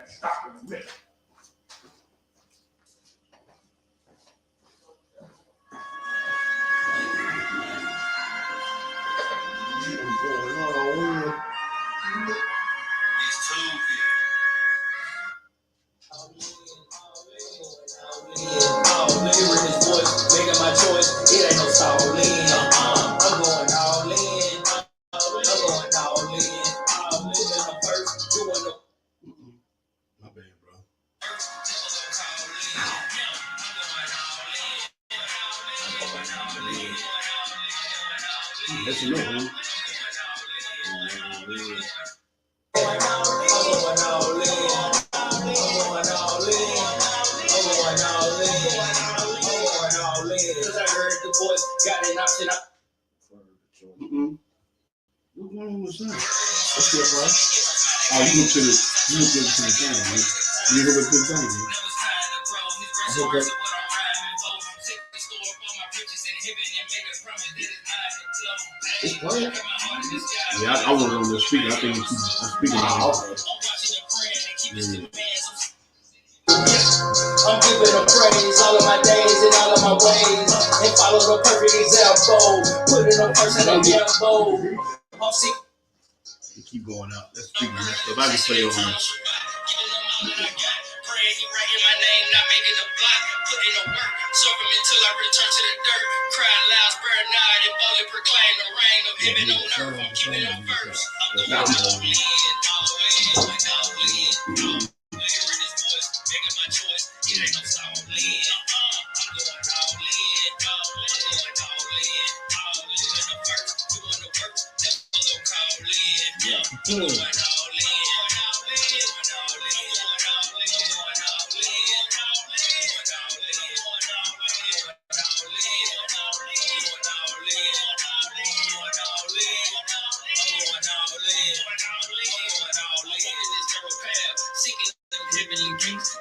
Stop in a minute. Making my choice, it ain't no stalling. I'm going all in. I'm going all in. I'm living the first, doing the. My bad, bro. That's enough, man. Cause I heard the voice, got an option. What's going on with that? What's good, bro? Oh, you look to the thing, man. You look to the thing, man. I hope that. It's playing. Yeah, I wasn't on the speaker. I think I'm speaking on it. I'm giving them praise all of my days and all of my ways, and follow the perfect example. Put it on first and I'm gamble. I'm sick. You keep going out. Let's speak on that stuff. I just play on this. Praying, he writing my name, not making a block, putting in work, serving until I return to the dirt. Crying loud, sparing not, and boldly proclaim the reign of heaven on earth. I'm keeping it first. I'm going all in, all in, all in. Hearing this voice, making my choice. It ain't no stalling. I'm going all in, all in, all in, all in. Living the first, doing the work, never go call in. Going all in, all in, all in.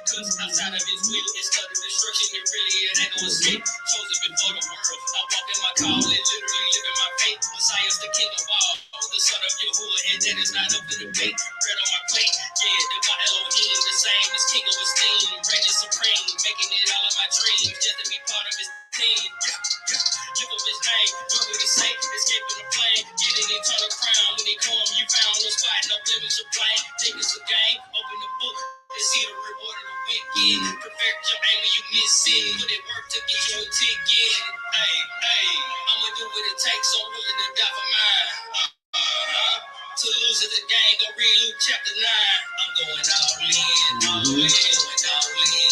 Cause outside of his will, it's utter destruction. It really ain't no escape. Chosen before the world. I walk in my call and literally living my faith. Messiah's the king of all. The son of Yahuwah, and that is not up for debate. Bread on my plate. Yeah, the God Elohim, the same as king of esteem. Reigning supreme, making it all of my dreams. Just to be part of his team. Lift up his name, do what he say, escaping the flame, getting eternal crown. When he come, you found no spot, no limits of blame. Take us a game, open the book, and see the reward of the wicked. Perfect your aim when you miss it, put it work to get you a ticket. Hey, I'ma do what it takes, so I'm willing to die for mine. To lose at the game, go read Luke chapter 9. I'm going all in, all in, all in, all in.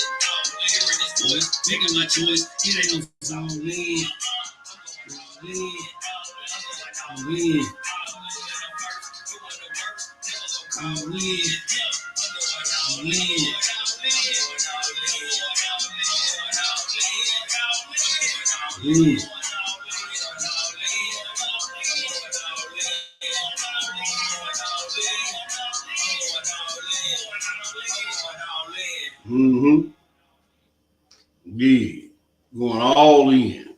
Hearing this voice, making my choice, it ain't no all in. Yeah, going all in.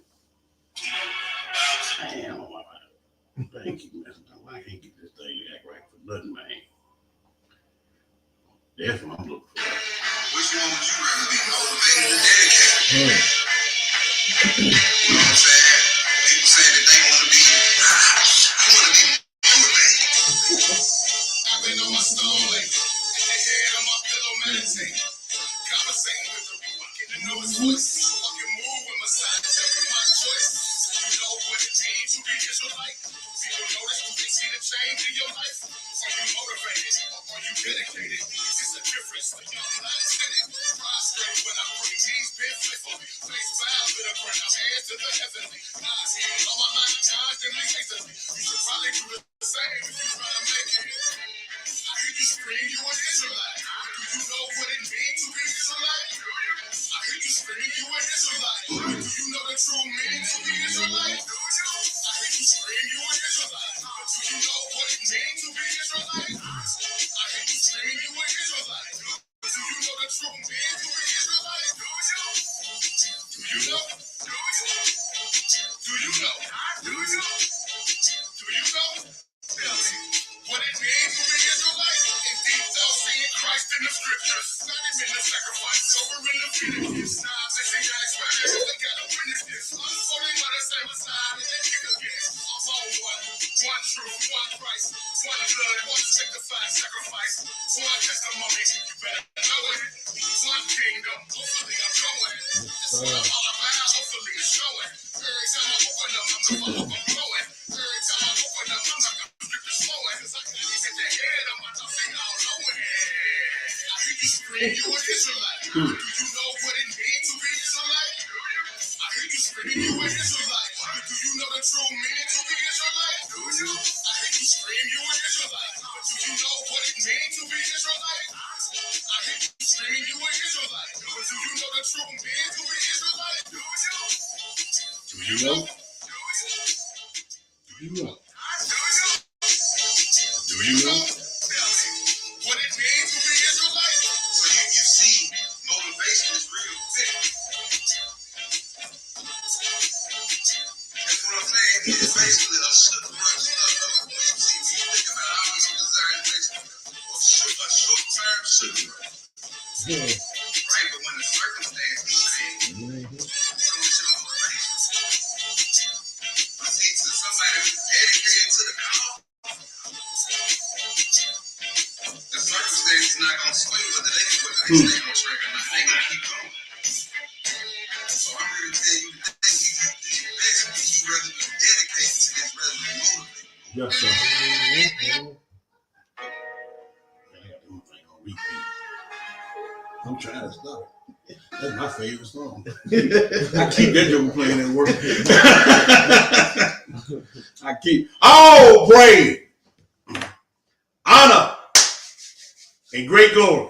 Damn, thank you, man. I can't get this thing to act right for nothing, man. That's what I'm looking for. Which one would you rather be, motivated or dedicated? You know what I'm saying? People say that they want to be, I want to be motivated. I've been on my stone lately. Yeah, I'm up pillow meditating. Conversating with the room, getting to know his voice. So I can move with my side, tell me my choice. You know what it means to be Israelite. People notice, do they see the change in your life? Are you motivated? Are you dedicated? It's a difference. I'm not extended. Prostrate when I bring these been faithful. Face bow to the ground, hands to the heavenly. God's hand on my mind, constantly hastily. You should probably do the same if you try to make it. I hear you scream, you an Israelite. Do you know what it means to be Israelite? I hear you scream, you an Israelite. Do you know the true meaning to be Israelite? I hear you scream, you an Israelite. Do you know what it means to be Israelite? I hear you scream, you an Israelite. Do you know the true meaning to be Israelite? Do you know? Do you know? Do you know? Do you know? One truth, one Christ, one blood, one sacrifice, one testimony. You better know it. One kingdom, hopefully I'm going. That's what I'm all about. Hopefully it's showing. Every time I open up, I'm growing. Every time I open up, I'm not gonna skip the flowing. Cause I can't even hit the head of my top thing all knowing. I hear you scream, you an Israelite. Do you know what it means to be Israelite? I hear you scream, you an Israelite. Do you know the true meaning to be Israelite? Do you? I hear you scream, you an Israelite. But do you know what it means to be Israelite? I hear you scream, you an Israelite. But do you know the true meaning to be Israelite? Do you? Do you know? Do you know? Do you know what it means to be Israelite? So you see, motivation is real thick. That's what I'm saying. It's basically a sugar rush. When you think about how we desire or a short-term sugar rush. Right? But when the circumstances change, so is your motivation. But see, to somebody who's dedicated to the cause, the circumstances is not going to sway whether they stay on track or not. They're going to keep going. So I'm here to tell you that the best thing you rather be dedicated to this rather than motivated. Yes, sir. I'm trying to stop. That's my favorite song. I keep that joke playing at work. I keep all praise, honor, and great glory.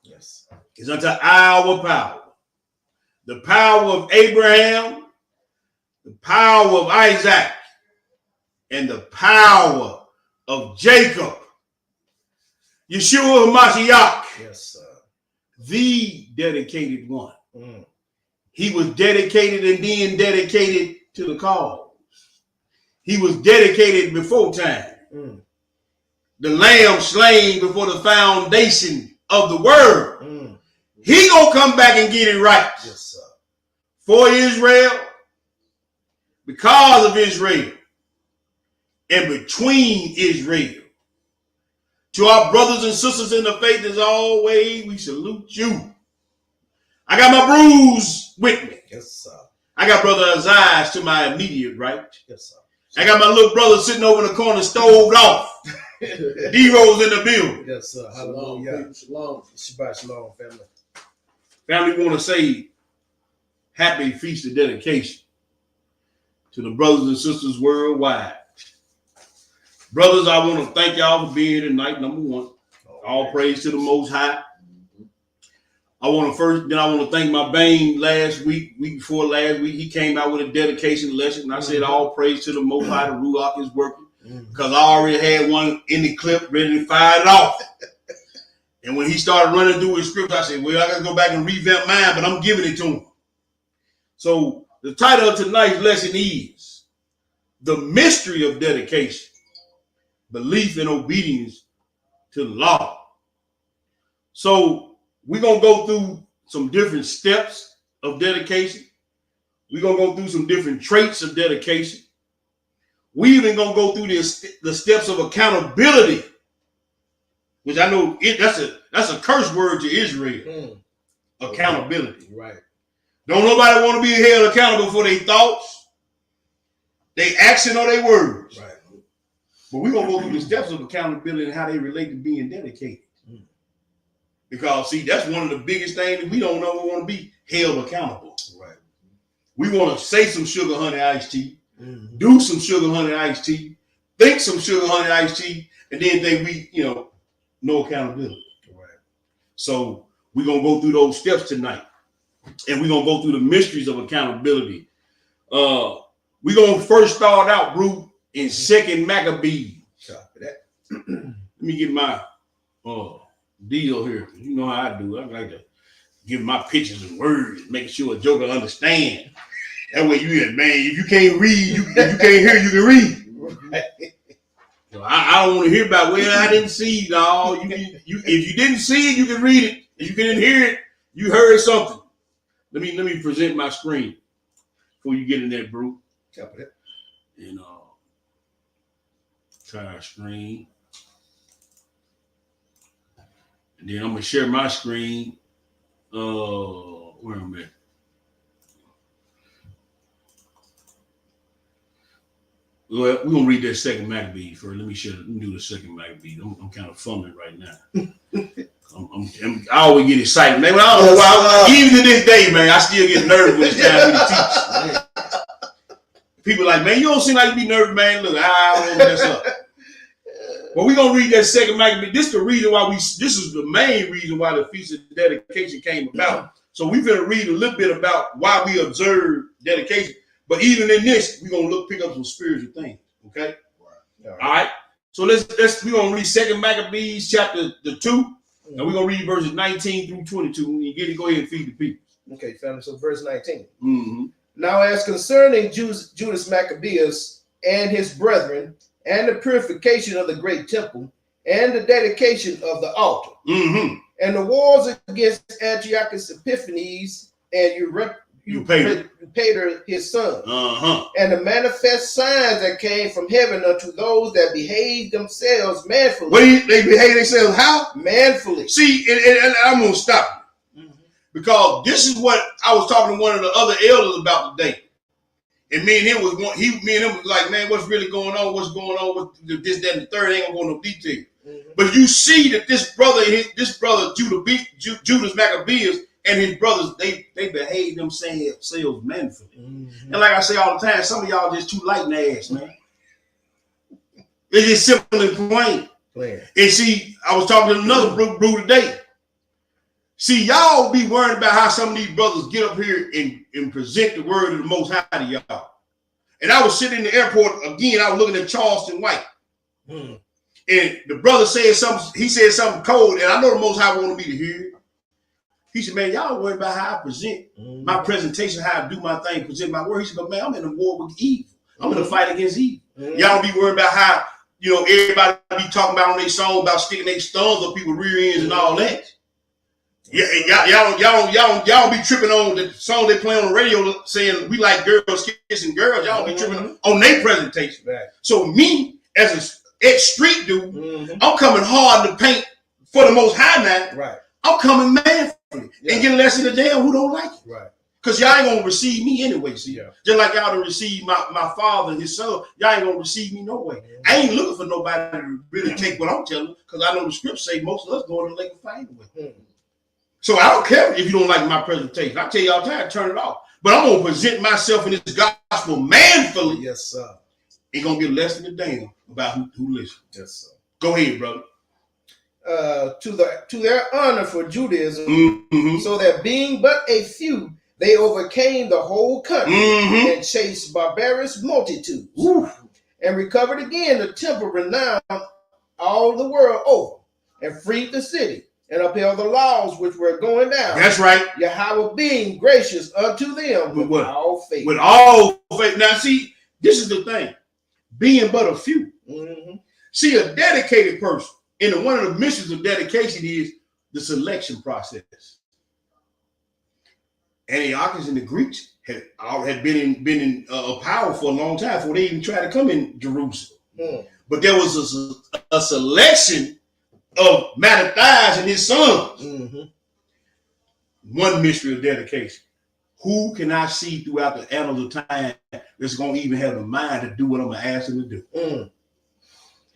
Yes, is unto our power. The power of Abraham, the power of Isaac, and the power of Jacob. Yeshua HaMashiach. yes, sir. The dedicated one. He was dedicated and then dedicated to the cause. He was dedicated before time. The lamb slain before the foundation of the world. He gonna come back and get it right. Yes, sir. For Israel, because of Israel, and between Israel. To our brothers and sisters in the faith, as always, we salute you. I got my bruise with me. Yes, sir. I got Brother Aziz to my immediate right. Yes, sir. I got my little brother sitting over in the corner, stoved off. D-Rose in the building. Yes, sir. Hallelujah. Shalom. Shabbat shalom, family. Family, want to say happy feast of dedication to the brothers and sisters worldwide. Brothers, I want to thank y'all for being here tonight, number one. All praise to the Most High. I want to thank my Bane week before last week. He came out with a dedication lesson, and I said all praise to the Most High. The Ruach is working because I already had one in the clip ready to fire it off. And when he started running through his script, I said, well, I got to go back and revamp mine, but I'm giving it to him. So the title of tonight's lesson is The Mystery of Dedication. Belief and obedience to the law. So we're going to go through some different steps of dedication. We're going to go through some different traits of dedication. We even going to go through the steps of accountability, which I know that's a curse word to Israel. Accountability. Right. Don't nobody want to be held accountable for their thoughts, their action, or their words. Right. But we're going to go through the steps of accountability and how they relate to being dedicated. Because, see, that's one of the biggest things that we don't ever want to be held accountable. Right. We want to say some sugar honey iced tea, do some sugar honey iced tea, think some sugar honey iced tea, and then think we, no accountability. Right. So we're going to go through those steps tonight. And we're going to go through the mysteries of accountability. We're going to first start out, Brew, in 2 Maccabees. Copy that. Let me get my deal here. You know how I do. I like to give my pictures and words, making sure a joker understand. That way if you can't read, if you can't hear, you can read. Right. So I don't want to hear about, well, I didn't see. No, if you didn't see it, you can read it. If you couldn't hear it, you heard something. Let me present my screen before you get in there, bro. Copy that. And entire screen. And then I'm gonna share my screen. Where am I? Well, we're gonna read that second Maccabees first. Let me do the second Maccabees. I'm kind of fumbling right now. I always get excited, man. I don't know why. Even to this day, man, I still get nervous when it's time for me to teach. People like, man, you don't seem like you be nervous, man. Look, I don't mess up. Well, we're gonna read that second Maccabees. This is the reason why this is the main reason why the Feast of Dedication came about. So we're gonna read a little bit about why we observe dedication. But even in this, we're gonna pick up some spiritual things. Okay? All right. So we're gonna read Second Maccabees chapter 2. And we're going to read verses 19 through 22. When you get it, go ahead and feed the people. Okay, family. So verse 19. Mm-hmm. Now as concerning Judas Maccabeus and his brethren, and the purification of the great temple, and the dedication of the altar, and the wars against Antiochus Epiphanes and Eupator his son, and the manifest signs that came from heaven unto those that behaved themselves manfully. What they behave themselves how? Manfully. See, and I'm going to stop you. Because this is what I was talking to one of the other elders about today. And me and him was like, man, what's really going on? What's going on with this, that, and the third? I ain't gonna go into detail. But you see that this brother Judas Maccabeus and his brothers, they behave themselves manfully. And like I say all the time, some of y'all just too light in the ass, man. It's just simple and plain. And see, I was talking to another bro today. See, y'all be worried about how some of these brothers get up here and present the word of the Most High to y'all. And I was sitting in the airport again. I was looking at Charleston White, and the brother said something. He said something cold, and I know the Most High wanted me to hear it. He said, "Man, y'all worried about how I present my presentation, how I do my thing, present my word." He said, "But man, I'm in a war with evil. I'm in a fight against evil. Y'all be worried about how everybody be talking about on their song about sticking their thumbs up people's rear ends and all that." Yeah, y'all be tripping on the song they play on the radio saying we like girls kissing girls. Y'all be tripping on their presentation. Right. So me as a ex-street dude, I'm coming hard to paint for the Most High now. Right. I'm coming manfully and getting less than a damn who don't like it. Right. Because y'all ain't gonna receive me anyway. See, just like y'all to receive my father and his son, y'all ain't gonna receive me no way. I ain't looking for nobody to really take what I'm telling, because I know the script say most of us going to the lake of fire anyway. So I don't care if you don't like my presentation. I tell you all the time, turn it off. But I'm going to present myself in this gospel manfully. Yes, sir. Ain't going to get less than a damn about who listens. Yes, sir. Go ahead, brother. To their honor for Judaism, so that being but a few, they overcame the whole country and chased barbarous multitudes, and recovered again the temple renowned all the world over, and freed the city, and upheld the laws which were going down. That's right. Yahweh being gracious unto them with all faith. With all faith. Now, see, this is the thing. Being but a few. See, a dedicated person, and one of the missions of dedication is the selection process. Antiochus and the Greeks had been in power for a long time before they even tried to come in Jerusalem. But there was a selection of Mattathias and his sons. One mystery of dedication. Who can I see throughout the annals of time that's going to even have the mind to do what I'm going to ask them to do?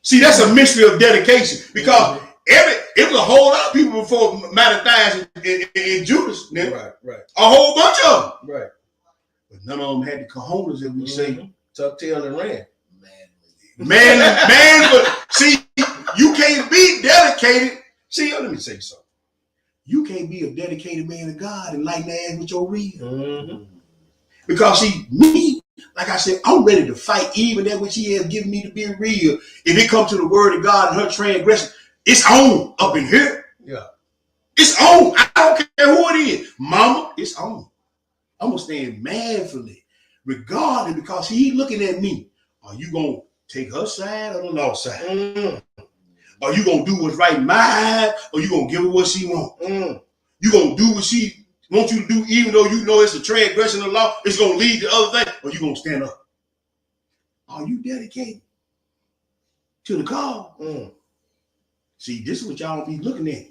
See, that's a mystery of dedication, because it was a whole lot of people before Mattathias and Judas. Right. A whole bunch of them. Right. But none of them had the cojones that we say. Tucked tail and ran. Man, see, you can't be dedicated. See, let me say something. You can't be a dedicated man of God and lighten the ass with your reason. Because see, me, like I said, I'm ready to fight even that which he has given me to be real. If it comes to the word of God and her transgression, it's on up in here. Yeah. It's on. I don't care who it is. Mama, it's on. I'm going to stand manfully, regardless, because he looking at me. Are you going to take her side or the lost side? Are you going to do what's right in my eyes, or you going to give her what she wants? You gonna do what she wants you to do, even though you know it's a transgression of the law, it's gonna lead to other things, or you gonna stand up? Are you dedicated to the call? See, this is what y'all be looking at.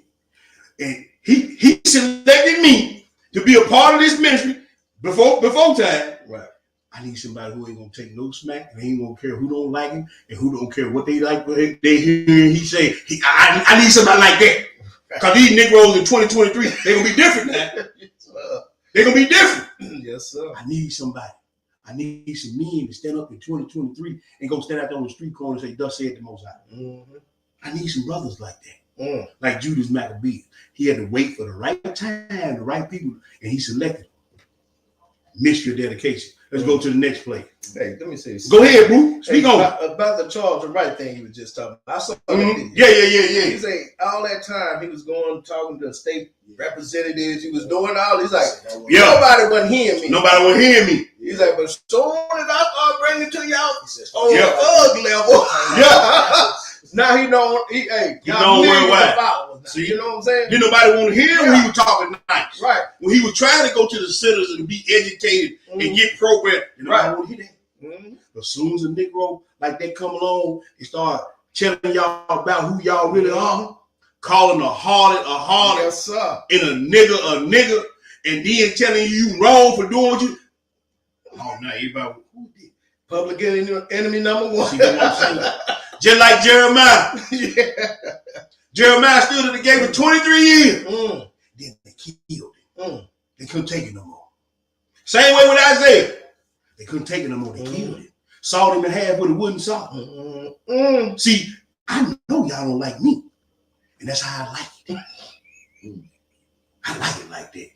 And he selected me to be a part of this ministry before time. Right. I need somebody who ain't gonna take no smack and ain't gonna care who don't like him and who don't care what they like. They hear he say, I need somebody like that. Because these Negroes in 2023, they're gonna be different now. They're gonna be different. Yes, sir. I need somebody. I need some men to stand up in 2023 and go stand out there on the street corner and say, thus said the Most High. I need some brothers like that. Like Judas Maccabeus. He had to wait for the right time, the right people, and he selected mystery of dedication. Let's go to the next play. Hey, let me say this. Go ahead, bro. Speak on about the Charles and Wright thing he was just talking about. I saw that video. Yeah. He said all that time he was going talking to state representatives. He was doing all. He's like, nobody wasn't hearing me. Nobody was hearing me. He's like, but soon as I start bringing it to y'all on the thug level. Yeah. Now he know. He know worldwide. See, you know what I'm saying? Didn't nobody want to hear him when he was talking nice. Right. When he was trying to go to the centers and be educated and get programmed, you know, I want to hear that. As soon as a Negro like that come along and start telling y'all about who y'all really are, calling a harlot, yes, sir, and a nigger, and then telling you wrong for doing what you. Oh, now everybody, who did? Public enemy number one. See what I'm saying? Just like Jeremiah. Yeah. Jeremiah stood at the gate for 23 years. Then they killed him. They couldn't take it no more. Same way with Isaiah. They couldn't take it no more. They killed him. Sawed him in half with a wooden saw. See, I know y'all don't like me. And that's how I like it. I like it like that.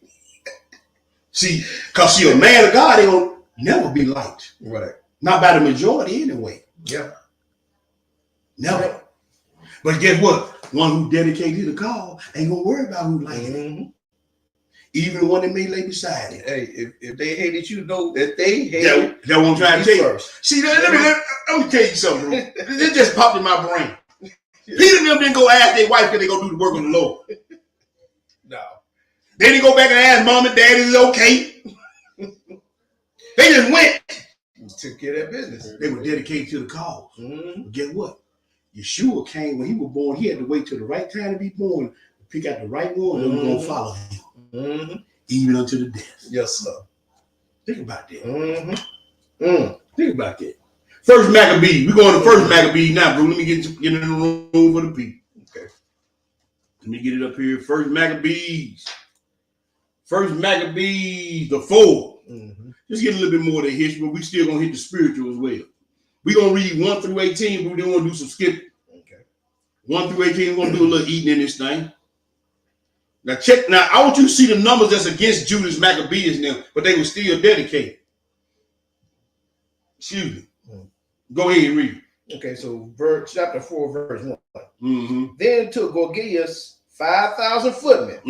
See, because a man of God, they will never be liked. Right. Not by the majority anyway. Yeah. Never. But guess what? One who dedicated to the call ain't gonna worry about who like it. Even the one that may lay beside it. Hey, if they hated you, know that they hated that won't try to tell you. First. See, let me tell you something, bro. This just popped in my brain. Peter and them didn't go ask their wife, can they go do the work of the Lord? No. They didn't go back and ask mom and dad, is it okay? They just went. Took care of their business. They were dedicated to the cause. But guess what? Yeshua came when he was born. He had to wait till the right time to be born to pick out the right one and we're going to follow him. Even unto the death. Yes, sir. Think about that. Think about that. First Maccabee. We're going to first Maccabee now, bro. Let me get in the room for the people. Okay. Let me get it up here. First Maccabees. First Maccabees, the 4. Just get a little bit more of the history, but we still going to hit the spiritual as well. We're going to read 1 through 18, but we don't want to do some skipping. Okay. 1 through 18, we're going to do a little eating in this thing. Now, check. Now, I want you to see the numbers that's against Judas Maccabeus now, but they were still dedicated. Excuse me. Go ahead and read. Okay, so chapter 4, verse 1. Then took Gorgias 5,000 footmen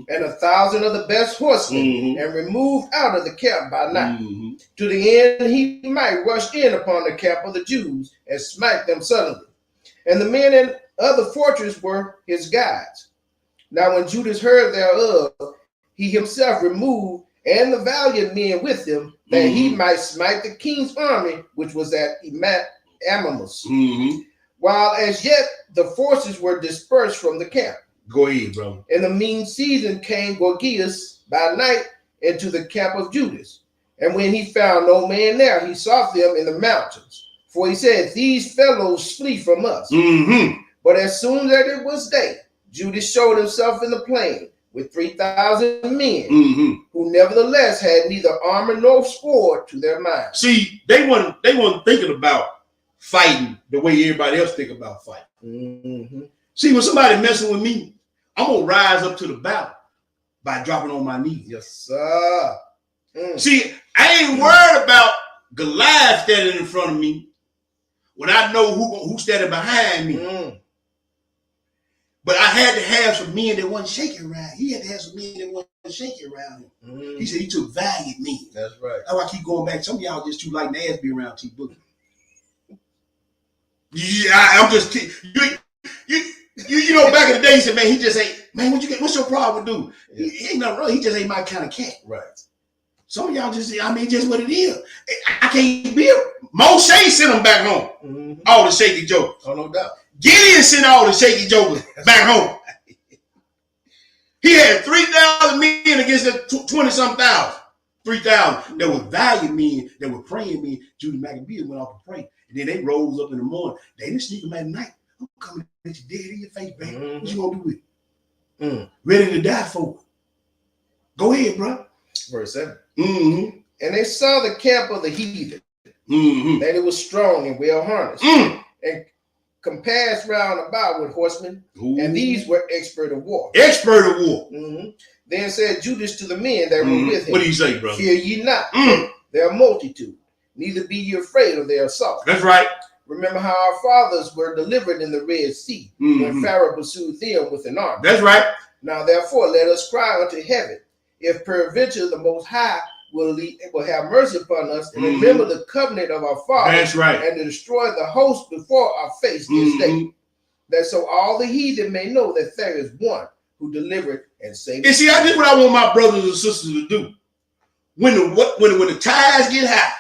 and 1,000 of the best horsemen and removed out of the camp by night to the end he might rush in upon the camp of the Jews and smite them suddenly. And the men in other fortresses were his guides. Now when Judas heard thereof, he himself removed and the valiant men with him that he might smite the king's army, which was at Amimus, while as yet the forces were dispersed from the camp. Go ahead, bro. In the mean season came Gorgias by night into the camp of Judas. And when he found no man there, he sought them in the mountains. For he said, these fellows flee from us. But as soon as it was day, Judas showed himself in the plain with 3,000 men, who nevertheless had neither armor nor sword to their mind. See, they weren't thinking about fighting the way everybody else think about fighting. See, when somebody messing with me, I'm gonna rise up to the battle by dropping on my knees. Yes, sir. See, I ain't worried about Goliath standing in front of me when I know who's standing behind me. But I had to have some men that wasn't shaking around. He had to have some men that wasn't shaking around him. He said he took valiant men. That's right. That's why I keep going back. Some of y'all just too light and ass be around T Boogie. Yeah, I'm just you know, back in the day, he said, man, he just ain't Man, what's your problem, dude? He ain't nothing wrong. He just ain't my kind of cat. Right. Some of y'all just, just what it is. I can't be Moshe sent them back home. Mm-hmm. All the shaky jokers. Oh, no doubt. Gideon sent all the shaky jokers back home. He had 3,000 men against the 20-some thousand. 3,000. There was valiant men that were praying men. Judas Maccabeus went off to pray. And then they rose up in the morning. They didn't sleep them at night. I'm coming at you dead in your face, baby. Mm-hmm. What you gonna do with it? Mm. Ready to die for it. Go ahead, bro. Verse 7. Mm-hmm. And they saw the camp of the heathen, Mm-hmm. that it was strong and well harnessed, and compassed round about with horsemen, Ooh. and these were expert of war. Expert of war. Mm-hmm. Then said Judas to the men that were with him, What do you say, brother? fear ye not, their multitude, neither be ye afraid of their assault. That's right. Remember how our fathers were delivered in the Red Sea, when Pharaoh pursued them with an army. That's right. Now therefore let us cry unto heaven, if peradventure the Most High will have mercy upon us, and remember the covenant of our fathers. That's right. And to destroy the host before our face this day, that so all the heathen may know that there is one who delivered and saved. And see, this is what I want my brothers and sisters to do. When the tides get high,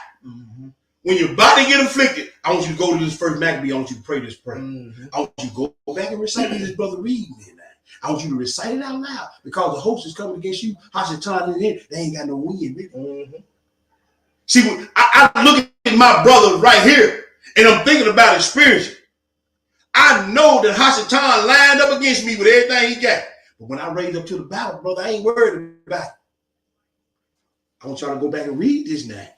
when your body get afflicted, I want you to go to this first Maccabee. I want you to pray this prayer. I want you to go back and recite what this brother reading there. I want you to recite it out loud, because the host is coming against you. Hashatan in it, they ain't got no wind. See, I look at my brother right here, and I'm thinking about it spiritually. I know that Hashatan lined up against me with everything he got. But when I raise up to the battle, brother, I ain't worried about it. I want y'all to go back and read this now.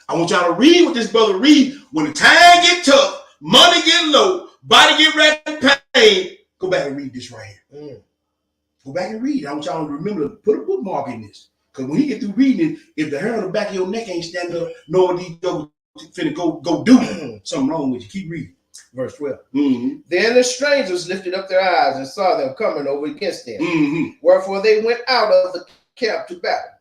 I want y'all to read what this brother read. When the time get tough, money get low, body get racked in pain, go back and read this right here. Go back and read. I want y'all to remember to put a bookmark in this. Because when you get through reading it, if the hair on the back of your neck ain't standing up, knowing these jokers finna go do something wrong with you. Keep reading. Verse 12. Then the strangers lifted up their eyes and saw them coming over against them. Wherefore they went out of the camp to battle.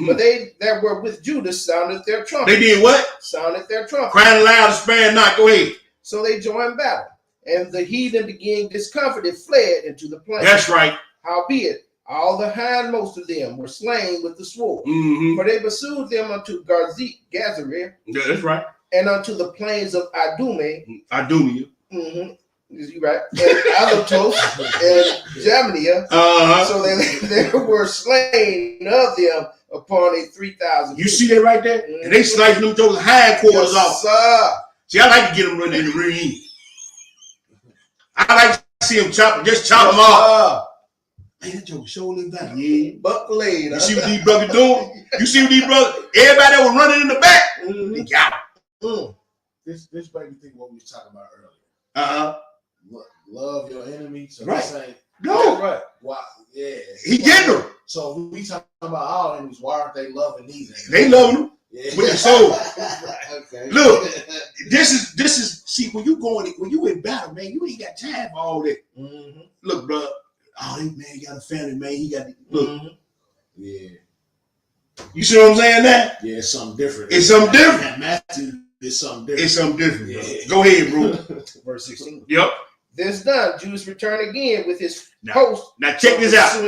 But they that were with Judas sounded their trumpet. They did what? Sounded their trumpet. Crying loud and sparing not. Go ahead. So they joined battle. And the heathen, being discomfited, fled into the plain. That's right. Howbeit, all the hindmost of them were slain with the sword. For they pursued them unto Gazarim. That's right. And unto the plains of Idumea. You right? And Alatos and Jamnia. So they were slain of them upon a 3,000. You see that right there? And they slicing them those hindquarters off. Sir. See, I like to get them running in the ring. I like to see them chop them off. Man, that joke showing back. Yeah. Buck blade. You see what these brothers doing? You see what these brothers, everybody that was running in the back, they got them. This makes me think what we was talking about earlier. Love your enemy. So right. Saying, no. Right. Why? Yeah. He getting them. So we talking about our enemies. Why aren't they loving these enemies? They loving them with their soul. Okay. Look, this is. See, when you in battle, man, you ain't got time for all that. Look, bro. Oh, man, he got a family, man. He got look. Yeah. You see what I'm saying? That yeah, it's something different. It's something different. Matthew is something different. It's something different. Yeah. Go ahead, bro. Verse 16. Yep. This done, Judas returned again with his host. Now check this out.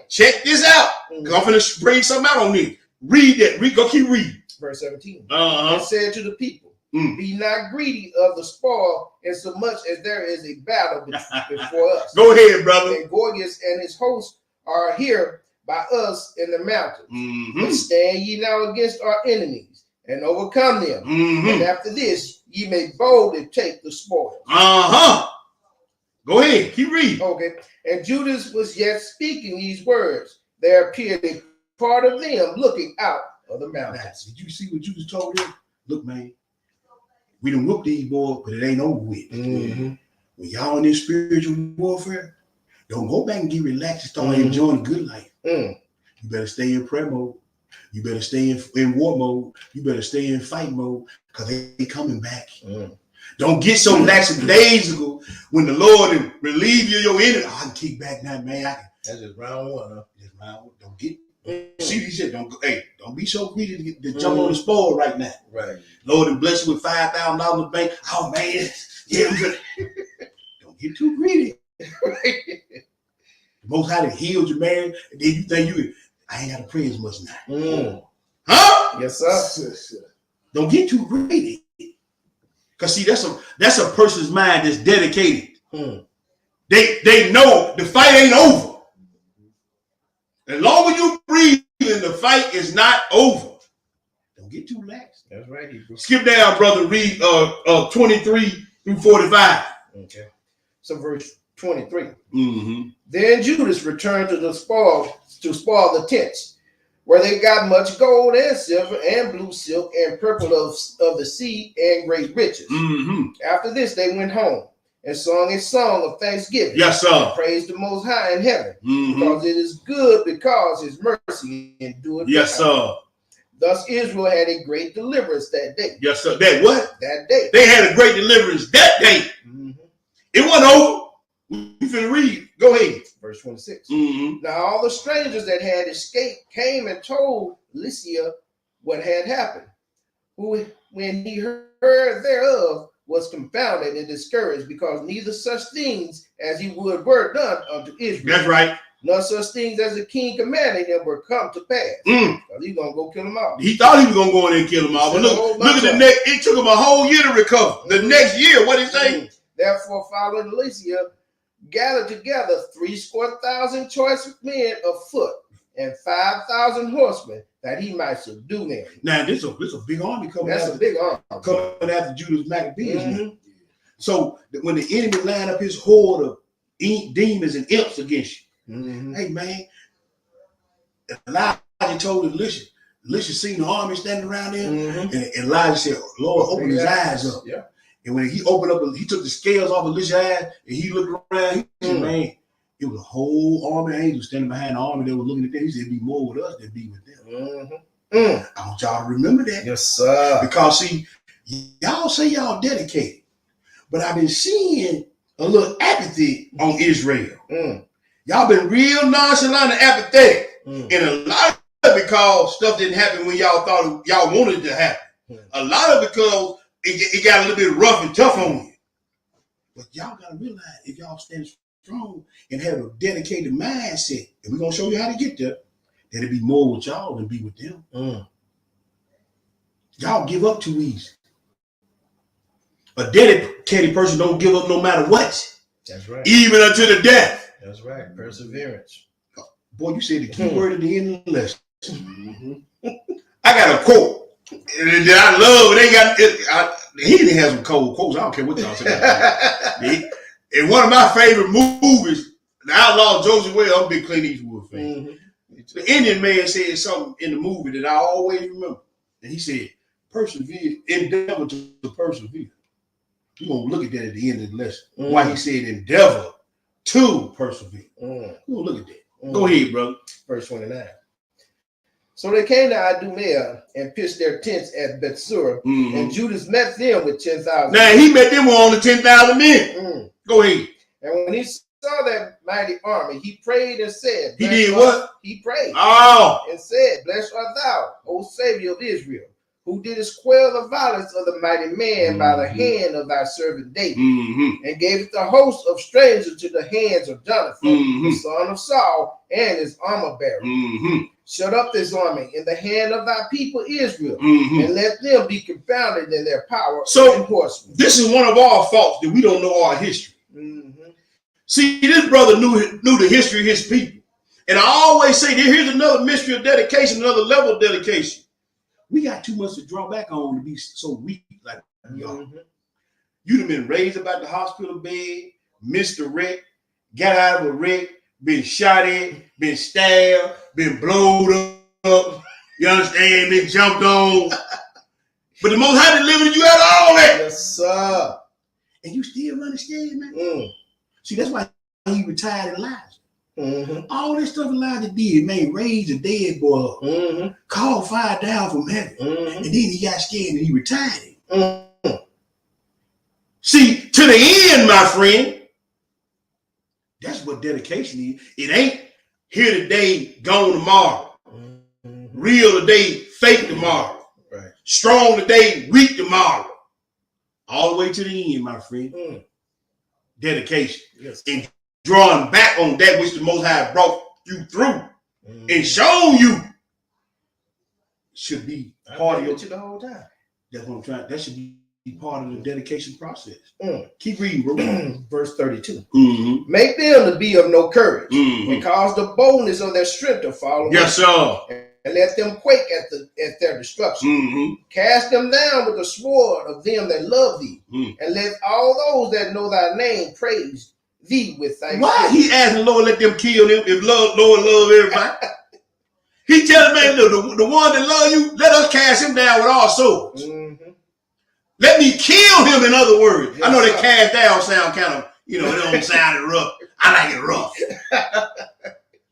Check this out. I'm gonna bring something out on this. Read that. Go keep reading. Verse 17. And said to the people, be not greedy of the spoil, insomuch as there is a battle before us. Go ahead, brother. And Gorgias and his hosts are here by us in the mountains. But stand ye now against our enemies and overcome them. And after this, ye may boldly take the spoil. Go ahead, keep reading. Okay. And Judas was yet speaking these words. There appeared a part of them looking out of the mountains. Did you see what Judas told them? Look, man, we done whooped these boys, but it ain't over with. When y'all in this spiritual warfare, don't go back and get relaxed and start enjoying the good life. You better stay in prayer mode. You better stay in war mode. You better stay in fight mode, because they coming back. Don't get so lackadaisical when the Lord relieve you of your enemy. I can kick back now, man. That's just round one, huh? Just round one. Don't get see these shit. Don't be so greedy to jump on the spoil right now. Right. Lord and bless you with $5,000 in the bank. Oh man, yeah. Don't get too greedy. The Most High that healed your marriage, and then you think I ain't got to pray as much now. Mm. Huh? Yes, sir. Don't get too greedy. Because see, that's a person's mind that's dedicated. Mm. They know the fight ain't over. As long as you breathing, the fight is not over. Don't get too lax. That's right, Hebrew. Skip down, brother. Read 23 through 45. Okay. So verse 23. Mm-hmm. Then Judas returned to spoil the tents, where they got much gold and silver and blue silk and purple of the sea and great riches. Mm-hmm. After this, they went home and sung a song of thanksgiving. Yes, sir. Praised the Most High in heaven, Mm-hmm. because it is good, because his mercy endureth. Yes, sir. Thus Israel had a great deliverance that day. Yes, sir. That what? That day. They had a great deliverance that day. Mm-hmm. It wasn't over. You finna read. Go ahead. Verse 26. Mm-hmm. Now all the strangers that had escaped came and told Lysia what had happened, who, when he heard thereof, was confounded and discouraged, because neither such things as he would were done unto Israel. That's right. Nor such things as the king commanded him were come to pass. Mm. Because he's gonna go kill them all. He thought he was gonna go in there and kill them all. But look at the next. It took him a whole year to recover. The next year, what did he say? Therefore, following Lysia, gathered together 70,000 choice men of foot and 5,000 horsemen, that he might subdue them. Now this a big army coming. That's after, a big army. coming after Judas Maccabees. Mm-hmm. So when the enemy line up his horde of demons and imps against you, Mm-hmm. hey man, Elijah told Elisha. Elisha seen the army standing around there, Mm-hmm. and Elijah said, "Lord, open his eyes up." Yeah. And when he opened up, he took the scales off of Elisha's eyes, and he looked around. He said, "Man, it was a whole army of angels standing behind the army that was looking at them." He said, "It'd be more with us than be with them." Mm-hmm. Mm. I want y'all to remember that. Yes, sir. Because see, y'all say y'all dedicated, but I've been seeing a little apathy on Israel. Mm. Y'all been real nonchalant and apathetic. Mm. And a lot of it because stuff didn't happen when y'all thought y'all wanted it to happen. Mm. A lot of it because it got a little bit rough and tough on you. But y'all got to realize, if y'all stand strong and have a dedicated mindset, and we're going to show you how to get there, that it'd be more with y'all than be with them. Mm. Y'all give up too easy. A dedicated person don't give up no matter what. That's right. Even unto the death. That's right. Perseverance. Boy, you said the key word at the end of the lesson. Mm-hmm. I got a quote that I love. They got he didn't have some cold quotes. I don't care what y'all say. In one of my favorite movies, The Outlaw Joseph Wales, I'm a big Clint Eastwood fan. Mm-hmm. The Indian man said something in the movie that I always remember. And he said, persevere, endeavor to persevere. You're going to look at that at the end of the lesson. Mm. Why he said endeavor to persevere. Mm. We're going to look at that. Mm. Go ahead, brother. Verse 29. So they came to Idumea and pitched their tents at Bethsura, Mm-hmm. and Judas met them with 10,000. Now, he met them on the 10,000 men. Mm. Go ahead. And when he saw that mighty army, he prayed and said, He "Blessed did art-" what? He prayed Oh. and said, "Blessed art thou, O Savior of Israel, who didst quell the violence of the mighty man by the hand of thy servant David, Mm-hmm. and gave the host of strangers to the hands of Jonathan, Mm-hmm. the son of Saul, and his armor bearer. Mm-hmm. Shut up this army in the hand of thy people Israel, Mm-hmm. and let them be confounded in their power So- and horsemen." This is one of our faults, that we don't know our history. Mm-hmm. See, this brother knew the history of his people. And I always say, here's another mystery of dedication, another level of dedication. We got too much to draw back on to be so weak like we are. Mm-hmm. You'd have been raised up at the hospital bed, missed a wreck, got out of a wreck, been shot at, been stabbed, been blown up, you understand, been jumped on. But the Most High delivered you out of all that. Yes, sir. And you still running scared, man. Mm. See, that's why he retired Elijah. Mm-hmm. All this stuff Elijah did, man, raised a dead boy up, Mm-hmm. called fire down from heaven, Mm-hmm. and then he got scared and he retired him. Mm-hmm. See, to the end, my friend, that's what dedication is. It ain't here today, gone tomorrow. Mm-hmm. Real today, fake tomorrow. Right. Strong today, weak tomorrow. All the way to the end, my friend. Mm. Dedication. Yes. drawing back on that which the Most High brought you through Mm-hmm. and shown you should be part of your. the whole time. That's what I'm trying. That should be part of the dedication process. Mm. Keep reading, bro. Verse 32. Mm-hmm. Make them to be of no courage, Mm-hmm. and cause the boldness of their strength to fall away. Yes, sir. And let them quake at their destruction. Mm-hmm. Cast them down with the sword of them that love thee, and let all those that know thy name praise thee with thanksgiving. Why he asking Lord let them kill them if Lord love everybody? He telling man, the one that love you, let us cast him down with our swords. Mm-hmm. Let me kill him, in other words. Yes, I know that sir. cast down sound kind of, it don't sound rough. I like it rough.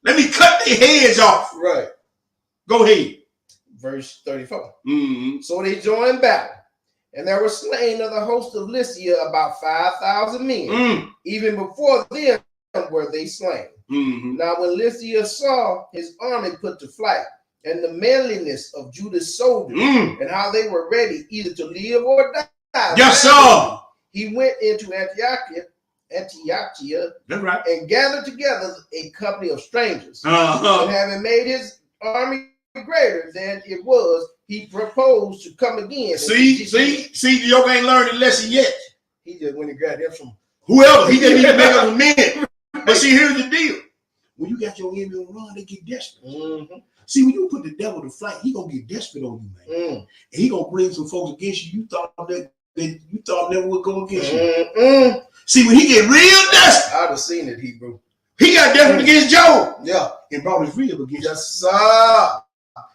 Let me cut their heads off. Right. Go ahead. Verse 34. Mm-hmm. So they joined battle, and there were slain of the host of Lycia about 5,000 men. Mm-hmm. Even before them were they slain. Mm-hmm. Now when Lycia saw his army put to flight, and the manliness of Judah's soldiers, and how they were ready either to live or die, Yes, sir. he went into Antioch, That's right. and gathered together a company of strangers. Uh-huh. And having made his army greater than it was, he proposed to come again. See, the yoke ain't learned the lesson yet. He just went and grabbed him from Whoever, he just need to make up a men. But see, here's the deal. When you got your enemy on run, they get desperate. Mm-hmm. See, when you put the devil to flight, he gonna get desperate on you, man. And he gonna bring some folks against you. You thought that you thought never would go against you. See, when he get real desperate, I'd have seen it, Hebrew. he got desperate against Job. Yeah. And brought his rib against you. Yes, sir.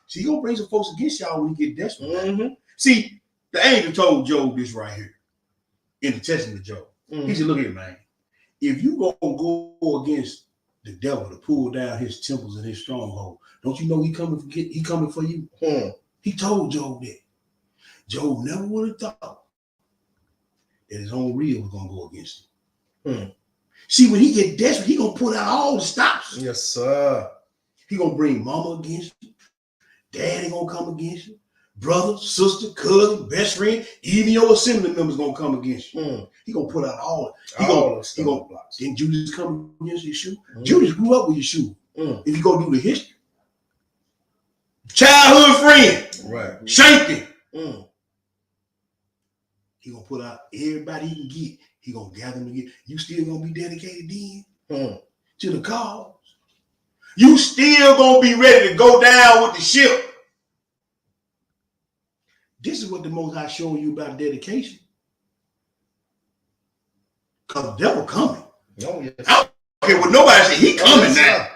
See, he gonna bring some folks against y'all when he get desperate. Mm-hmm. See, the angel told Job this right here in the testament of Job. Mm-hmm. He said, look here, man. If you gonna go against the devil to pull down his temples and his stronghold, don't you know he coming for you? He told Job that. Job never would have thought that his own rib was gonna go against him. See, when he get desperate, he gonna put out all the stops. Yes, sir. He gonna bring mama against you, daddy gonna come against you, brother, sister, cousin, best friend, even your assembly members gonna come against you. He gonna put out all. He gonna blocks. Didn't Judas come against Yeshua? Judas grew up with Yeshua. If you go do the history, childhood friend, Right. shanked him. He gonna put out everybody he can get. He gonna gather them again. You still gonna be dedicated then to the cause. You still gonna be ready to go down with the ship. This is what the Most High showing you about dedication. Because the devil coming. Oh, yes. I don't care what nobody say. He coming now.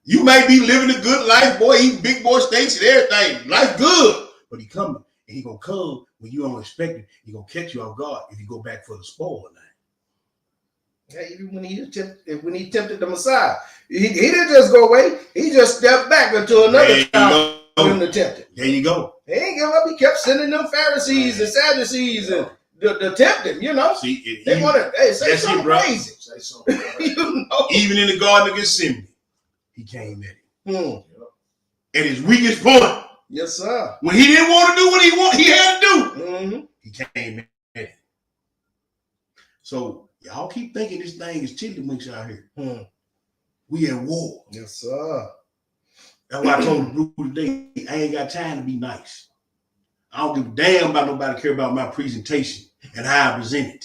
You may be living a good life, boy, eating big boy steaks and everything. Life good. But he coming. And he gonna come when you don't expect it. He gonna catch you off guard if you go back for the spoil now. Yeah, even when he tempted the Messiah, he didn't just go away. He just stepped back until another time for him to tempt him. There you go. He ain't give up. He kept sending them Pharisees and Sadducees and to tempt him. See, they wanted, say that's something it, bro. crazy. Say something. Even in the Garden of Gethsemane, he came at him. At his weakest point. Yes, sir. When he didn't want to do what he had to do, he came at him. So y'all keep thinking this thing is tiddlywinks out here. We at war. Yes, sir. That's why I told the group today, I ain't got time to be nice. I don't give a damn about nobody care about my presentation and how I present it.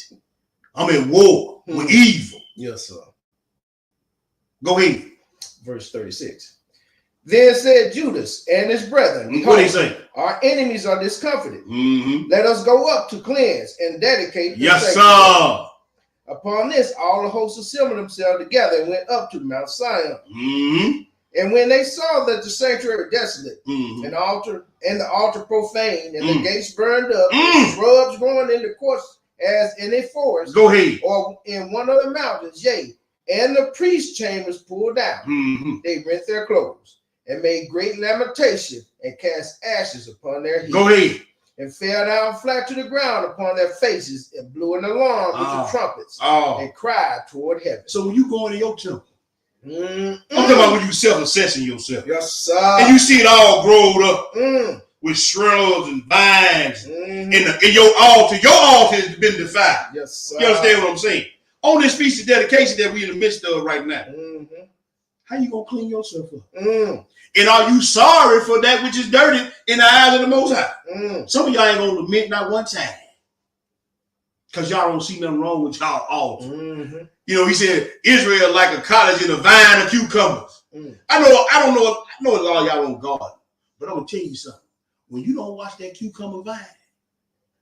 I'm at war with evil. Yes, sir. Go ahead. Verse 36. Then said Judas and his brethren, What they say? Our enemies are discomfited. Mm-hmm. Let us go up to cleanse and dedicate. Yes, sir. Upon this, all the hosts assembled themselves together and went up to Mount Zion. Mm-hmm. And when they saw that the sanctuary desolate, Mm-hmm. and the altar profane, and the gates burned up, and shrubs growing in the courts as in a forest, Go ahead. or in one of the mountains, yea, and the priest chambers pulled down, they rent their clothes, and made great lamentation, and cast ashes upon their heads. Go ahead. And fell down flat to the ground upon their faces, and blew an alarm with the trumpets, and cried toward heaven. So when you go into your temple, I'm talking about when you self-assessing yourself. Yes, sir. And you see it all growed up with shrubs and vines. In your altar has been defiled. Yes, sir. You understand what I'm saying? on this feast of dedication that we're in the midst of right now, Mm-hmm. how you gonna clean yourself up? Mm. And are you sorry for that which is dirty in the eyes of the Most High? Mm. Some of y'all ain't gonna lament not one time, because y'all don't see nothing wrong with y'all altar. Mm-hmm. You know, he said Israel like a cottage in a vine of cucumbers. Mm. I know a lot of y'all don't garden, but I'm gonna tell you something. When you don't watch that cucumber vine,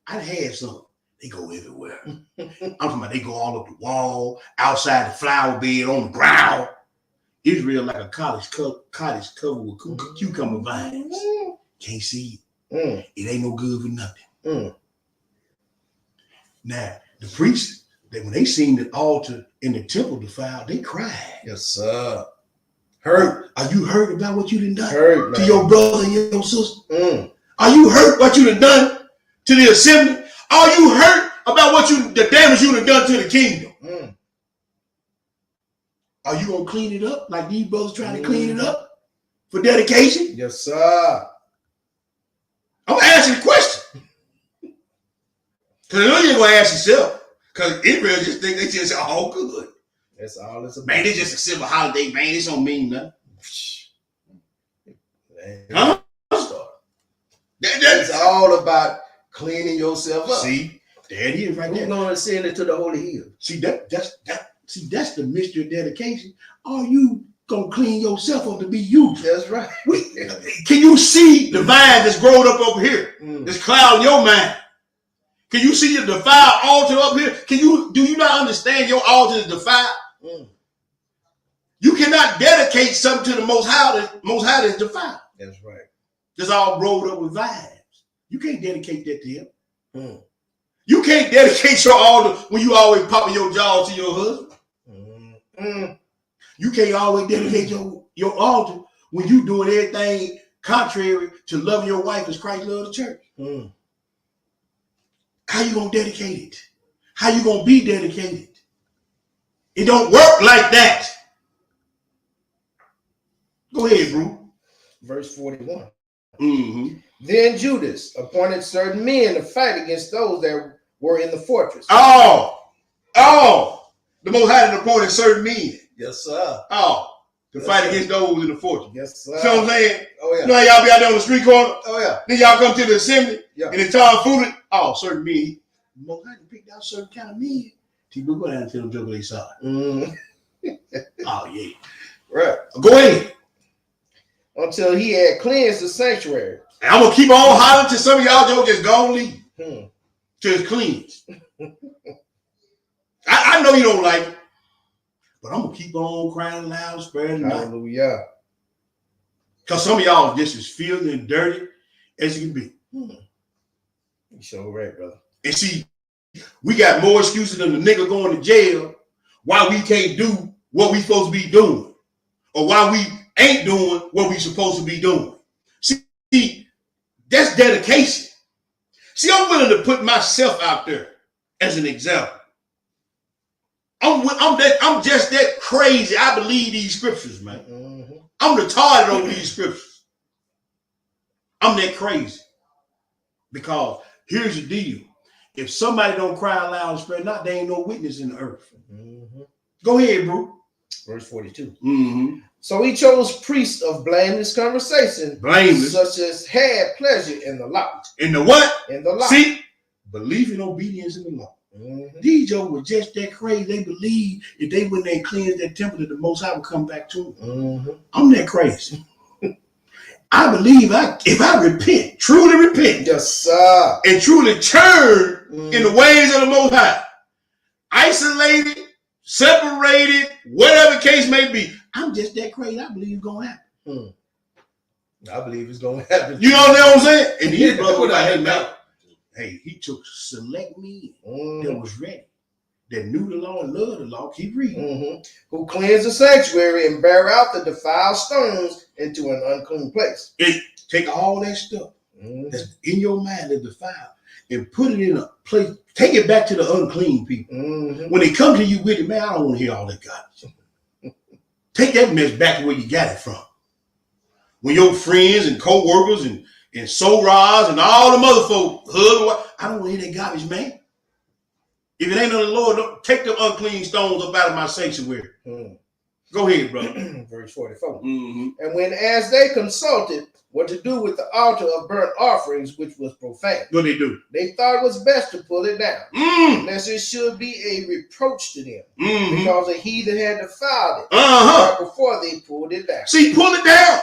I done had some. They go everywhere. I'm talking about they go all up the wall, outside the flower bed, on the ground. Israel like a cottage covered with cucumber vines. Can't see it. Mm. It ain't no good for nothing. Mm. Now, the priests, when they seen the altar in the temple defiled, they cried. Yes, sir. Hurt. Are you hurt about what you done Hurt, to man. your brother and your sister? Mm. Are you hurt what you done to the assembly? Are you hurt about the damage you done to the kingdom? Mm. Are you gonna clean it up like these brothers trying to clean it up for dedication? Yes, sir. I'm gonna ask you the question. Because I know you ain't gonna ask yourself. Because Israel just think they just all good. That's all it's about. Man, it's just a simple holiday, man. This don't mean nothing. Man. Huh? It's all about cleaning yourself up. See, there it is right Who's there. going to send it to the holy hill? See, that's the mystery of dedication. Are you gonna clean yourself up to be used? That's right. Can you see the vine that's grown up over here? Mm. That's clouding your mind. Can you see the defiled altar up here? Do you not understand your altar is defiled? Mm. You cannot dedicate something to the Most High that's defiled. That's right. That's all rolled up with vines. You can't dedicate that to him. Mm. You can't dedicate your altar when you always popping your jaw to your husband. Mm. Mm. You can't always dedicate your altar when you doing everything contrary to loving your wife as Christ loved the church. Mm. How you gonna dedicate it? How you gonna be dedicated? It don't work like that. Go ahead, bro. Verse 41. Mm-hmm. Then Judas appointed certain men to fight against those that were in the fortress. The Most High had appointed certain men. Yes, sir. To fight against those in the fortress. Yes, sir. You know what I'm saying? Oh, yeah. You know how y'all be out there on the street corner? Oh, yeah. Then y'all come to the assembly Yeah. and it's all food. Certain men. The Most High picked out certain kind of men. People go down and tell them juggle they saw. Mm. Yeah. Right. Go ahead. Until he had cleansed the sanctuary. And I'm gonna keep on hollering till some of y'all just go and leave. Hmm. Till it's cleansed. I know you don't like it, but I'm gonna keep on crying loud, spreading the night. Hallelujah. Because some of y'all just as filthy and dirty as you can be. You sure right, brother. And see, we got more excuses than the nigga going to jail why we can't do what we supposed to be doing, or why we ain't doing what we supposed to be doing. See, that's dedication. See, I'm willing to put myself out there as an example. I'm just that crazy. I believe these scriptures, man. Mm-hmm. I'm retarded over these scriptures. I'm that crazy. Because here's the deal. If somebody don't cry loud and spread not, there ain't no witness in the earth. Mm-hmm. Go ahead, bro. Verse 42. Mm-hmm. So he chose priests of blameless conversation, Blameless. such as had pleasure in the law. In the what? In the law. See? Belief and obedience in the law. Mm-hmm. These jokers were just that crazy. They believe if they went there and cleansed that temple, that the Most High would come back to them. Mm-hmm. I'm that crazy. I believe if I repent, truly repent, Yes, sir. and truly turn in the ways of the Most High, isolated, separated, whatever the case may be, I'm just that crazy. I believe it's going to happen. I believe it's going to happen. You know what I'm saying? And these brothers were like, hey, man, now. hey, he took select men that Mm-hmm. was ready, that knew the law and loved the law. Keep reading. Mm-hmm. Who cleanse the sanctuary and bear out the defiled stones into an unclean place. Take all that stuff Mm-hmm. that's in your mind that's defiled and put it in a place. Take it back to the unclean people. Mm-hmm. When they come to you with it, man, I don't want to hear all that garbage. Take that mess back to where you got it from. When your friends and co-workers and Soras and all the other folk hug, I don't want to hear that garbage, man. If it ain't of the Lord, don't take the unclean stones up out of my sanctuary. Go ahead, brother. Verse 44. Mm-hmm. And when as they consulted what to do with the altar of burnt offerings, which was profane, What they do? they thought it was best to pull it down, Mm. lest it should be a reproach to them, Mm-hmm. because the heathen had defiled it Uh-huh. before they pulled it down. See, pull it down.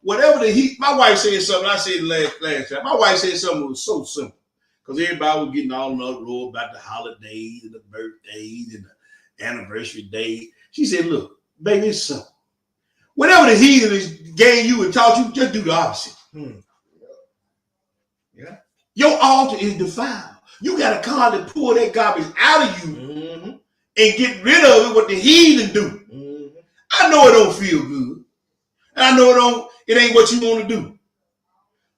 Whatever the heat, my wife said something. I said last time. My wife said something that was so simple. Because everybody was getting all in the uproar about the holidays and the birthdays and the anniversary day. She said, look, baby, it's simple. Whatever the heathen is gave you and taught you, just do the opposite. Yeah. Your altar is defiled. You got to constantly pull that garbage out of you and get rid of it, what the heathen do. I know it don't feel good. And I know it ain't what you want to do.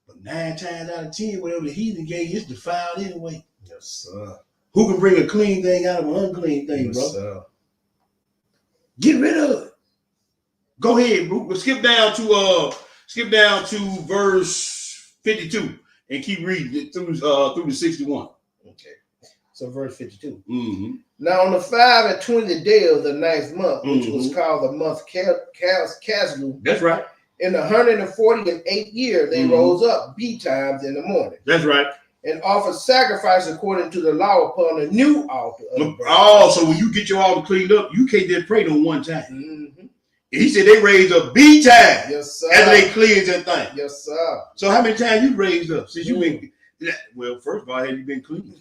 But 9 times out of 10, whatever the heathen gave you is defiled anyway. Yes, sir. Who can bring a clean thing out of an unclean thing, Yes, bro? sir. Get rid of it. Go ahead, bro. We'll skip down to verse 52 and keep reading it through the 61. Okay. So verse 52. Mm-hmm. Now on the 25th day of the 9th month, which was Mhm. called the month Caslu, That's right. in the 148th year, they Mhm. rose up betimes in the morning That's right. and offered sacrifice according to the law upon the new altar. Oh, so when you get your altar cleaned up, you can't just pray no one time. Mm-hmm. He said they raised up B time Yes, sir. after they cleanse that thing. Yes, sir. So how many times you raised up since you been? Well, first of all, have you been clean?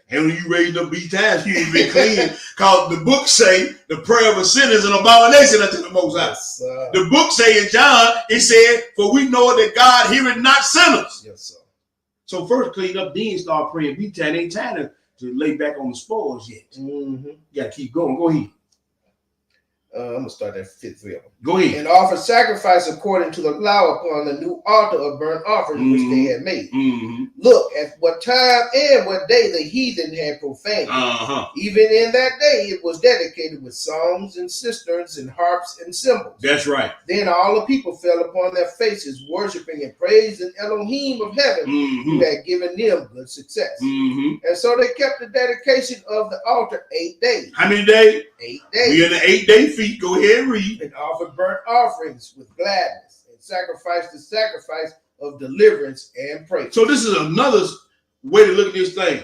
And when you raised up B times, you ain't been clean. Cause the book say the prayer of a sinner is an abomination unto the Most High. Yes, sir. The book say in John, it said, "For we know that God heareth not sinners." Yes, sir. So first clean up, then start praying B time. Ain't time to lay back on the spoils yet. Mm-hmm. You gotta keep going. Go ahead. I'm gonna start at 53 of them. Go ahead. And offer sacrifice according to the law upon the new altar of burnt offerings which they had made. Mm-hmm. Look at what time and what day the heathen had profaned. Uh-huh. Even in that day, it was dedicated with songs and cisterns and harps and cymbals. That's right. Then all the people fell upon their faces, worshiping and praising Elohim of heaven, Mm-hmm. who had given them good success. Mm-hmm. And so they kept the dedication of the altar 8 days. How many days? 8 We days. in the 8-day feast. Go ahead and read. And offered burnt offerings with gladness, and sacrificed the sacrifice of deliverance and praise. So this is another way to look at this thing.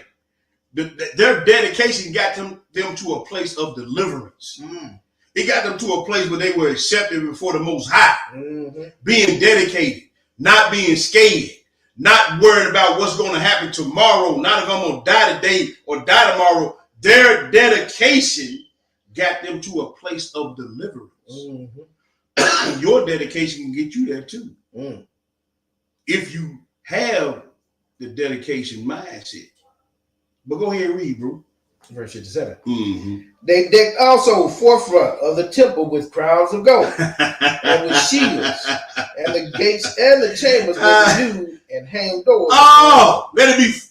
Their dedication got them to a place of deliverance. It got them to a place where they were accepted before the Most High, Mm-hmm. being dedicated, not being scared, not worried about what's going to happen tomorrow, not if I'm going to die today or die tomorrow. Their dedication got them to a place of deliverance. Mm-hmm. Your dedication can get you there too. Mm. If you have the dedication mindset. But go ahead and read, bro. Verse 57. Mm-hmm. They decked also forefront of the temple with crowns of gold and with shields, and the gates and the chambers were renewed and hanged doors. Oh, let it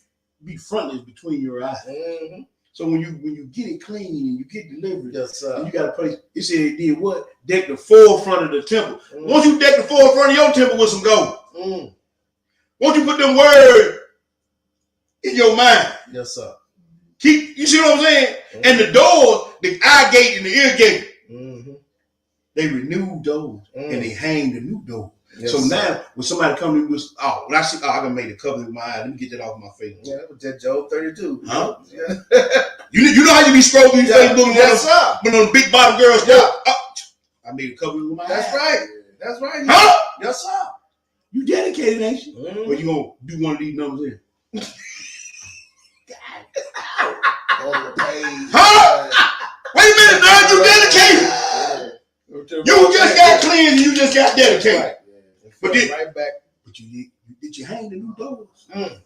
be frontless between your eyes. Mm-hmm. So when you get it clean and you get delivered, Yes, and sir. you got a place. It said it did what? Deck the forefront of the temple. Mm. Once you deck the forefront of your temple with some gold, Mm. once you put them words in your mind, Yes, sir. you see what I'm saying? Mm. And the doors, the eye gate and the ear gate, Mm-hmm. they renewed those and they hanged the new door. Yes, So sir. now when somebody come to me with, when I see, I done made a covenant with my eye, let me get that off my face. Yeah, with that Job 32. Huh? Yeah. You know how you be scrolling through Yeah. Facebook and Yes, sir. when those big bottom girls Yeah. I made a covenant with my That's eye. right. That's right. Huh? Yes, sir. You dedicated, ain't you? Mhm. Or you gonna do one of these numbers here? On the page. Huh? Wait a minute, dog. You dedicated. You just got cleansed and you just got dedicated. Right. But But did- right back. But did you hang the new doors? Mm.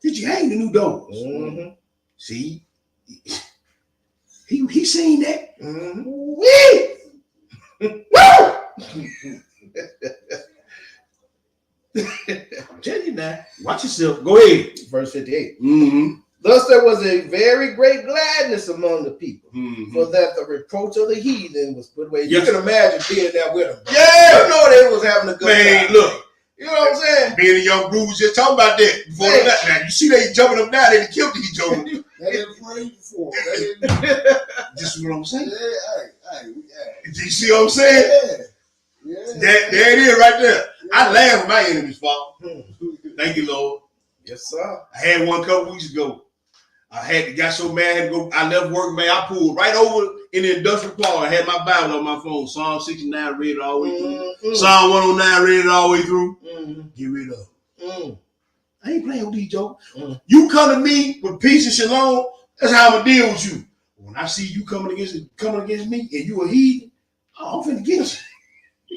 Did you hang the new doors? Mm-hmm. See? He seen that. Mm-hmm. Wee! Woo! I'm telling you now. Watch yourself. Go ahead. Verse 58. Mm-hmm. Thus there was a very great gladness among the people, Mm-hmm. for that the reproach of the heathen was put away. Yes. You can imagine being there with them. Yeah! You know they was having a good Man, time. look. You know what I'm saying? Being a young group was just talking about that before the night. Now, you see they jumping up now, they killed these jokers. They didn't pray before. They didn't. This is what I'm saying. Yeah. Do you see what I'm saying? Yeah. There it is right there. I laugh when my enemies fall. Thank you, Lord. Yes, sir. I had one a couple weeks ago. Got so mad, I had to go. I left work, man. I pulled right over in the industrial park. I had my Bible on my phone. Psalm 69, read it all the way through. Psalm 109, read it all the way through. Get rid of it. I ain't playing with these jokes. You come to me with peace and shalom, that's how I'm going to deal with you. When I see you coming against me and you a heathen, I'm finna get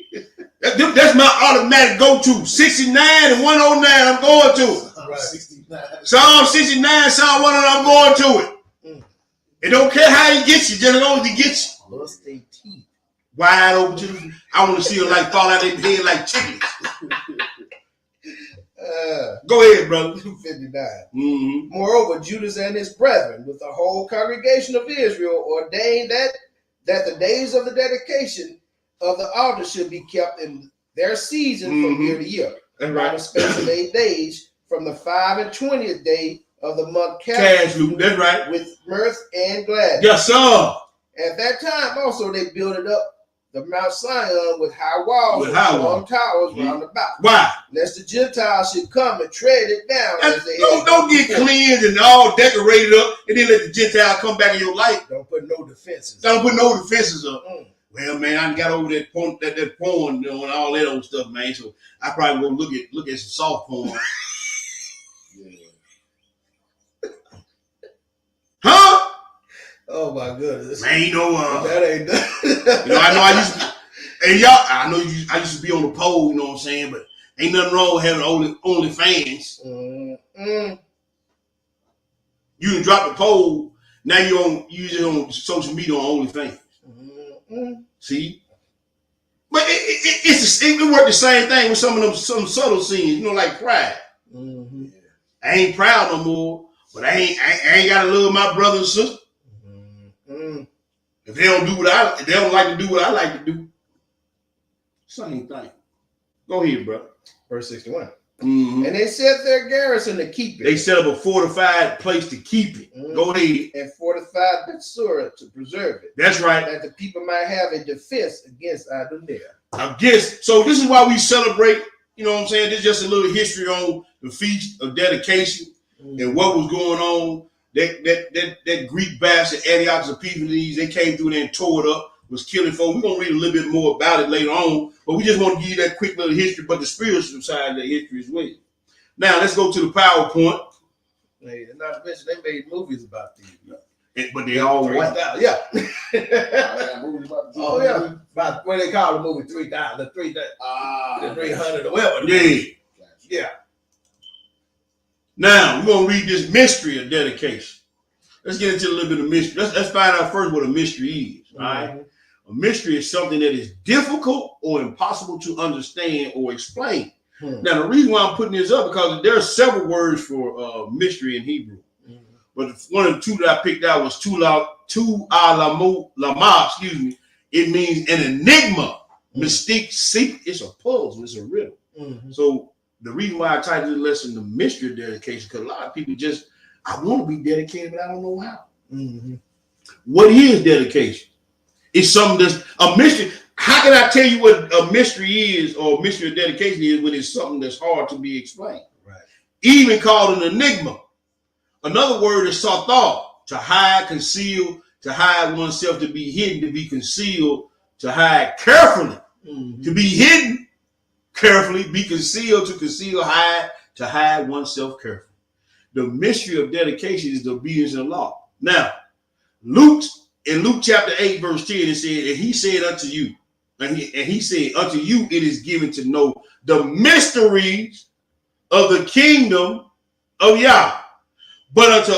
you. That's my automatic go-to. 69 and 109, I'm going to it. Right. 69. Psalm 69, Psalm 109, I'm going to it. It don't care how he gets you, just as long as he gets you. Lost their teeth. Wide open to the, I want to see them like fall out their head like chickens. Go ahead, brother. 59. Moreover, Judas and his brethren, with the whole congregation of Israel, ordained that the days of the dedication of the altar should be kept in their season from year to year. That's By right. the space of 8 days, from the 5 and 20th day of the month Cash loot. That's right. with mirth and gladness. Yes, sir. At that time also they builded up the Mount Zion with high walls and strong towers round about. Why? Lest the Gentiles should come and tread it down. As they Don't get cleansed and all decorated up and then let the Gentile come back in your life. Don't put no defenses. Don't put no defenses up. Well, man, I got over that porn, you know, and all that old stuff, man. So I probably gonna look at some soft porn. Huh? Oh my goodness. Man, you know, that ain't done. you know, I used to, and y'all, I used to be on the pole, you know what I'm saying, but ain't nothing wrong with having only fans. You can drop the pole, now you just on social media on OnlyFans. See? But it worked the same thing with some subtle scenes, you know, like pride. I ain't proud no more, but I ain't gotta love my brother and sister. If they don't if they don't like to do what I like to do, same thing. Go ahead, bro. Verse 61. And they set their garrison to keep it. They set up a fortified place to keep it. Go ahead. And fortified Bethsura to preserve it. That's right. That the people might have a defense against Adonijah. So this is why we celebrate, you know what I'm saying? This is just a little history on the Feast of Dedication and what was going on. That Greek bastard Antiochus Epiphanes, they came through there and tore it up, was killing folks. We're going to read a little bit more about it later on, but we just want to give you that quick little history, but the spiritual side of the history as well. Now, let's go to the PowerPoint. Hey, not to mention, they made movies about these. But they all white. Yeah. Oh, yeah. About what they call the movie 3000, the 300 or whatever. Yeah. Yeah. Now, we're going to read this mystery of dedication. Let's get into a little bit of mystery. Let's find out first what a mystery is, right? A mystery is something that is difficult or impossible to understand or explain. Now, the reason why I'm putting this up because there are several words for mystery in Hebrew. But one of the two that I picked out was tu'alama, excuse me. It means an enigma, mystique, secret. It's a puzzle. It's a riddle. So the reason why I titled this lesson the mystery of dedication, because a lot of people just, I want to be dedicated, but I don't know how. What is dedication? It's something that's a mystery. How can I tell you what a mystery is or a mystery of dedication is when it's something that's hard to be explained? Right. Even called an enigma. Another word is sathar, to hide, conceal, to hide oneself, to be hidden, to be concealed, to hide carefully, to be hidden carefully, be concealed, to conceal, hide, to hide oneself carefully. The mystery of dedication is the obedience of the law. Now, in Luke chapter 8, verse 10, it said, and he said unto you, and he said, unto you it is given to know the mysteries of the kingdom of Yah. But unto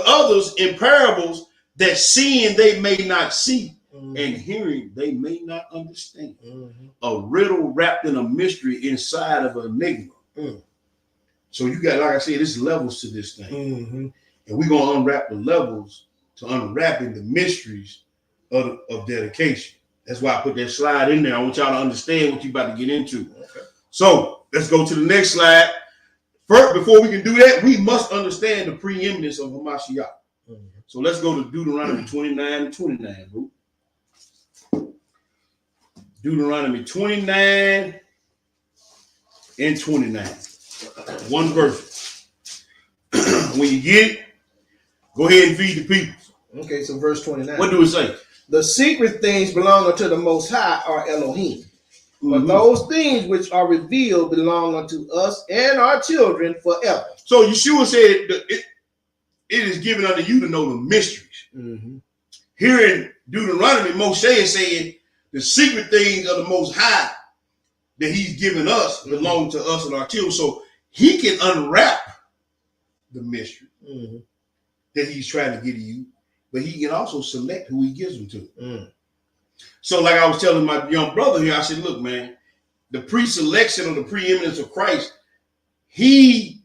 others in parables, that seeing they may not see, and hearing they may not understand. A riddle wrapped in a mystery inside of an enigma. So you got, like I said, there's levels to this thing. And we're going to unwrap the levels to unwrapping the mysteries of dedication. That's why I put that slide in there. I want y'all to understand what you're about to get into. So let's go to the next slide. First, before we can do that, we must understand the preeminence of Hamashiach. So let's go to Deuteronomy 29 and 29, bro. Deuteronomy 29 and 29. One verse. When you get it, go ahead and feed the people. Okay, so verse 29. What do it say? The secret things belong unto the Most High are Elohim. But those things which are revealed belong unto us and our children forever. So Yeshua said that it is given unto you to know the mysteries. Here in Deuteronomy, Moshe is saying the secret things of the Most High that he's given us belong to us and our children. So he can unwrap the mystery that he's trying to give to you, but he can also select who he gives them to. So like I was telling my young brother here, I said, look, man, the pre-selection or the preeminence of Christ, he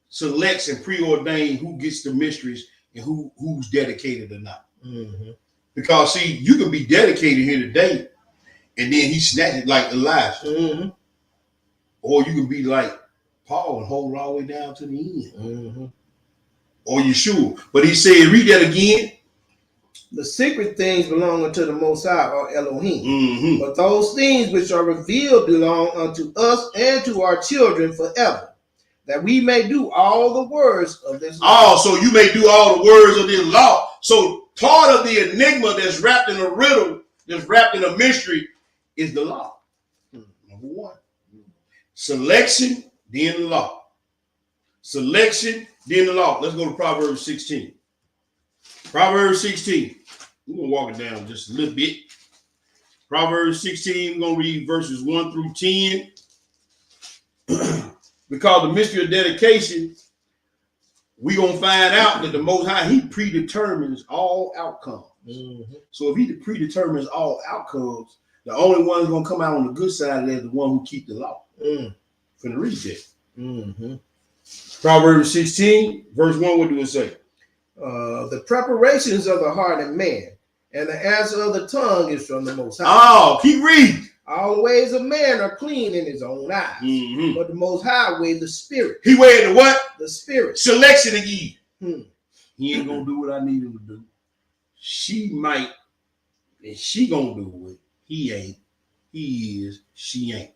selects and preordains who gets the mysteries and who's dedicated or not. Because see, you can be dedicated here today and then he snatched it like Elijah. Or you can be like Paul and hold it all the way down to the end. Or Yeshua. But he said, read that again. The secret things belong unto the Most High or Elohim. But those things which are revealed belong unto us and to our children forever, that we may do all the words of this law. Oh, so you may do all the words of this law. So part of the enigma that's wrapped in a riddle, that's wrapped in a mystery, is the law. Number one. Selection, then the law. Selection, then the law. Let's go to Proverbs 16. Proverbs 16. We're going to walk it down just a little bit. Proverbs 16, we're going to read verses 1 through 10. Because the mystery of dedication, we're going to find out that the Most High, he predetermines all outcomes. So if he predetermines all outcomes, the only one who's going to come out on the good side of that is the one who keep the law. Finna read that. Proverbs 16, verse 1, what do it say? The preparations of the heart of man, and the answer of the tongue is from the Most High. Oh, keep reading. All the ways of man are clean in his own eyes, but the Most High weighs the spirit. He weighed the what? The spirit. Selection again. He ain't gonna do what I need him to do. She might, and she gonna do it. He ain't. He is. She ain't.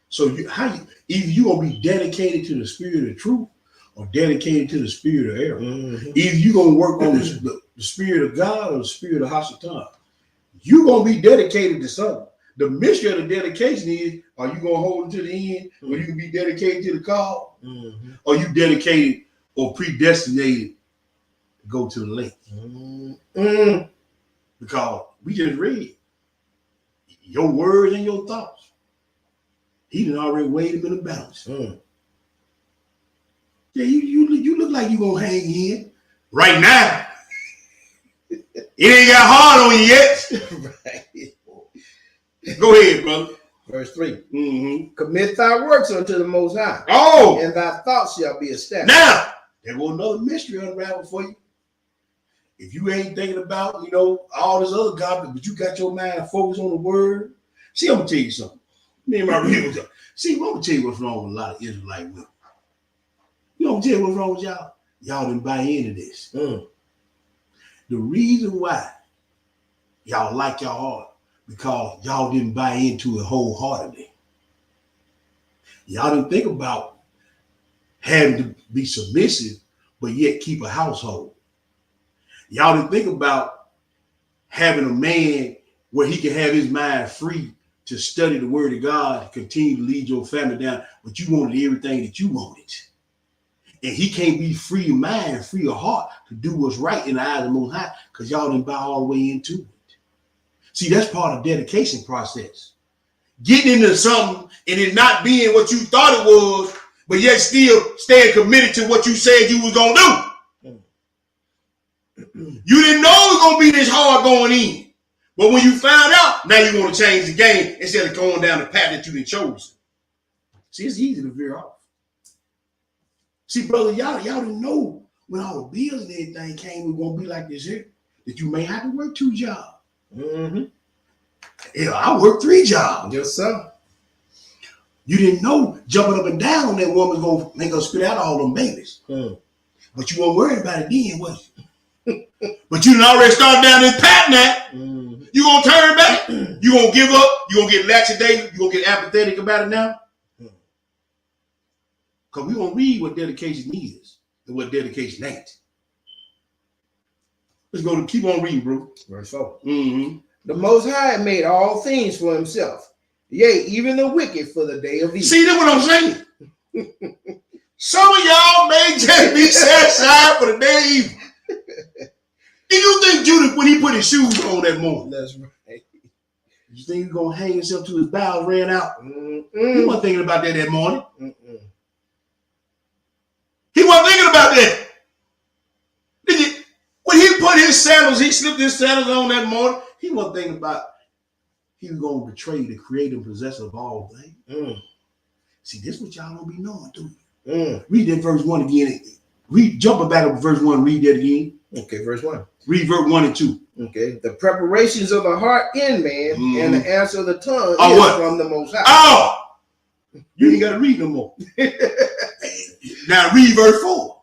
So either you gonna be dedicated to the spirit of truth or dedicated to the spirit of error. Either you gonna work on the spirit of God or the spirit of Hasatan. You gonna be dedicated to something. The mystery of the dedication is: are you gonna hold it to the end, or you can be dedicated to the call, or you dedicated or predestinated to go to the lake? Because we just read your words and your thoughts. He done already weighed them in the balance. Yeah, you look like you gonna hang in right now. It ain't got hard on you yet. Go ahead, brother. Verse 3. Commit thy works unto the Most High. And thy thoughts shall be established. Now, there was another mystery unraveled for you. If you ain't thinking about, all this other garbage, but you got your mind focused on the word. See, I'm gonna tell you something. Me and my real talk. See, I'm gonna tell you what's wrong with a lot of Israelite women. You know, I'm gonna tell you what's wrong with y'all. Y'all didn't buy into this. The reason why y'all like y'all heart, because y'all didn't buy into it wholeheartedly. Y'all didn't think about having to be submissive, but yet keep a household. Y'all didn't think about having a man where he can have his mind free to study the word of God, continue to lead your family down, but you wanted everything that you wanted. And he can't be free of mind, free of heart to do what's right in the eyes of the Most High because y'all didn't buy all the way into it. See, that's part of the dedication process. Getting into something and it not being what you thought it was, but yet still staying committed to what you said you was going to do. You didn't know it was going to be this hard going in. But when you found out, now you want to change the game instead of going down the path that you done chosen. See, it's easy to veer off. See, brother, y'all didn't know when all the bills and everything came, it won't be like this here, that you may have to work 2 jobs. Yeah, I work 3 jobs. Yes, sir. You didn't know jumping up and down on that woman's gonna make her spit out all them babies. But you weren't worried about it then, was you? But you done already started down this path now. You gonna turn back? You gonna give up? You gonna get lackadaisical? You gonna get apathetic about it now? Because we gonna read what dedication is and what dedication ain't. Let's go to keep on reading, bro. Verse 4. Mm-hmm. The Most High made all things for himself, yea, even the wicked for the day of evil. See, that's what I'm saying. Some of y'all may just be set aside for the day of evil. Did you think Judas, when he put his shoes on that morning, That's right. you think he's gonna hang himself till his bowels ran out? He wasn't thinking about that morning. He wasn't thinking about that. When he put his sandals, he slipped his sandals on that morning. He wasn't thinking about he was gonna betray the creator and possessor of all things. See, this is what y'all don't be knowing, do you? Read that verse 1 again. Read, jumping back up to verse 1, read that again. Okay, verse 1. Read verse 1 and 2. Okay. The preparations of the heart in man and the answer of the tongue Oh, is what? from the Most High. Oh! You ain't got to read no more. Now read verse 4.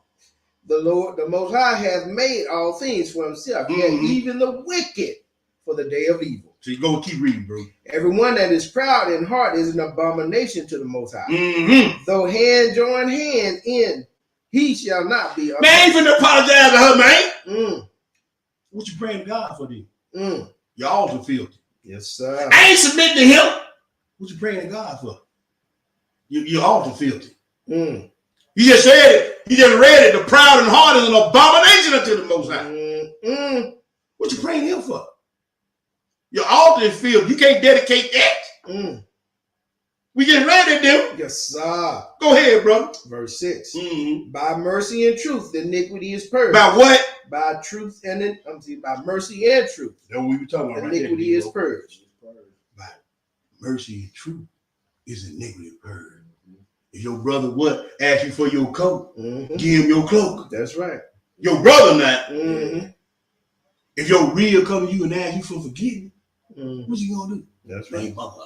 The Lord, the Most High, hath made all things for himself, yet even the wicked for the day of evil. So you go keep reading, bro. Everyone that is proud in heart is an abomination to the Most High. Though hand join hand in, he shall not be. Man, I ain't finna apologize to her, man. What you praying to God for then? Your altar filthy. Yes, sir. I ain't submitting to him. What you praying to God for? Your altar filthy. He just said it. He just read it. The proud in heart is an abomination unto the Most High. What you praying to him for? Your altar is filthy. You can't dedicate that. We just read it, them. Yes, sir. Go ahead, brother. Verse 6. By mercy and truth, the iniquity is purged. By what? By truth and by mercy and truth. That's what we were talking about. The iniquity is purged. By mercy and truth is iniquity purged. If your brother what ask you for your coat, give him your cloak. That's right. Your brother not. If your real come to you and ask you for forgiveness, what you gonna do? That's Man, right. mother,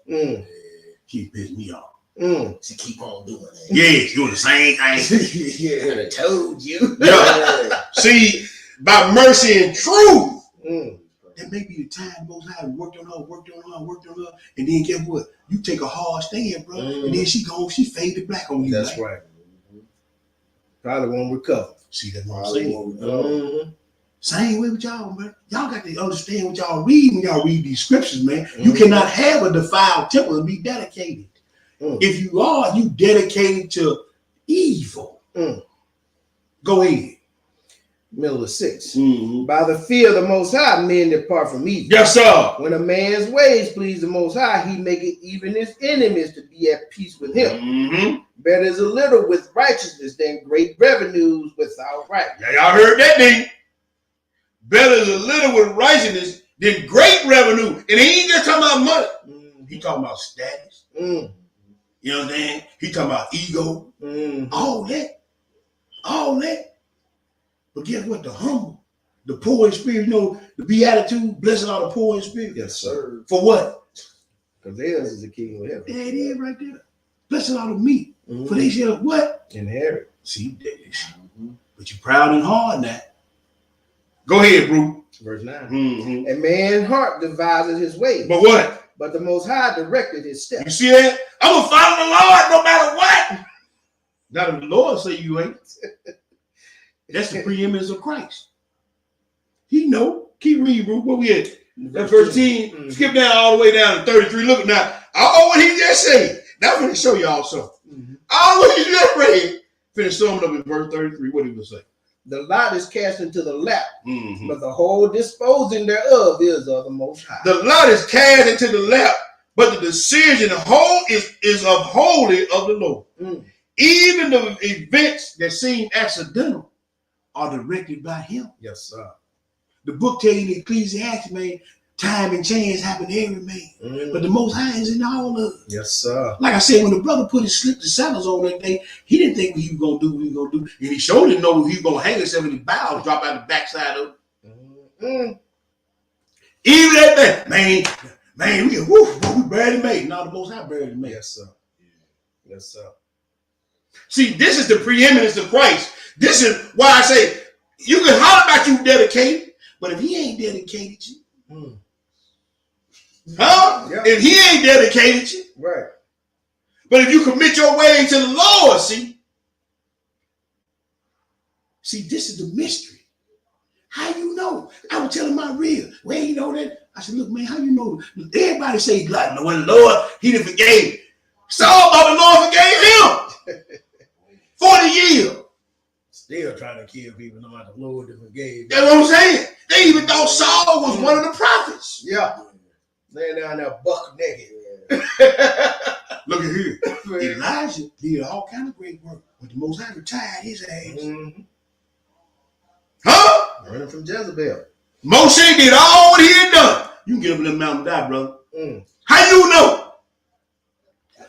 man. She pissed me off. She keep on doing it. Yes, doing the same thing. Yeah, I told you. Yeah. See, by mercy and truth, that may be the time Most High worked on her, and then guess what? You take a hard stand, bro, and then she gone, she faded black on you. That's right. Probably won't recover. See, that's what I'm saying. Same way with y'all, man. Y'all got to understand what y'all read when y'all read these scriptures, man. You cannot have a defiled temple and be dedicated. If you are, you dedicated to evil. Go ahead. Middle of 6. By the fear of the Most High, men depart from evil. Yes, sir. When a man's ways please the Most High, he maketh even his enemies to be at peace with him. Better is a little with righteousness than great revenues without right. Yeah, y'all heard that thing. Better is a little with righteousness than great revenue. And he ain't just talking about money. He talking about status. You know what I'm saying? He talking about ego. All that. All that. But guess what? The humble, the poor in spirit, you know, the beatitude, blessed are the poor in spirit. Yes, sir. For what? Because theirs is the kingdom of heaven. There it is right there. Blessed are the meek. For they shall what? Inherit. See, but you proud and hard now. Go ahead, bro. Verse 9. A man's heart devises his way. But what? But the Most High directed his steps. You see that? I'm going to follow the Lord no matter what. Not if the Lord say you ain't. That's the preeminence of Christ. He know. Keep reading, bro. Where we at? That verse 10. Skip down all the way down to 33. Look now. All what he just said. Now I'm going to show y'all something. All what he just read. Finish summing up in verse 33. What did he say? The lot is cast into the lap, but the whole disposing thereof is of the Most High. The lot is cast into the lap, but the decision whole is of wholly of the Lord. Even the events that seem accidental are directed by him. Yes, sir. The book tell you in Ecclesiastes, man, time and chance happen to every man. But the Most High is in all of it. Yes, sir. Like I said, when the brother slipped the sandals on that thing, he didn't think what he was going to do, And he sure didn't know he was going to hang himself in his bowels, drop out the backside of it. Even that thing, man, we barely made. No, the Most High barely made. Yes, sir. Yes, sir. See, this is the preeminence of Christ. This is why I say you can holler about you dedicated, but if he ain't dedicated you, huh? Yeah. If he ain't dedicated you, Right. but if you commit your way to the Lord, see, this is the mystery. How you know? I was telling my real. Well, you know that? I said, look, man, how you know? Everybody say, God, no, when the Lord, he done forgave. Saul about the Lord forgave him. 40 years. Still trying to kill people no matter the Lord that forgave. That's what I'm saying. They even thought Saul was one of the prophets. Yeah. Laying down there buck naked. Look at here. Elijah did all kind of great work, but the Most High retired his ass. Mm-hmm. Huh? Running from Jezebel. Moshe did all what he had done. You can get up in that mountain and die, brother. How you know?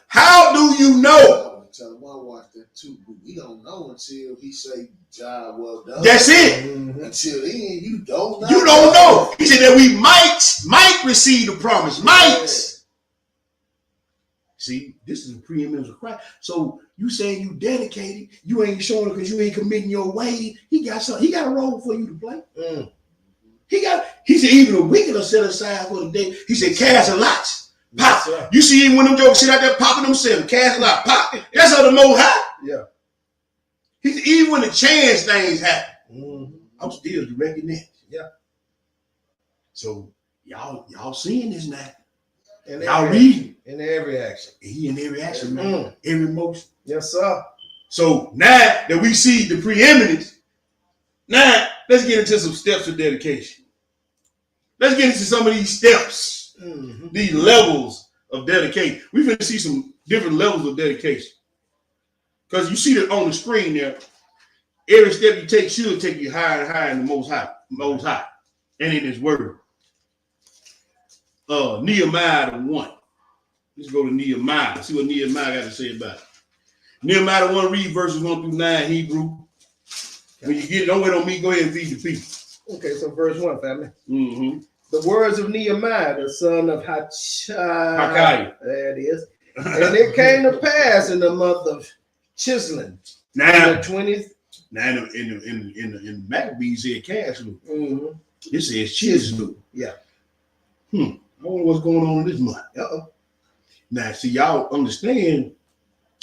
How do you know? Tell him I watched that too, but we don't know until he say job well done. That's it. Mm-hmm. Until then, you don't know. You don't know. He said that we might receive the promise. Might. Yeah. See, this is the preeminence of Christ. So you saying you dedicated, you ain't showing it because you ain't committing your way. He got something. He got a role for you to play. He said even the wicked are set aside for the day. He said cast a lots. Pop. Yes, you see even when them jokers sit out there popping themselves, cast a lot, pop. That's how the Most High. Yeah. He said even when the chance things happen, Mm-hmm. I'm still directing that. Yeah. So y'all seeing this now. And Y'all reading. in every action. He in every action, man. Every motion. Yes, sir. So now that we see the preeminence, now let's get into some steps of dedication. Let's get into some of these steps, these levels of dedication. We're going to see some different levels of dedication. Because you see that on the screen there, every step you take should take you higher and higher in the Most High, and in His Word. Nehemiah 1. Let's go to Nehemiah. See what Nehemiah got to say about it. Nehemiah 1, read verses 1 through 9, Hebrew. When you get it, don't wait on me. Go ahead and feed the people. Okay, so verse 1, family. Mm-hmm. The words of Nehemiah, the son of Hakaliah. There it is. And it came to pass in the month of Chislev, Now, the 20th. now in Maccabees said Caslu. Mm-hmm. It says Chislu. Yeah. I wonder what's going on this month. Now, see, y'all understand,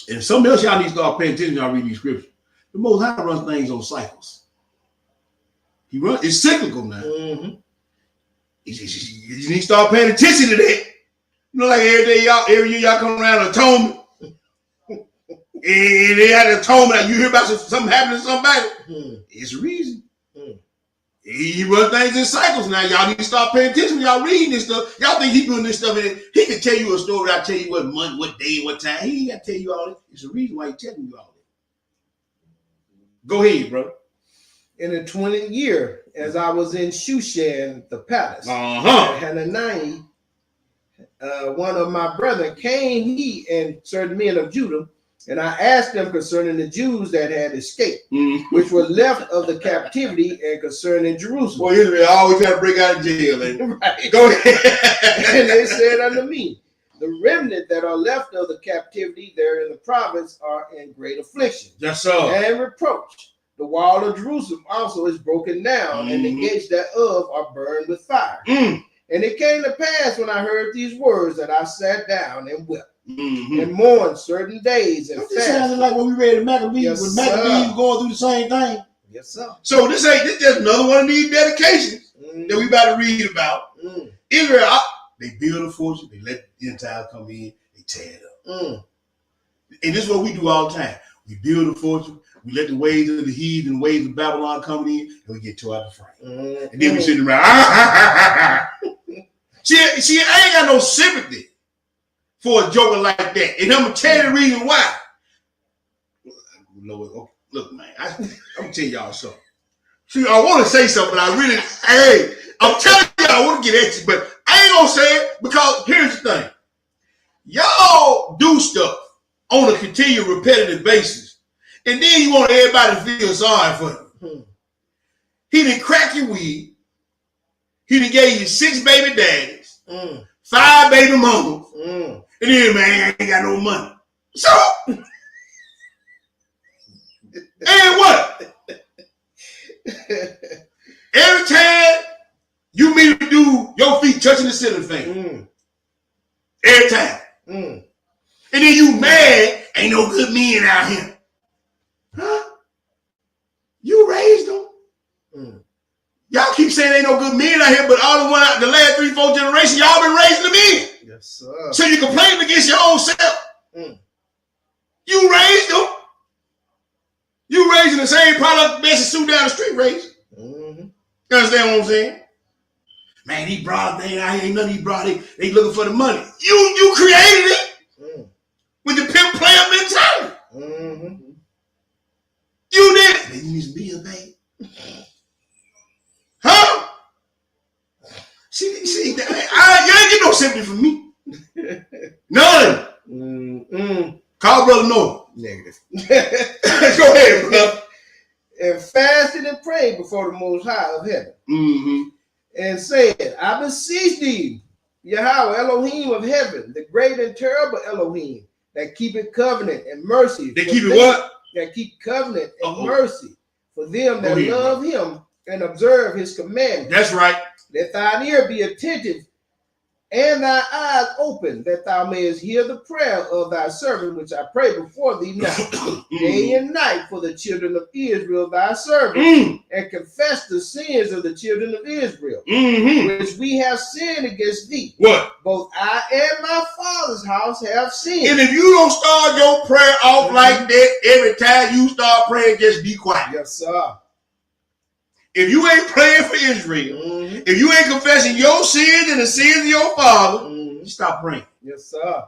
and something else y'all need to start paying attention. Y'all read these scriptures. The Most High runs things on cycles. It's cyclical now. Mm-hmm. You need to start paying attention to that. You know, like every year y'all come around and atonement. And they had an atonement. You hear about something happening to somebody. It's a reason. He runs things in cycles now. Y'all need to start paying attention when y'all reading this stuff. Y'all think he doing this stuff and he can tell you a story without tell you what month, what day, what time. He ain't got to tell you all this. It's a reason why he's telling you all this. Go ahead, bro. In the 20th year, as I was in Shushan, the palace, Hananiah, one of my brethren, came he and certain men of Judah, and I asked them concerning the Jews that had escaped, which were left of the captivity, and concerning Jerusalem. Well, Israel always got to break out of jail. Right. Go ahead. And they said unto me, the remnant that are left of the captivity there in the province are in great affliction Yes, sir. and reproach. The wall of Jerusalem also is broken down, and the gates thereof are burned with fire. And it came to pass when I heard these words that I sat down and wept and mourned certain days and This sounds like what we read in Maccabees. Yes, when Maccabees going through the same thing. Yes, sir. So this just another one of these dedications that we about to read about. Israel, they build a fortress, they let the Gentiles come in, they tear it up. And this is what we do all the time. We build a fortress, we let the waves of the heathen and waves of Babylon come in, and we get tore out the frame. And then we sit around. She ain't got no sympathy for a joker like that. And I'm going to tell you the reason why. Lord, look, man, I'm going to tell y'all something. See, I want to say something, but I'm telling you, I want to get at you, but I ain't going to say it because here's the thing. Y'all do stuff on a continual repetitive basis, and then you want everybody to feel sorry for you. He done crack your weed. He done gave you 6 baby daddies, 5 baby mamas, and then, man, I ain't got no money. So, and what? Every time you meet to do your feet touching the ceiling thing. Every time. And then you mad, ain't no good men out here. Huh? You raised them. Y'all keep saying ain't no good men out here, but all the last 3-4 generations, y'all been raising them in. Yes, sir. So you complain against your own self. You raised them. You raising the same product Bessie Sue down the street raised. You understand what I'm saying? Man, he brought they out here, ain't nothing he brought. They looking for the money. You created it with the pimp player mentality. You did it. Man, you need to be a babe. Huh? See, you ain't get no sympathy from me. None. Call Brother Noah. Negative. Go ahead, bro. And fasted and prayed before the Most High of heaven. And said, I beseech thee, Yahweh Elohim of heaven, the great and terrible Elohim, that keepeth covenant and mercy. They keep it what? That keep covenant and mercy for them that love him and observe his commandments. That's right. Let thine ear be attentive and thy eyes open, that thou mayest hear the prayer of thy servant, which I pray before thee now, day and night, for the children of Israel, thy servant, and confess the sins of the children of Israel, which we have sinned against thee. What? Both I and my father's house have sinned. And if you don't start your prayer off like that, every time you start praying, just be quiet. Yes, sir. If you ain't praying for Israel, if you ain't confessing your sins and the sins of your father, stop praying. Yes, sir.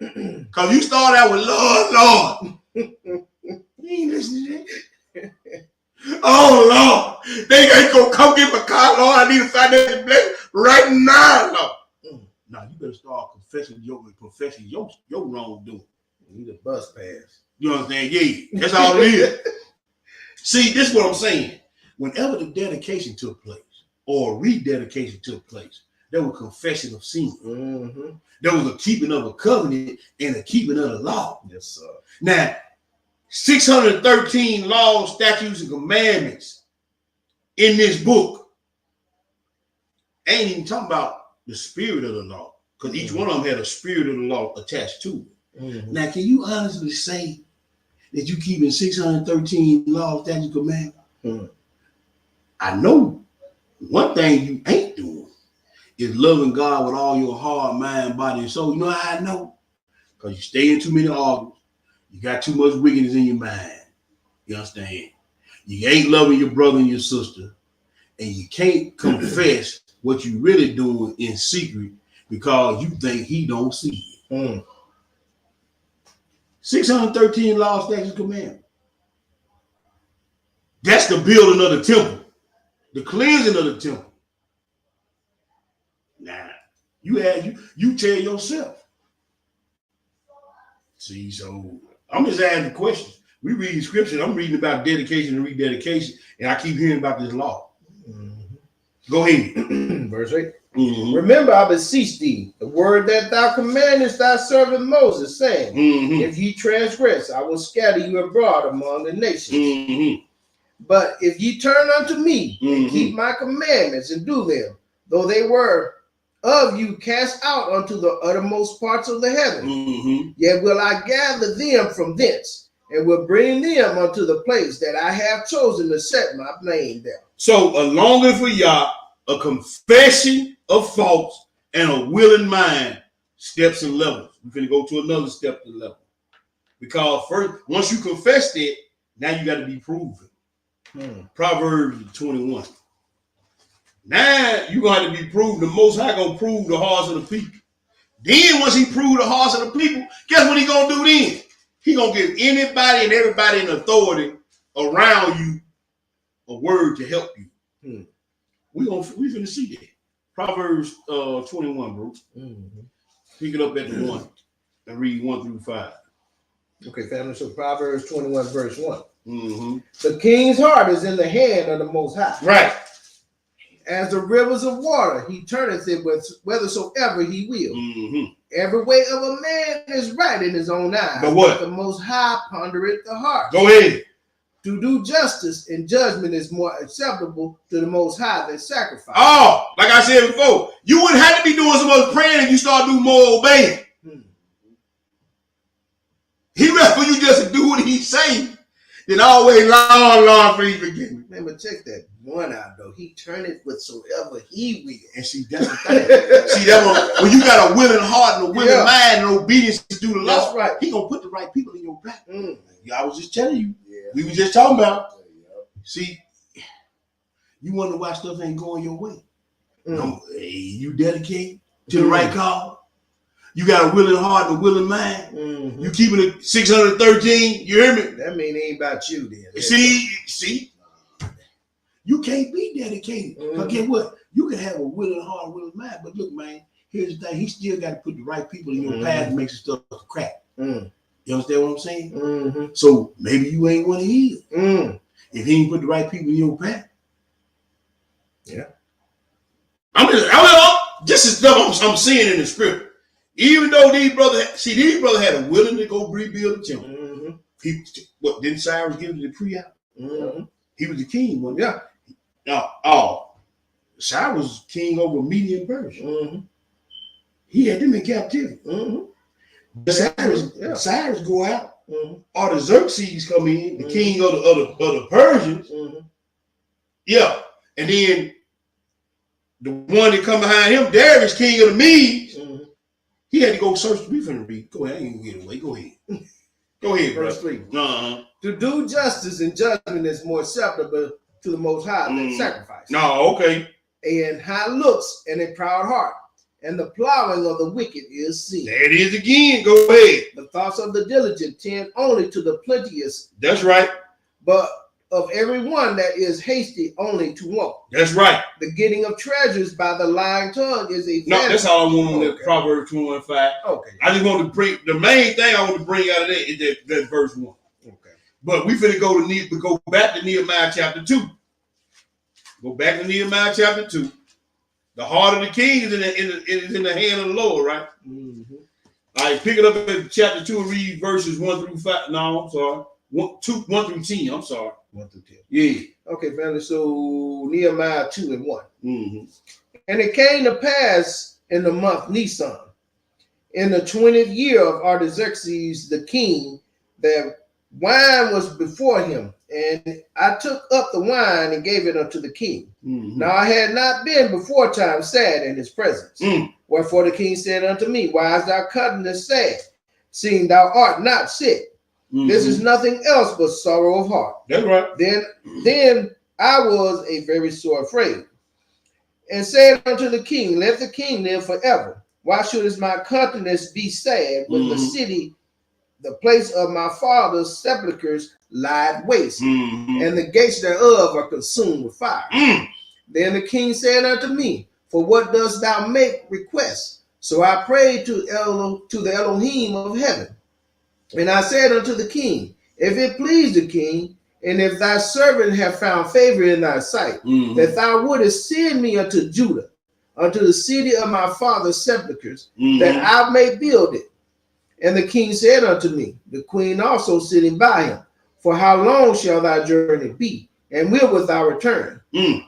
Because you start out with, Lord. You ain't listening to that. Oh, Lord. They ain't going to come get my car, Lord. I need to find that blessing right now, Lord. Now, you better start confessing your wrongdoing. You need a bus pass. You understand? Yeah, that's all it is. See, this is what I'm saying. Whenever the dedication took place or rededication took place, there was confession of sin. There was a keeping of a covenant and a keeping of the law. Yes, sir. Now, 613 laws, statutes, and commandments in this book ain't even talking about the spirit of the law, because each one of them had a spirit of the law attached to it. Now, can you honestly say that you keeping 613 laws, statutes, and commandments? I know one thing you ain't doing is loving God with all your heart, mind, body, and soul. You know how I know? Because you stay in too many arguments. You got too much wickedness in your mind. You understand? You ain't loving your brother and your sister. And you can't confess what you really doing in secret because you think he don't see it. 613 laws, statutes, commandments. That's the building of the temple. The cleansing of the temple. Now, you tell yourself. See, so I'm just asking questions. We read scripture. I'm reading about dedication and rededication, and I keep hearing about this law. Go ahead. Verse 8. Remember, I beseech thee, the word that thou commandest thy servant Moses, saying, if ye transgress, I will scatter you abroad among the nations. But if ye turn unto me and keep my commandments and do them, though they were of you cast out unto the uttermost parts of the heaven, yet will I gather them from thence, and will bring them unto the place that I have chosen to set my name there. So a longing for Yah, a confession of faults, and a willing mind, steps and levels. We're going to go to another step and level. Because first, once you confess it, now you got to be proven. Proverbs 21. Now you're going to have to be proven. The Most High going to prove the hearts of the people. Then once he proved the hearts of the people, guess what he going to do then? He going to give anybody and everybody in authority around you a word to help you. We finna see that. Proverbs 21, bro. Pick it up at the 1 and read 1 through 5. Okay, family. So Proverbs 21, verse 1. The king's heart is in the hand of the Most High. Right. As the rivers of water, he turneth it whithersoever he will. Mm-hmm. Every way of a man is right in his own eyes. But what? The Most High pondereth the heart. Go ahead. To do justice and judgment is more acceptable to the Most High than sacrifice. Oh, like I said before, you wouldn't have to be doing so much praying if you start doing more obeying. He rather for you just to do what he's saying than always, Lord, please forgive me. Remember, check that one out, though. He turneth whatsoever he will. And see, that's the thing. See, that when you got a willing heart and a willing mind and obedience to do the law, that's right. He gonna put the right people in your back. I was just telling you. Yeah. We were just talking about. See, you wonder why stuff ain't going your way. No, hey, you dedicate to the right cause. You got a willing heart and a willing mind. You keeping it 613. You hear me? That mean it ain't about you then. See, you can't be dedicated. But guess what? You can have a willing heart and willing mind. But look, man, here's the thing. He still got to put the right people in your path to make some stuff crack. You understand what I'm saying? So maybe you ain't one of his. If he ain't put the right people in your path. Yeah. This is stuff I'm seeing in the scripture. Even though these brothers had a willing to go rebuild the temple. Didn't Cyrus give the decree out? He was the king, wasn't he? Yeah. Cyrus was king over Median Persia. He had them in captivity. Cyrus go out. Artaxerxes come in, the king of the Persians. Yeah. And then the one that come behind him, Darius, king of the Medes, he had to go search the beef and read. Go ahead, I ain't gonna get away. Go ahead. Go ahead, Verse bro. 3. To do justice and judgment is more acceptable to the Most High than sacrifice. No, okay. And high looks and a proud heart, and the plowing of the wicked is sin. There it is again. Go ahead. The thoughts of the diligent tend only to the plenteous. That's right. But of every one that is hasty only to want. That's right. The getting of treasures by the lying tongue is a no. That's all I want on that Proverbs 21:5. Okay. I just want to bring the main thing I want to bring out of that is that verse 1. Okay. But we finna go back to Nehemiah chapter 2. Go back to Nehemiah chapter 2. The heart of the king is in the hand of the Lord, right? All right, pick it up in chapter 2 and read verses 1 through 5. No, I'm sorry. 1 through 10. I'm sorry. 1 through 10. Yeah. Okay, family. So Nehemiah 2 and 1. And it came to pass in the month Nisan, in the 20th year of Artaxerxes the king, that wine was before him, and I took up the wine and gave it unto the king. Now I had not been before time sad in his presence. Wherefore the king said unto me, why hast thou countenance sad, seeing thou art not sick? This is nothing else but sorrow of heart. That's right. Then I was a very sore afraid, and said unto the king, let the king live forever. Why shouldest my countenance be sad when the city, the place of my father's sepulchres, lied waste, and the gates thereof are consumed with fire? Then the king said unto me, for what dost thou make request? So I prayed to the Elohim of heaven. And I said unto the king, if it please the king, and if thy servant have found favor in thy sight, that thou wouldest send me unto Judah, unto the city of my father's sepulchres, that I may build it. And the king said unto me, the queen also sitting by him, for how long shall thy journey be, and wilt thou return?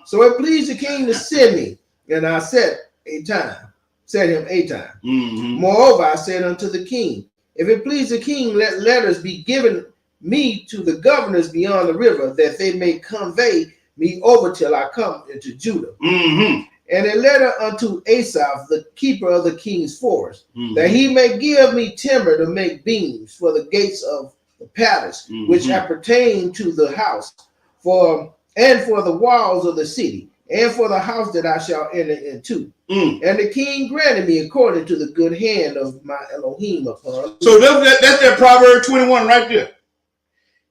So it pleased the king to send me, and I set him a time. Moreover, I said unto the king, if it please the king, let letters be given me to the governors beyond the river, that they may convey me over till I come into Judah. And a letter unto Asaph, the keeper of the king's forest, that he may give me timber to make beams for the gates of the palace, which appertain to the house, for the walls of the city, and for the house that I shall enter into. And the king granted me according to the good hand of my Elohim upon me. So that's that Proverbs 21 right there.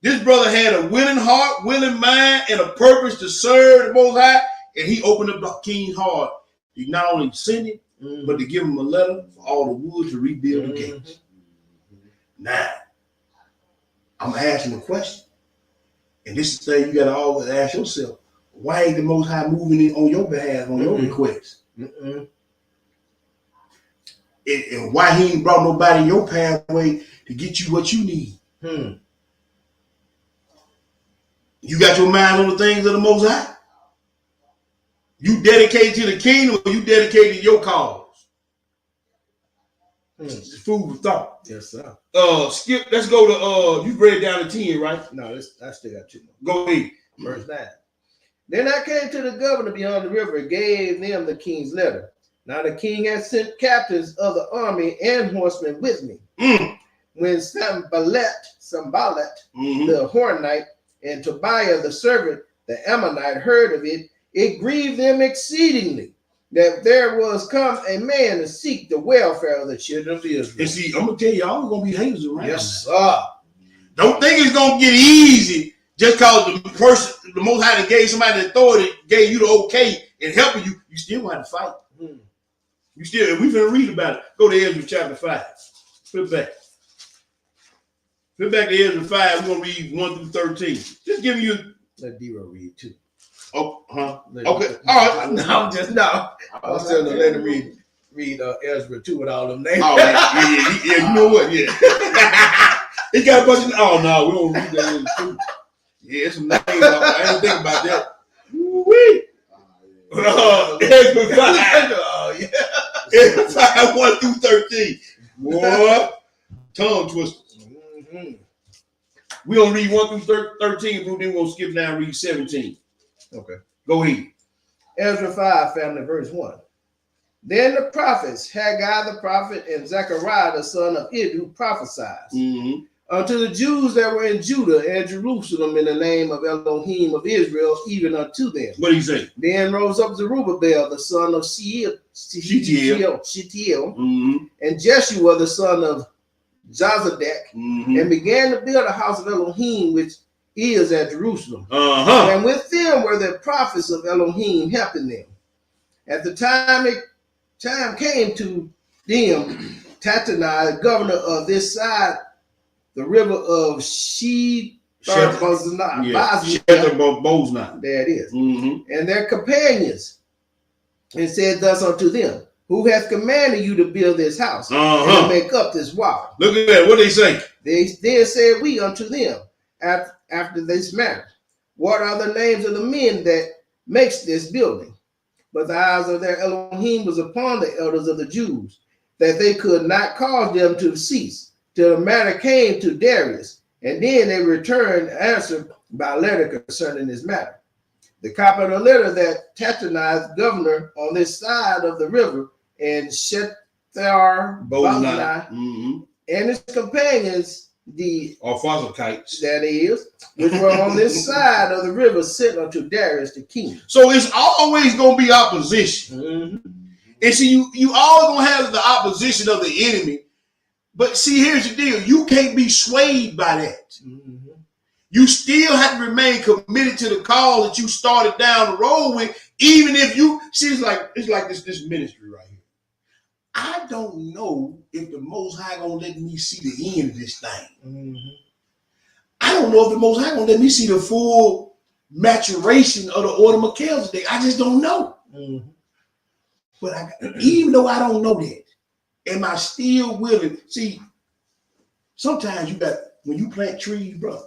This brother had a willing heart, willing mind, and a purpose to serve the Most High, and he opened up the king's heart. He not only sent it, but to give him a letter for all the wood to rebuild the gates. Now, I'm asking a question, and this is the thing you got to always ask yourself. why ain't the Most High moving it on your behalf, on your request? And why he ain't brought nobody in your pathway to get you what you need? You got your mind on the things of the Most High? You dedicated to the kingdom, or you dedicated to your cause? It's food for thought. Yes, sir. Skip. Let's go to you read down to 10, right? No, I still got 2 more. Go ahead. Verse 9. Then I came to the governor beyond the river and gave them the king's letter. Now the king had sent captains of the army and horsemen with me. When Sanballat, the Hornite, and Tobiah the servant, the Ammonite, heard of it, it grieved them exceedingly that there was come a man to seek the welfare of the children of Israel. And see, I'm gonna tell you, all gonna be haters around. Yes, sir. Don't think it's gonna get easy just cause the person, the Most High that gave somebody the authority, gave you the okay and helping you. You still want to fight. You still, and we finna read about it. Go to Ezra chapter 5. Flip back. Flip back to Ezra 5. We're gonna read 1 through 13. Just giving you. Let D-Ro read too. Oh, huh? Let Okay. All right. No, just no. I was telling him let him read Ezra 2 with all them names. Oh, yeah. You know what? Yeah. He got a bunch of. Oh no, we don't read that Ezra 2. Yeah, it's some names. I didn't think about that. Woo-wee. Ezra 5. Oh yeah. Ezra 5, 1 through 13. Boy, tongue twister. We gonna read 1 through 13, but then we're gonna skip down and read 17. Okay. Go ahead. Ezra 5, family, verse 1. Then the prophets, Haggai the prophet and Zechariah the son of Iddo prophesied unto the Jews that were in Judah and Jerusalem in the name of Elohim of Israel, even unto them. What do you say? Then rose up Zerubbabel the son of Shealtiel, and Jeshua the son of Jozadak, and began to build a house of Elohim, which is at Jerusalem. And with them were the prophets of Elohim helping them. At the time came to them Tattenai, governor of this side, the river of Shethar-Boznai. There it is. And their companions, and said thus unto them, who hath commanded you to build this house and to make up this wall? Look at that. What they say? They then said we unto them after this manner, what are the names of the men that makes this building? But the eyes of their Elohim was upon the elders of the Jews, that they could not cause them to cease, till the matter came to Darius. And then they returned answer by letter concerning this matter. The copy of the letter that Tattenai, governor on this side of the river, and Shethar-Boznai and his companions, the Arphaxites, that is, which were on this side of the river, sent unto Darius the king. So it's always gonna be opposition. And see, you always gonna have the opposition of the enemy. But see, here's the deal: you can't be swayed by that. You still have to remain committed to the call that you started down the road with, even if you see. It's like this ministry right here. I don't know if the Most High gonna let me see the end of this thing. I don't know if the Most High gonna let me see the full maturation of the order of Melchizedek. I just don't know. But even though I don't know that, am I still willing? See, sometimes when you plant trees, bro,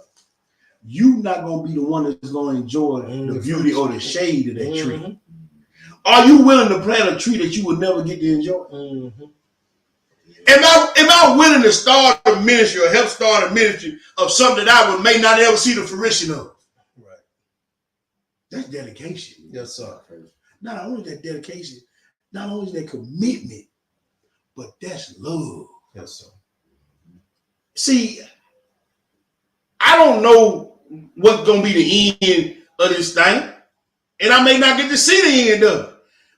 you not gonna be the one that's gonna enjoy the beauty or the shade of that tree. Are you willing to plant a tree that you will never get to enjoy? Am I willing to start a ministry or help start a ministry of something that I may not ever see the fruition of? Right. That's dedication. Yes, sir. Not only that dedication, not only that commitment, but that's love. Yes, sir. See, I don't know what's gonna be the end of this thing, and I may not get to see the end of it.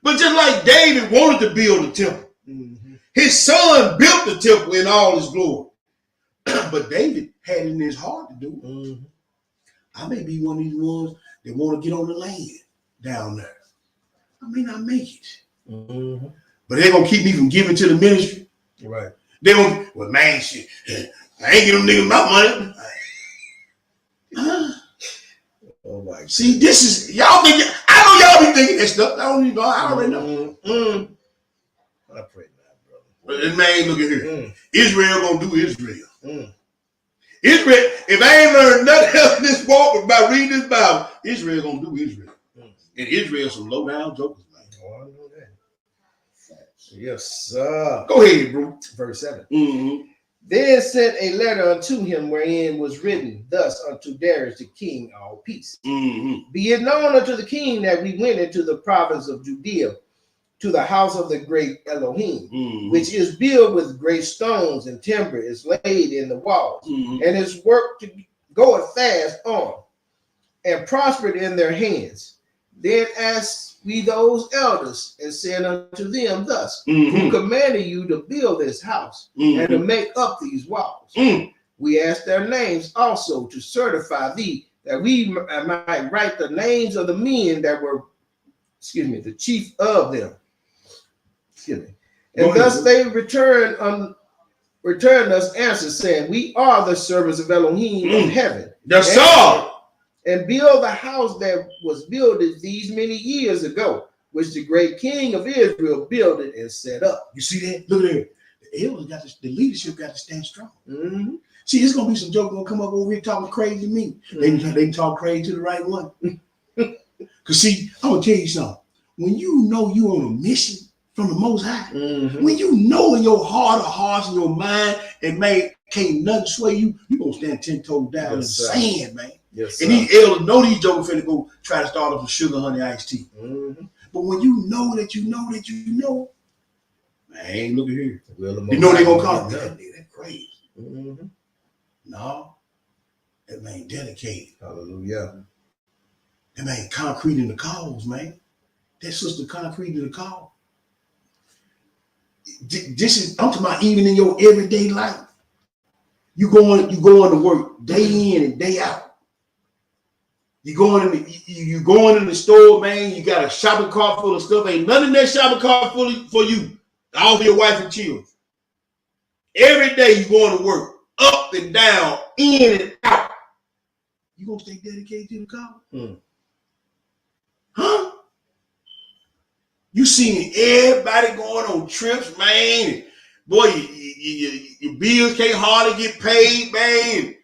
But just like David wanted to build a temple, his son built the temple in all his glory. But David had it in his heart to do it. I may be one of these ones that want to get on the land down there. I may not make it. But they're gonna keep me from giving to the ministry. Right. They're gonna, well, man, shit, I ain't giving them niggas my money. Oh my. See, this is y'all think. I know y'all be thinking that stuff. I don't even know. I already know. I pray not, brother. But this man, look at here. Israel gonna do Israel. Israel. If I ain't learned nothing else in this walk about reading this Bible, Israel gonna do Israel. And Israel some low down jokers, man. Oh, I know that. Yes, sir. Go ahead, bro. Verse 7. Mm-hmm. Then sent a letter unto him, wherein was written thus unto Darius the king, all peace. Mm-hmm. Be it known unto the king that we went into the province of Judea to the house of the great Elohim, which is built with great stones, and timber is laid in the walls, and his work goeth fast on, and prospered in their hands. Then asked we those elders, and said unto them thus, who commanded you to build this house, and to make up these walls? We asked their names also to certify thee, that we might write the names of the men that were, the chief of them. And thus they returned us answers, saying, we are the servants of Elohim of heaven. Yes, sir. And build the house that was builded these many years ago, which the great king of Israel builded and set up. You see that? Look at that. The elders got to, the leadership got to stand strong. See, there's gonna be some jokers gonna come up over here talking crazy to me. They talk crazy to the right one. Cause see, I'm gonna tell you something. When you know you on a mission from the Most High, when you know in your heart of hearts and your mind, and man, can't nothing sway you, you gonna stand 10 toes down in the sand, man. Yes, and these elders know these jokers finna go try to start up some sugar honey iced tea. But when you know that you know that you know, man, look at here. You know they gonna call it that crazy. No, that man dedicated. Hallelujah. That man concrete in the cause, man. That sister concrete in the cause. This is, I'm talking about even in your everyday life. You going to work day in and day out. You going in the store, man. You got a shopping cart full of stuff. Ain't nothing in that shopping cart full for you. All for your wife and children. Every day you going to work, up and down, in and out. You gonna stay dedicated to the cause? Huh? You seeing everybody going on trips, man. Boy, your bills can't hardly get paid, man.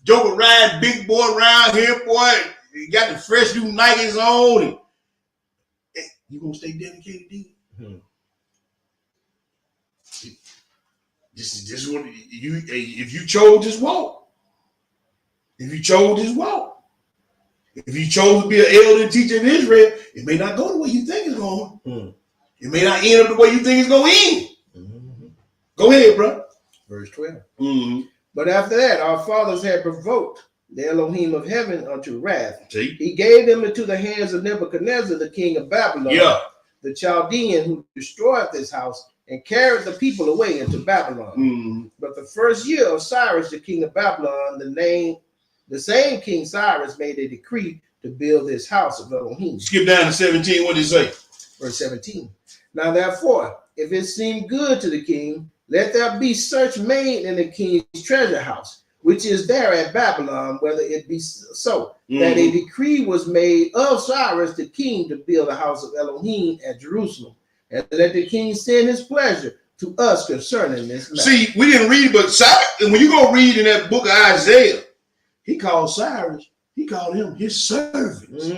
Joker riding big boy around here, boy. You got the fresh new Nikes on. And you gonna stay dedicated to it? This is what you, if you chose this walk. If you chose this walk. If you chose to be an elder and teacher in Israel, it may not go the way you think it's going. It may not end up the way you think it's going to end. Go ahead, bro. Verse 12. But after that, our fathers had provoked the Elohim of heaven unto wrath. See? He gave them into the hands of Nebuchadnezzar, the king of Babylon, the Chaldean, who destroyed this house and carried the people away into Babylon. But the first year of Cyrus, the king of Babylon, the same King Cyrus made a decree to build this house of Elohim. Skip down to 17. What did it say? Verse 17. Now therefore, if it seem good to the king, let there be search made in the king's treasure house, which is there at Babylon, whether it be so, that a decree was made of Cyrus the king to build a house of Elohim at Jerusalem, and let the king send his pleasure to us concerning this matter. See, we didn't read, but Cyrus, when you go read in that book of Isaiah, he called Cyrus, he called him his servants.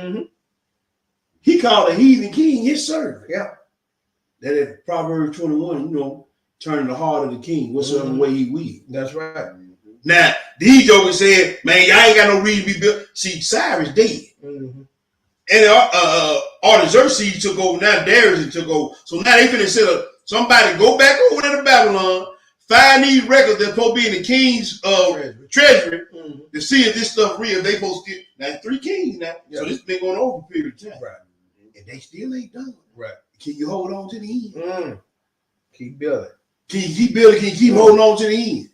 He called a heathen king his servant. Yeah. That in Proverbs 21, turning the heart of the king, whatsoever way he will. That's right. Now, these jokers said, man, y'all ain't got no reason to be built. See, Cyrus dead. And Artaxerxes took over. Now Darius took over. So now they finna set up somebody go back over there to Babylon, find these records that's supposed to be in the king's treasury to see if this stuff real. They supposed to get now 3 kings now. So this been going over a period of time. Right. And they still ain't done. Right. Can you hold on to the end? Keep building. Can you keep building? Can you keep holding on to the end?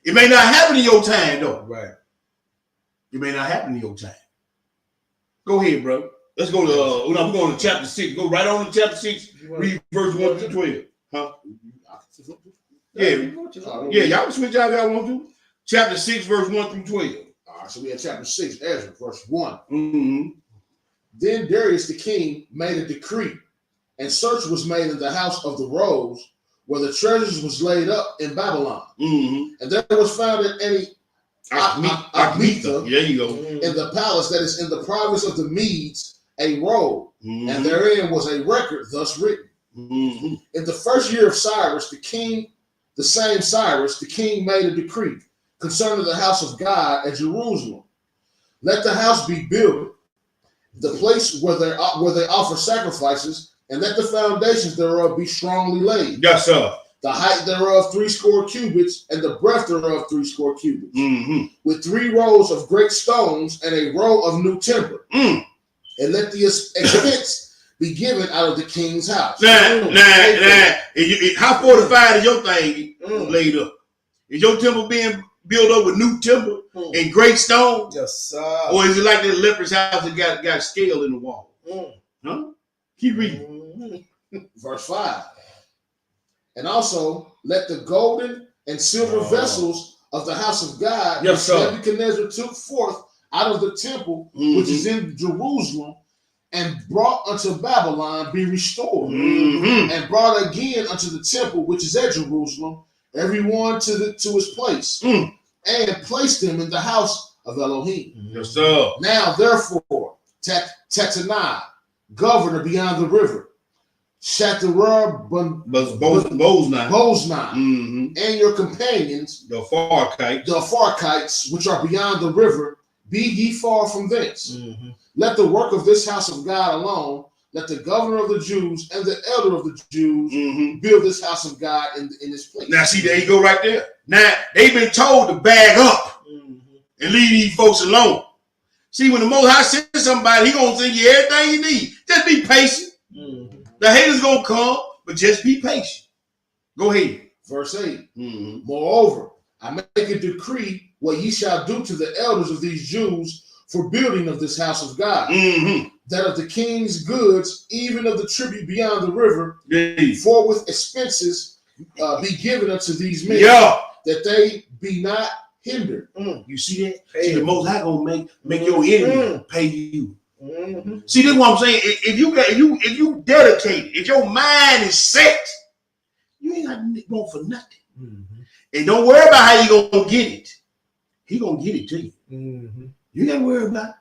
It may not happen in your time, though. Right. It may not happen in your time. Go ahead, bro. Let's go to, we're going to chapter 6. Go right on to chapter 6. Read verse 1 to 12. Huh? Yeah. Yeah, y'all can switch out if y'all want to. Chapter 6, verse 1 through 12. All right, so we have chapter 6, Ezra, verse 1. Mm-hmm. Then Darius the king made a decree, and search was made in the house of the Rose, where the treasures was laid up in Babylon. Mm-hmm. And there was found in any Akmitha. There you go. in the palace that is in the province of the Medes a roll, Mm-hmm. and therein was a record thus written. Mm-hmm. In the first year of Cyrus, the same Cyrus, the king made a decree concerning the house of God at Jerusalem. Let the house be built, the place where they offer sacrifices, and let the foundations thereof be strongly laid. Yes, sir. The height thereof 60 cubits, and the breadth thereof 60 cubits, Mm-hmm. with 3 rows of great stones and a row of new timber. Mm. And let the expense be given out of the king's house. Now, how fortified is your thing laid up? Is your temple being built up with new timber and great stone? Yes, sir. Or is it like that leper's house that got scale in the wall? Mm. Huh? Keep reading. Verse 5. And also let the golden and silver vessels of the house of God, Yes, sir. Nebuchadnezzar took forth out of the temple, which is in Jerusalem, and brought unto Babylon, be restored, and brought again unto the temple which is at Jerusalem, every one to his place, and placed them in the house of Elohim. Yes, sir. Now therefore, Tattenai, governor beyond the river, Shatterer Boznai, and your companions, the Farkites, which are beyond the river, be ye far from thence. Let the work of this house of God alone, let the governor of the Jews and the elder of the Jews build this house of God in this place. Now, see, there you go right there. Now, they've been told to bag up and leave these folks alone. See, when the Most High sends somebody, he going to send you everything you need. Just be patient. The haters going to come, but just be patient. Go ahead. Verse 8. Moreover, I make a decree what ye shall do to the elders of these Jews for building of this house of God, that of the king's goods, even of the tribute beyond the river, for with expenses be given unto these men, that they be not hindered. You see that? See, the Most High gonna make your enemy pay you. See, this is what I'm saying. If you dedicated, if your mind is set, you ain't got to want for nothing. And don't worry about how you gonna get it. He gonna get it to you. You ain't got to worry about it.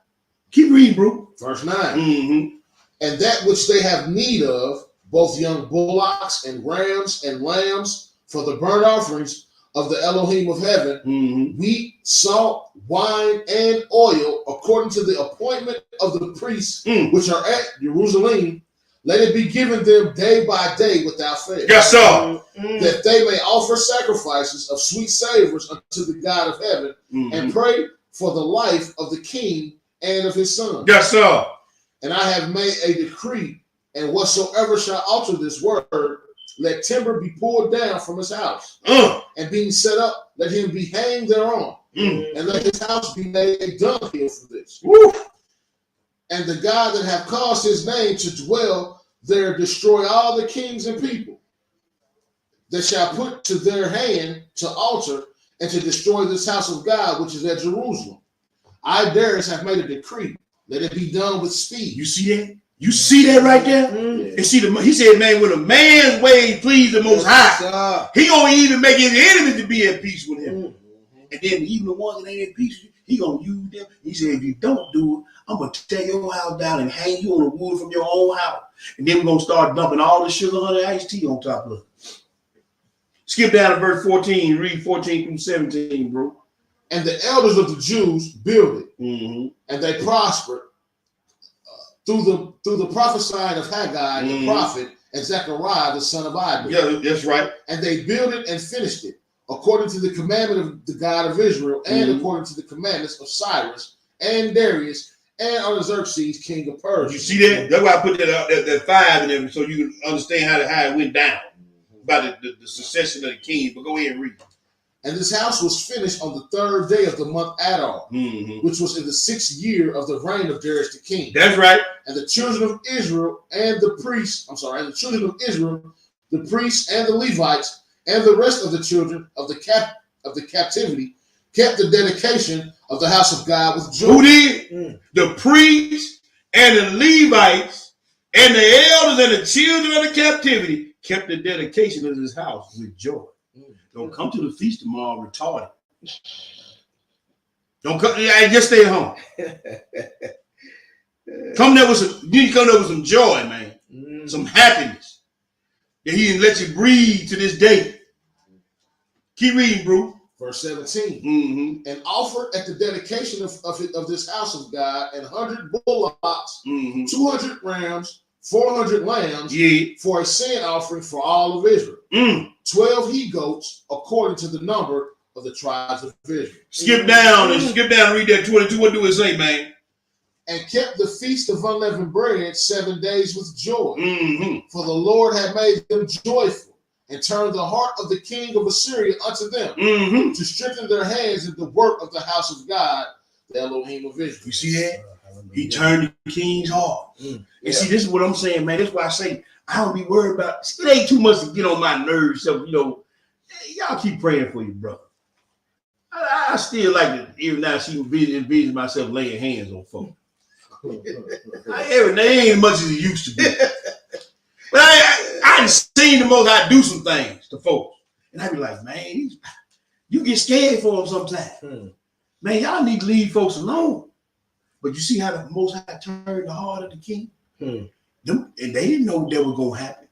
Keep reading, bro. Verse 9. And that which they have need of, both young bullocks and rams and lambs, for the burnt offerings of the Elohim of heaven, wheat, salt, wine, and oil, according to the appointment of the priests which are at Jerusalem, let it be given them day by day without fail. Yes, sir. That they may offer sacrifices of sweet savors unto the God of heaven, and pray for the life of the king and of his son. Yes, sir. And I have made a decree, and whatsoever shall alter this word, let timber be pulled down from his house, and being set up, let him be hanged thereon, and let his house be made a dunghill for this. And the God that hath caused his name to dwell there destroy all the kings and people that shall put to their hand to alter and to destroy this house of God which is at Jerusalem. I, Darius, have made a decree. Let it be done with speed. You see that? You see that right there? And see, he said, man, when a man's way please the Most High, he gonna even make his enemies to be at peace with him. And then even the ones that ain't at peace, he gonna use them. He said, if you don't do it, I'm gonna tear your house down and hang you on the wood from your own house. And then we're gonna start dumping all the sugar, honey, iced tea on top of it. Skip down to verse 14, read 14 through 17, bro. And the elders of the Jews built it, and they prospered through the prophesying of Haggai the prophet and Zechariah the son of Iddo. Yeah, that's right. And they built it and finished it according to the commandment of the God of Israel, and according to the commandments of Cyrus and Darius and Artaxerxes, king of Persia. You see that? That's why I put that 5 in there, so you can understand how it went down by the succession of the kings. But go ahead and read. And this house was finished on the 3rd day of the month Adar, which was in the 6th year of the reign of Darius the king. That's right. And the children of Israel and the priests, and the children of Israel, the priests and the Levites, and the rest of the children of the captivity kept the dedication of the house of God with joy. Who did? The priests and the Levites and the elders and the children of the captivity kept the dedication of his house with joy. Don't come to the feast tomorrow retarded. Don't come. Just stay at home. Come there with some. You need to come there with some joy, man. Some happiness. That he didn't let you breathe to this day. Keep reading, bro. Verse 17. And offered at the dedication of this house of God 100 bullocks, 200 rams, 400 lambs for a sin offering for all of Israel. 12 he-goats according to the number of the tribes of Israel. Skip down and read that 22. What do it say, man? And kept the feast of unleavened bread 7 days with joy. For the Lord had made them joyful and turned the heart of the king of Assyria unto them to strengthen their hands in the work of the house of God, the Elohim of Israel. You see that? He turned the king's heart. And see, this is what I'm saying, man. That's why I say I don't be worried about it. Ain't too much to get on my nerves. So, y'all keep praying for your brother. I still like to, even now, envision myself laying hands on folks. They ain't as much as it used to be. But I done seen the Most High do some things to folks. And I be like, man, you get scared for them sometimes. Man, y'all need to leave folks alone. But you see how the Most High turned the heart of the king? And they didn't know that was going to happen.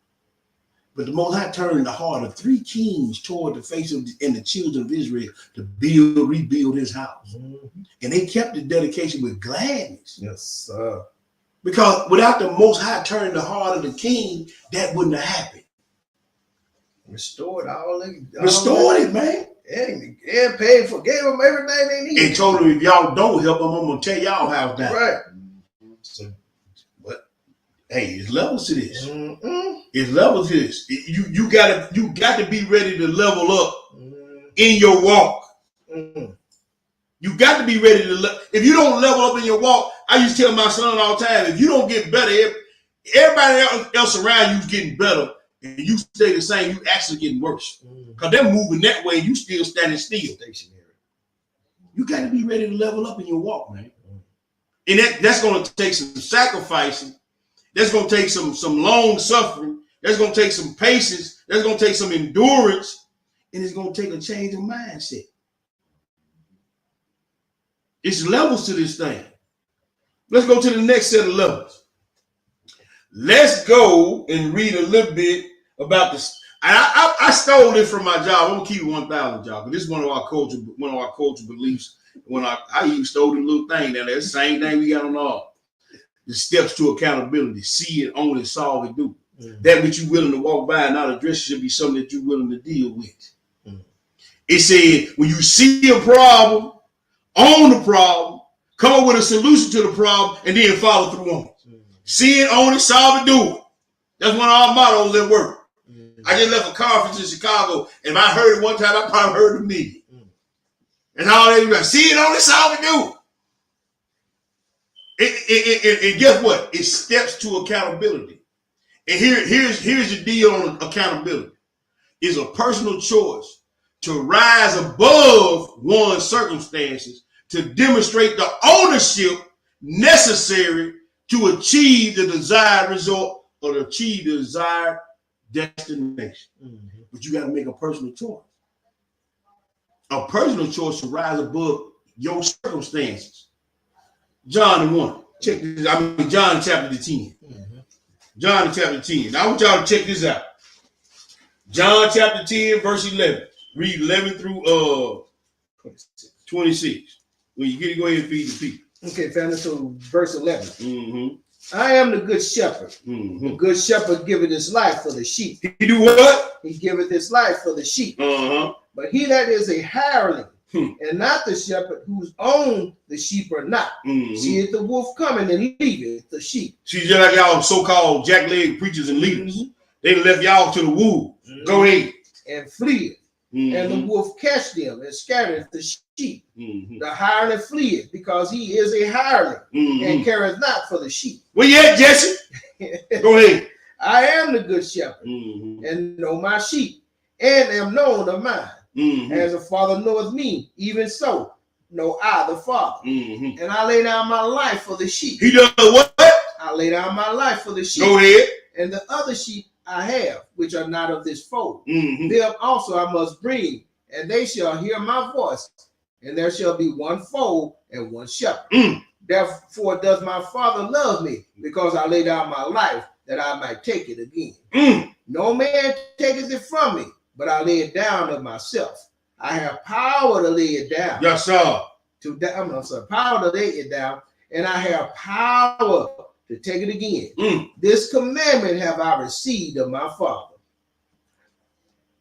But the Most High turned the heart of 3 kings toward the face of the children of Israel to rebuild his house. And they kept the dedication with gladness. Yes, sir. Because without the Most High turning the heart of the king, that wouldn't have happened. Restored Restored it, man. And paid for, gave them everything they needed. And told them, if y'all don't help them, I'm going to tear y'all house down. Right. So, but hey, there's levels to this. It's levels to this. You got to be ready to level up in your walk. You got to be ready to if you don't level up in your walk, I used to tell my son all the time, if you don't get better, everybody else around you is getting better, and you stay the same, you actually getting worse. Because they're moving that way, and you still standing still. Stationary. You got to be ready to level up in your walk, man. And that's going to take some sacrificing. That's going to take some long suffering. That's going to take some patience. That's going to take some endurance. And it's going to take a change of mindset. It's levels to this thing. Let's go to the next set of levels. Let's go and read a little bit about this. I stole this from my job. I'm gonna keep it 1,000, y'all, but this is one of our culture beliefs. When I even stole the little thing down there. It's the same thing we got on all. The steps to accountability. See it, own it, solve it, do. That which you're willing to walk by and not address should be something that you're willing to deal with. It said, when you see a problem, own the problem, come up with a solution to the problem, and then follow through on it. See it, own it, solve it, do it. That's one of our mottos at work. I just left a conference in Chicago, and if I heard it one time, I probably heard it a million. That's all they do. See it, own it, solve it, do it. And guess what? It steps to accountability. And here's the deal on accountability. It's a personal choice to rise above one's circumstances to demonstrate the ownership necessary to achieve the desired result or to achieve the desired destination. But you got to make a personal choice. A personal choice to rise above your circumstances. John 1. Check this. John chapter 10. John chapter 10. Now I want y'all to check this out. John chapter 10, verse 11. Read 11 through 26. When you get it, go ahead and feed the people. Okay, family. So verse 11. I am the good shepherd. The good shepherd giveth his life for the sheep. He do what? He giveth his life for the sheep. But he that is a hireling and not the shepherd, whose own the sheep are not, seeth the wolf coming and leaveth the sheep. See, just like y'all so-called jackleg preachers and leaders. They left y'all to the wolves. Go ahead. And fleeth. And the wolf catch them and scattereth the sheep. The hireling fleeth, because he is a hireling and careth not for the sheep. Where you at, Jesse? Go ahead. I am the good shepherd and know my sheep and am known of mine. As a father knoweth me, even so know I the Father. Mm-hmm. And I lay down my life for the sheep. He does what? I lay down my life for the sheep. Go ahead. And the other sheep I have, which are not of this fold. Mm-hmm. Them also I must bring, and they shall hear my voice, and there shall be one fold and one shepherd. Mm. Therefore does my Father love me, because I lay down my life that I might take it again. Mm. No man taketh it from me, but I lay it down of myself. I have power to lay it down. Yes, sir. Power to lay it down, and I have power to take it again. Mm. This commandment have I received of my Father.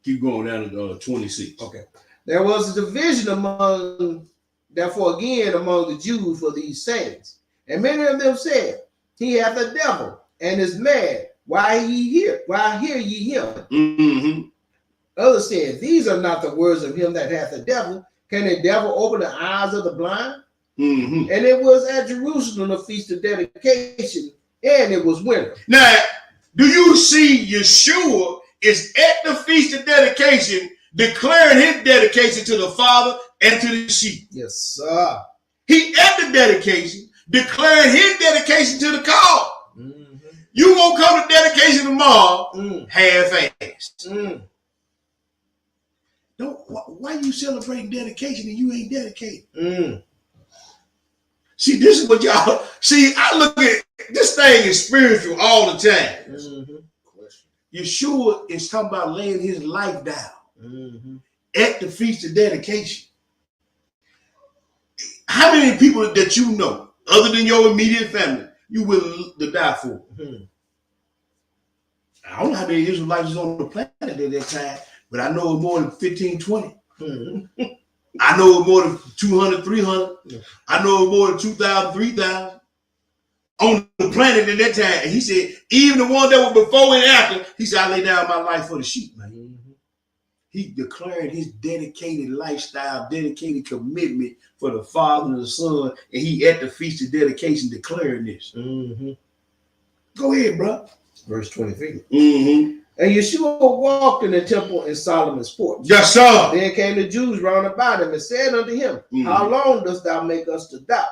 Keep going down to 26. Okay. There was a division among the Jews for these sayings. And many of them said, he hath a devil and is mad. Why hear ye him? Mm-hmm. Others said, these are not the words of him that hath a devil. Can a devil open the eyes of the blind? Mm-hmm. And it was at Jerusalem the feast of dedication, and it was winter. Now, do you see Yeshua is at the feast of dedication, declaring his dedication to the Father and to the sheep? Yes, sir. He at the dedication, declaring his dedication to the call. Mm-hmm. You won't come to dedication tomorrow, half-assed. Mm. Why you celebrating dedication and you ain't dedicated? Mm. See, this is what y'all see. I look at this thing is spiritual all the time. Mm-hmm. Yeshua is talking about laying his life down Mm-hmm. at the feast of dedication. How many people that you know, other than your immediate family, you willing to die for? Mm-hmm. I don't know how many Israelites was on the planet at that time, but I know more than 15, 20. Mm-hmm. I know more than 200, 300. Yeah. I know more than 2,000, 3,000 on the planet at that time. And he said, even the one that was before and after, he said, I lay down my life for the sheep, man. Mm-hmm. He declared his dedicated lifestyle, dedicated commitment for the Father and the Son, and he at the feast of dedication declaring this. Mm-hmm. Go ahead, bro. Verse 23. Mm-hmm. And Yeshua walked in the temple in Solomon's porch. Yes, sir. Then came the Jews round about him and said unto him, How long dost thou make us to doubt?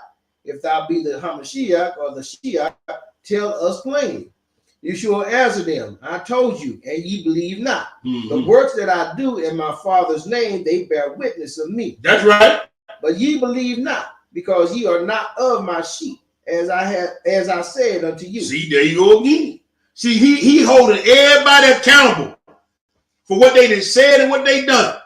If thou be the Hamashiach or the Shiach, tell us plainly. Yeshua answered them, I told you, and ye believe not. The works that I do in my Father's name, they bear witness of me. That's right. But ye believe not, because ye are not of my sheep, as I said unto you. See, there you go again. See, he holding everybody accountable for what they done said and what they done.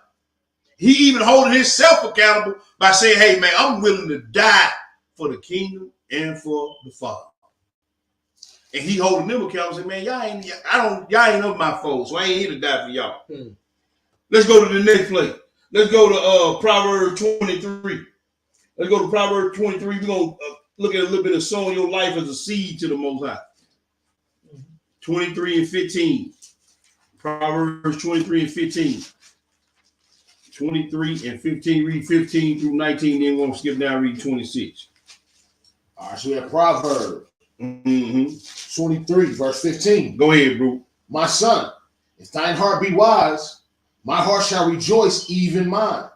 He even holding himself accountable by saying, hey, man, I'm willing to die for the kingdom and for the Father. And he holding them accountable and saying, man, y'all ain't of my foes, so I ain't here to die for y'all. Let's go to the next place. Let's go to Proverbs 23. Let's go to Proverbs 23. We're going to look at a little bit of sowing your life as a seed to the Most High. 23 and 15. Proverbs 23 and 15. 23 and 15. Read 15 through 19. Then we'll skip down, read 26. All right, so we have Proverbs 23, verse 15. Go ahead, bro. My son, if thine heart be wise, my heart shall rejoice, even mine.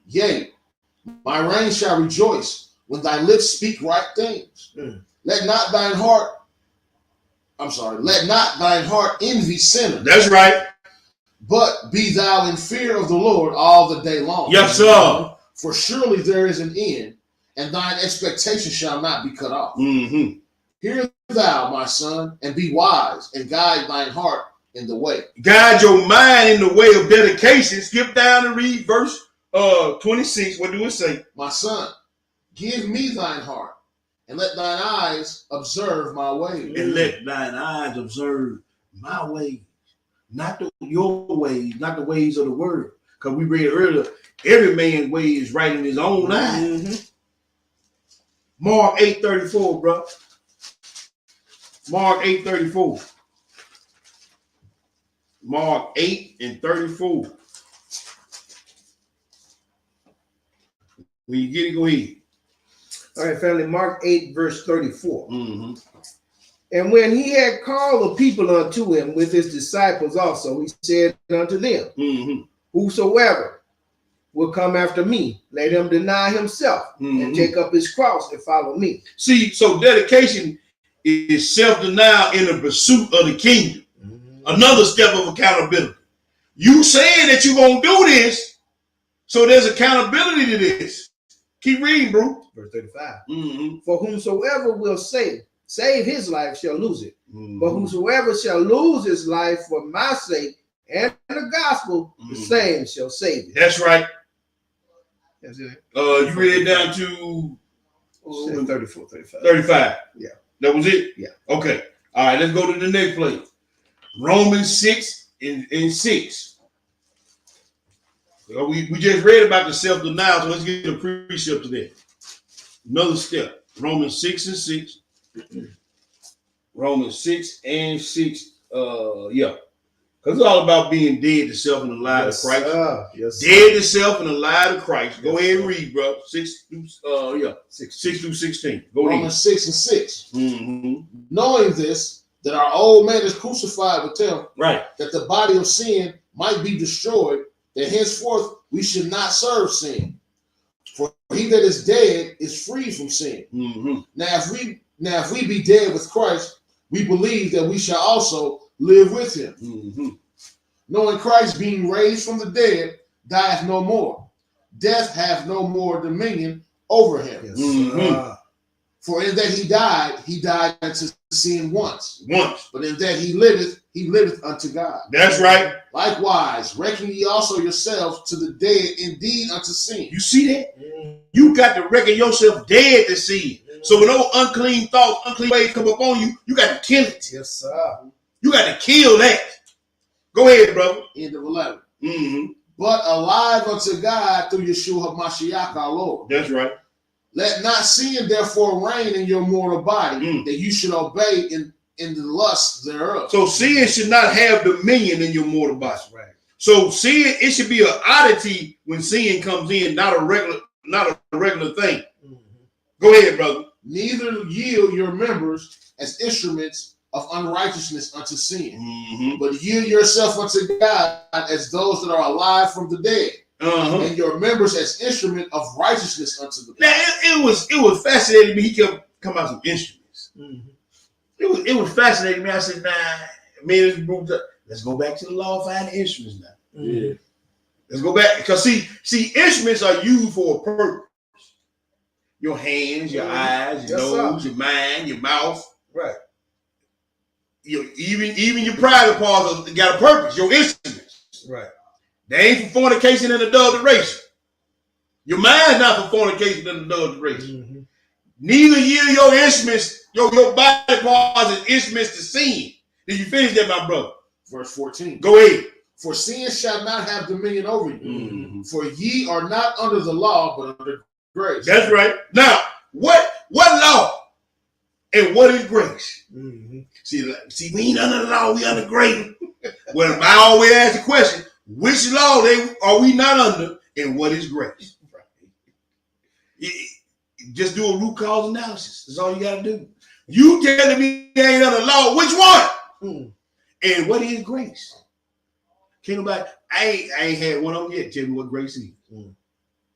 Yea, my reign shall rejoice when thy lips speak right things. Let not thine heart envy sinners. That's right. But be thou in fear of the Lord all the day long. Yes, sir. For surely there is an end, and thine expectation shall not be cut off. Hear thou, my son, and be wise, and guide thine heart in the way. Guide your mind in the way of dedication. Skip down and read verse 26. What do it say? My son, give me thine heart, and let thine eyes observe my ways. And let thine eyes observe my ways. Not your ways, not the ways of the world. Because we read earlier, every man's way is right in his own eyes. Mark 8:34, bro. Mark 8:34. Mark 8 and 34. When you get it, go ahead. All right, family, Mark 8, verse 34. And when he had called the people unto him with his disciples also, he said unto them, Whosoever will come after me, let him deny himself and take up his cross and follow me. See, so dedication is self-denial in the pursuit of the kingdom. Another step of accountability. You saying that you're going to do this, so there's accountability to this. Keep reading, bro. Verse 35. For whomsoever will save his life shall lose it. But whosoever shall lose his life for my sake and the gospel, the same shall save it. That's right. That's it. You read it down to 34, 35. 35. Yeah. That was it? Yeah. Okay. All right, let's go to the next place. Romans 6 and 6. We just read about the self-denial, so let's get a precept to that. Another step. Romans 6 and 6. Romans 6 and 6. Yeah. Because it's all about being dead to self and alive to Christ. Yes, dead to self and alive to Christ. Go ahead and read, bro. 6 through 16. Go ahead. Romans 6 and 6. Knowing this, that our old man is crucified with him, right, that the body of sin might be destroyed, that henceforth we should not serve sin. For he that is dead is free from sin. Now if we be dead with Christ, we believe that we shall also live with him. Knowing Christ being raised from the dead dieth no more. Death hath no more dominion over him. Yes. For in that he died unto sin once. But in that he liveth unto God. That's right. Likewise, reckon ye also yourselves to the dead indeed unto sin. You see that? You got to reckon yourself dead to sin. So when those unclean thoughts, unclean ways come upon you, you got to kill it. Yes, sir. You got to kill that. Go ahead, brother. End of 11. But alive unto God through Yeshua HaMashiach our Lord. That's right. Let not sin therefore reign in your mortal body, that you should obey in the lust thereof. So sin should not have dominion in your mortal body. Right. So sin, it should be an oddity when sin comes in, not a regular thing. Go ahead, brother. Neither yield your members as instruments of unrighteousness unto sin, but yield yourself unto God as those that are alive from the dead. And your members as instrument of righteousness unto the Now it was fascinating to me. He kept coming out some instruments. It was fascinating to me. I said, let's go back to the law and find the instruments now. Yeah. Let's go back. Because see, instruments are used for a purpose. Your hands, your eyes, your nose, your mind, your mouth. Right. Even your private parts got a purpose. Your instruments. Right. They ain't for fornication and adulteration. Your mind's not for fornication and adulteration. Neither yield your instruments, your body parts as instruments to sin. Did you finish that, my brother? Verse 14. Go ahead. For sin shall not have dominion over you. For ye are not under the law, but under grace. That's right. Now, what law and what is grace? See, we ain't under the law, we under grace. Well, I always ask the question, which law are we not under, and what is grace? Just do a root cause analysis. That's all you got to do. You telling me they ain't under law, which one? And what is grace? Can't nobody, I ain't had one of them yet. Tell me what grace is.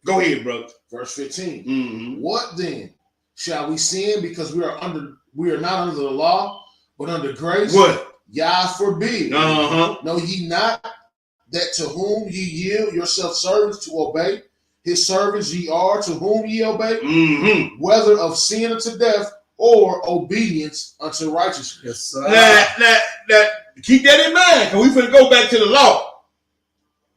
Go ahead, brother. Verse 15. What then? Shall we sin because we are not under the law, but under grace? What? Yah forbid. Know ye not that to whom ye yield yourself servants to obey, his servants ye are to whom ye obey, whether of sin unto death or obedience unto righteousness. Yes, sir. Now, keep that in mind, because we finna go back to the law.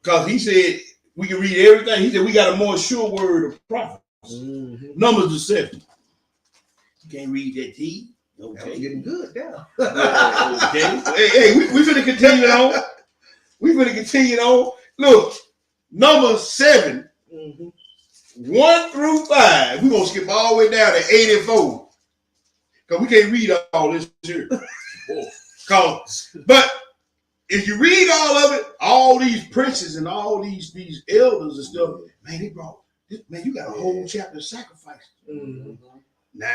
Because he said we can read everything. He said we got a more sure word of prophecy. Numbers the 7. You can't read that T. Okay. That's getting good now. Okay. Hey, we finna continue on. We finna continue on. Look, number 7, 1 through 5. We're gonna skip all the way down to 84. Because we can't read all this here. But if you read all of it, all these princes and all these elders and stuff, man, they brought this, man, you got a whole chapter of sacrifice. Nah,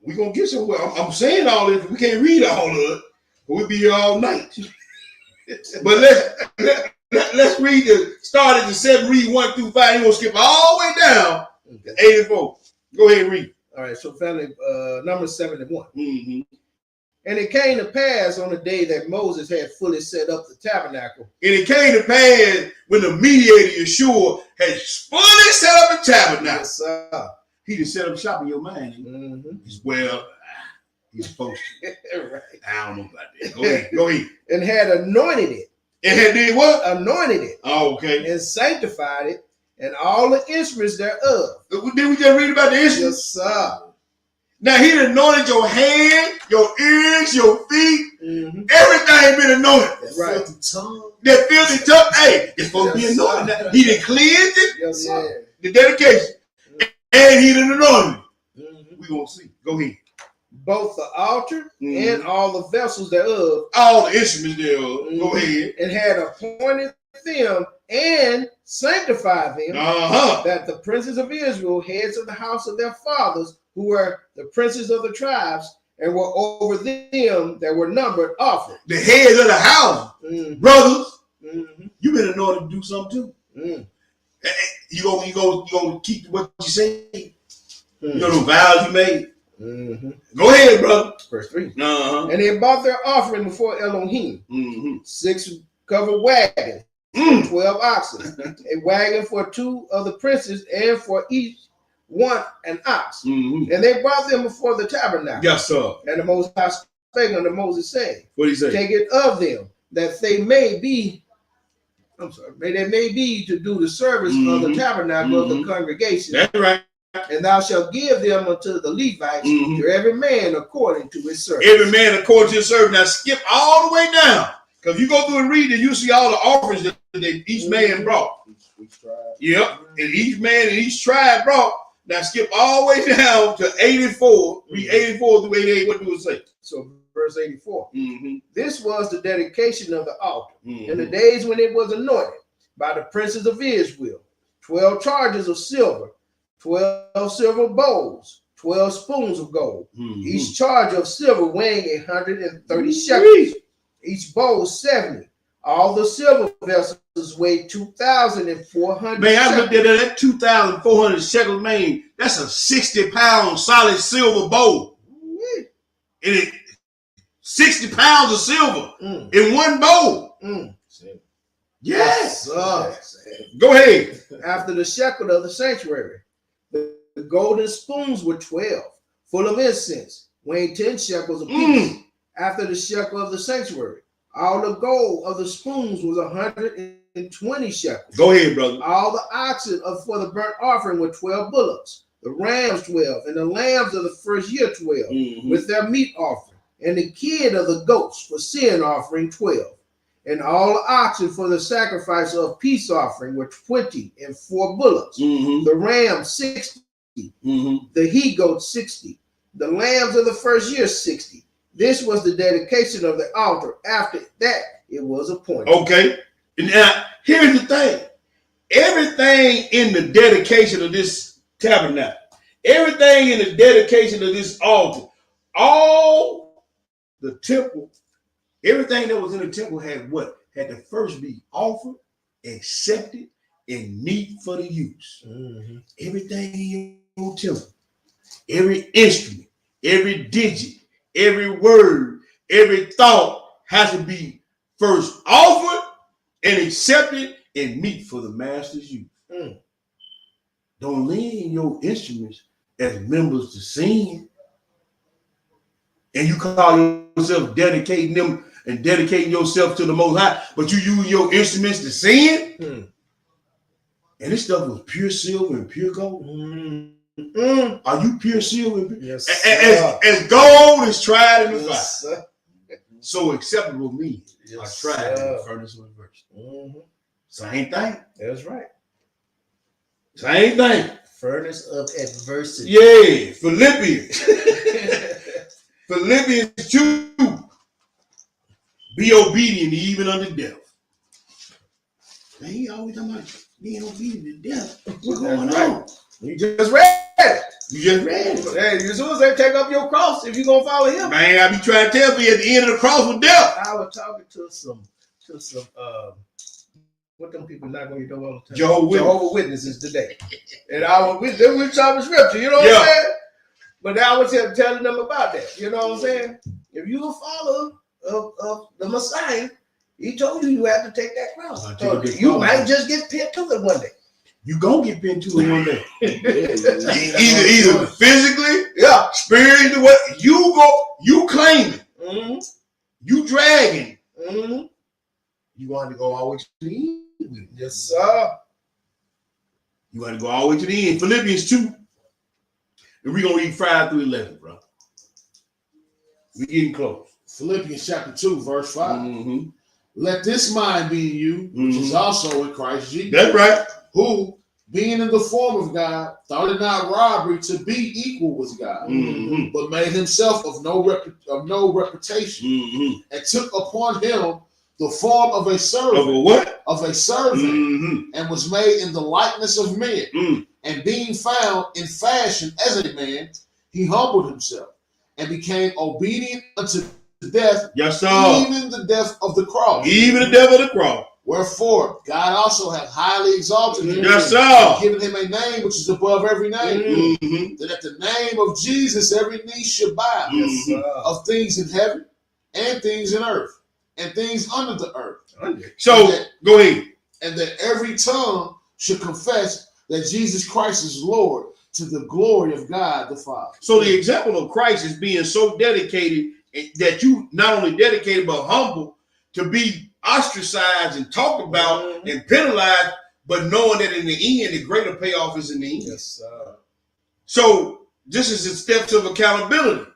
we're gonna get somewhere. I'm saying all this, we can't read all of it, but we'll be here all night. But let's read start at the 7, read 1 through 5. You're gonna skip all the way down to 84. Go ahead and read. All right, so family, number 71. Mm-hmm. And it came to pass on the day that Moses had fully set up the tabernacle. And it came to pass when the mediator Yeshua had fully set up the tabernacle. Yes, sir. He just set up shop in your mind. Well, he's supposed to. Right. I don't know about that. Go ahead. Go ahead. And had anointed it. And had did what? Anointed it. Oh, okay. And sanctified it, and all the instruments thereof. Did we just read about the instruments? Yes, sir. Now he anointed your hand, your ears, your feet. Everything been anointed. That Right. filthy tongue. That filthy tongue, hey, it's supposed to be Yes, anointed. sir. He done cleansed it, Yes, sir. the dedication, and he done anointed it. We gonna see. Go ahead. Both the altar and all the vessels thereof. All the instruments there. Go ahead. And had appointed them and sanctified them, that the princes of Israel, heads of the house of their fathers, who were the princes of the tribes, and were over them that were numbered, offered. The heads of the house, brothers, you been anointed to do something too. You gonna keep what you say. You know the vows you made. Go ahead, brother. Verse 3. And And they brought their offering before Elohim, 6 covered wagons, 12 oxen, a wagon for 2 of the princes, and for each one an ox. And they brought them before the tabernacle. Yes, sir. And the Most High spake unto Moses, saying, What do you say? take it of them, that they may be, they may be to do the service of the tabernacle of the congregation. That's right. And thou shalt give them unto the Levites, to every man according to his service. Every man according to his service. Now skip all the way down. Because you go through and read it, you see all the offerings that each man brought. Yep. And each man and each tribe brought. Now skip all the way down to 84. Read 84 through 88. What do it say? So verse 84. This was the dedication of the altar in the days when it was anointed by the princes of Israel. 12 charges of silver, 12 silver bowls, 12 spoons of gold. Each charge of silver weighing 130 shekels. Each bowl 70. All the silver vessels weighed 2,400. Man, I looked at that 2,400 shekels, man. That's a 60-pound solid silver bowl. And it 60 pounds of silver in one bowl. Yes. Go ahead. After the shekel of the sanctuary, the golden spoons were 12, full of incense, weighing 10 shekels apiece. After the shekel of the sanctuary, all the gold of the spoons was 120 shekels. Go ahead, brother. All the oxen for the burnt offering were 12 bullocks, the rams 12, and the lambs of the first year 12, with their meat offering, and the kid of the goats for sin offering 12. And all the oxen for the sacrifice of peace offering were 20 and 4 bullocks. The rams 60, the he goats 60, the lambs of the first year 60. This was the dedication of the altar. After that, it was appointed. Okay. Now, here's the thing. Everything in the dedication of this tabernacle, everything in the dedication of this altar, all the temple, everything that was in the temple had what? Had to first be offered, accepted, and neat for the use. Everything in your temple, every instrument, every digit, every word, every thought has to be first offered and accepted and meet for the master's use. Don't lean your instruments as members to sin. And you call yourself dedicating them and dedicating yourself to the Most High, but you use your instruments to sin. And this stuff was pure silver and pure gold. Are you pure silver? Yes, as gold is tried in the fire, so acceptable me are tried in the furnace of adversity. Same thing. That's right. Same thing. Furnace of adversity. Yeah, Philippians. Philippians 2. Be obedient even unto death. Man, he always talking about being obedient to death. What's going on? You just read it. You just read it. Hey, as soon as they take up your cross, if you're gonna follow him. Man, I be trying to tell you at the end of the cross with death. I was talking to some What them people knock on your door all the time? Jehovah's Witnesses today. And I was with them with some scripture, you know what I'm saying? But I was telling them about that. You know what I'm saying? If you a follower of the Messiah, he told you have to take that cross. So you might just get pinned to it one day. You gonna get pinned to it one day. either physically, spiritually, what you claiming, you dragging, you want to go all the way to the end. Yes, sir. You want to go all the way to the end. Philippians 2. And we're gonna read 5 through 11, bro. We're getting close. Philippians chapter 2, verse 5. Let this mind be in you, which is also in Christ Jesus. That's right. Who, being in the form of God, thought it not robbery to be equal with God, but made himself of no reputation, and took upon him the form of a servant. Of a what? Of a servant, and was made in the likeness of men. And being found in fashion as a man, he humbled himself and became obedient unto death, yes, sir. Even the death of the cross. Even the death of the cross. Wherefore, God also hath highly exalted him, yes, sir. And given him a name which is above every name, that at the name of Jesus every knee should bow, of things in heaven and things in earth and things under the earth. So, go ahead. And that every tongue should confess that Jesus Christ is Lord, to the glory of God the Father. So the example of Christ is being so dedicated that you not only dedicated but humble to be ostracized and talked about and penalized, but knowing that in the end, the greater payoff is in the end. Yes, sir. So this is the steps of accountability.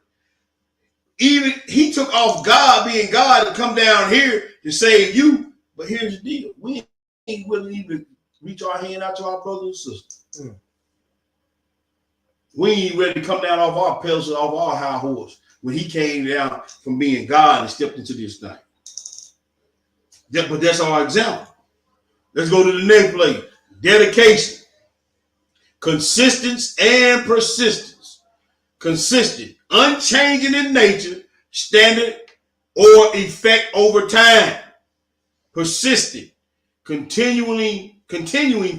Even he took off God being God to come down here to save you. But here's the deal. We ain't willing to even reach our hand out to our brothers and sisters. We ain't ready to come down off our pedals, off our high horse when he came down from being God and stepped into this thing. But that's our example. Let's go to the next place. Dedication. Consistency and persistence. Consistent, unchanging in nature, standard, or effect over time. Persistent, continuing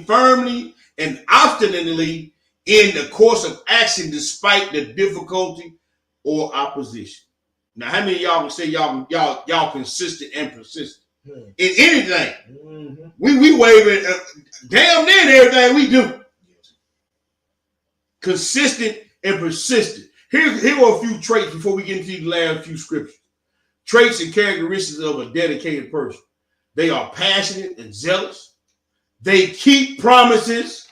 firmly and obstinately in the course of action despite the difficulty or opposition. Now, how many of y'all can say y'all consistent and persistent in anything? We waving damn near everything we do. Consistent and persistent. Here are a few traits before we get into the last few scriptures. Traits and characteristics of a dedicated person. They are passionate and zealous. They keep promises.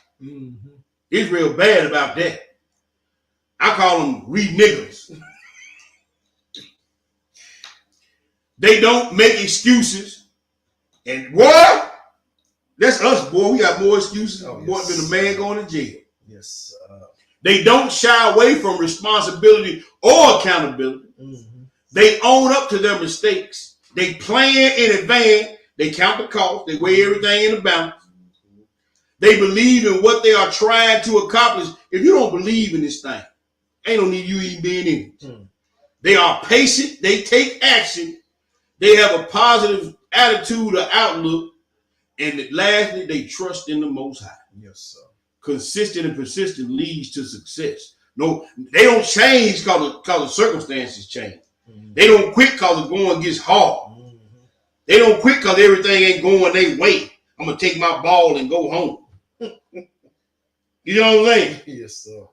It's real bad about that. I call them niggas. They don't make excuses. And boy, that's us, boy. We got more excuses than a man going to jail. Yes. They don't shy away from responsibility or accountability. They own up to their mistakes. They plan in advance. They count the cost. They weigh everything in the balance. They believe in what they are trying to accomplish. If you don't believe in this thing, ain't no need you even being in it. They are patient. They take action. They have a positive attitude or outlook. And lastly, they trust in the Most High. Yes, sir. Consistent and persistent leads to success. No, they don't change because the circumstances change. They don't quit because the going gets hard. They don't quit because everything ain't going their way. I'm going to take my ball and go home. You know what I'm saying? Yes, sir.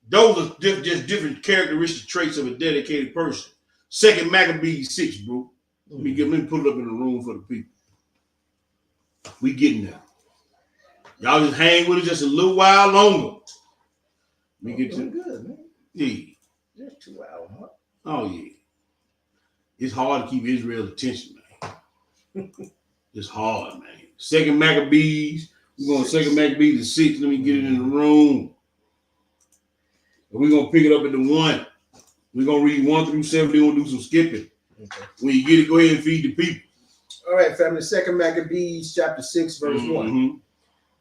Those are just different characteristic traits of a dedicated person. 2 Maccabees 6, bro. Let me put it up in the room for the people. We getting there. Y'all just hang with it just a little while longer. We get to good, man. Yeah. Just 2 hours, huh? Oh yeah. It's hard to keep Israel's attention, man. It's hard, man. 2 Maccabees. We're going to 2 Maccabees 6. Let me get it in the room. And we're going to pick it up at the 1. We're going to read 1 through 7. We're going to do some skipping. Okay. When you get it, go ahead and feed the people. All right, family. 2 Maccabees chapter 6, verse 1.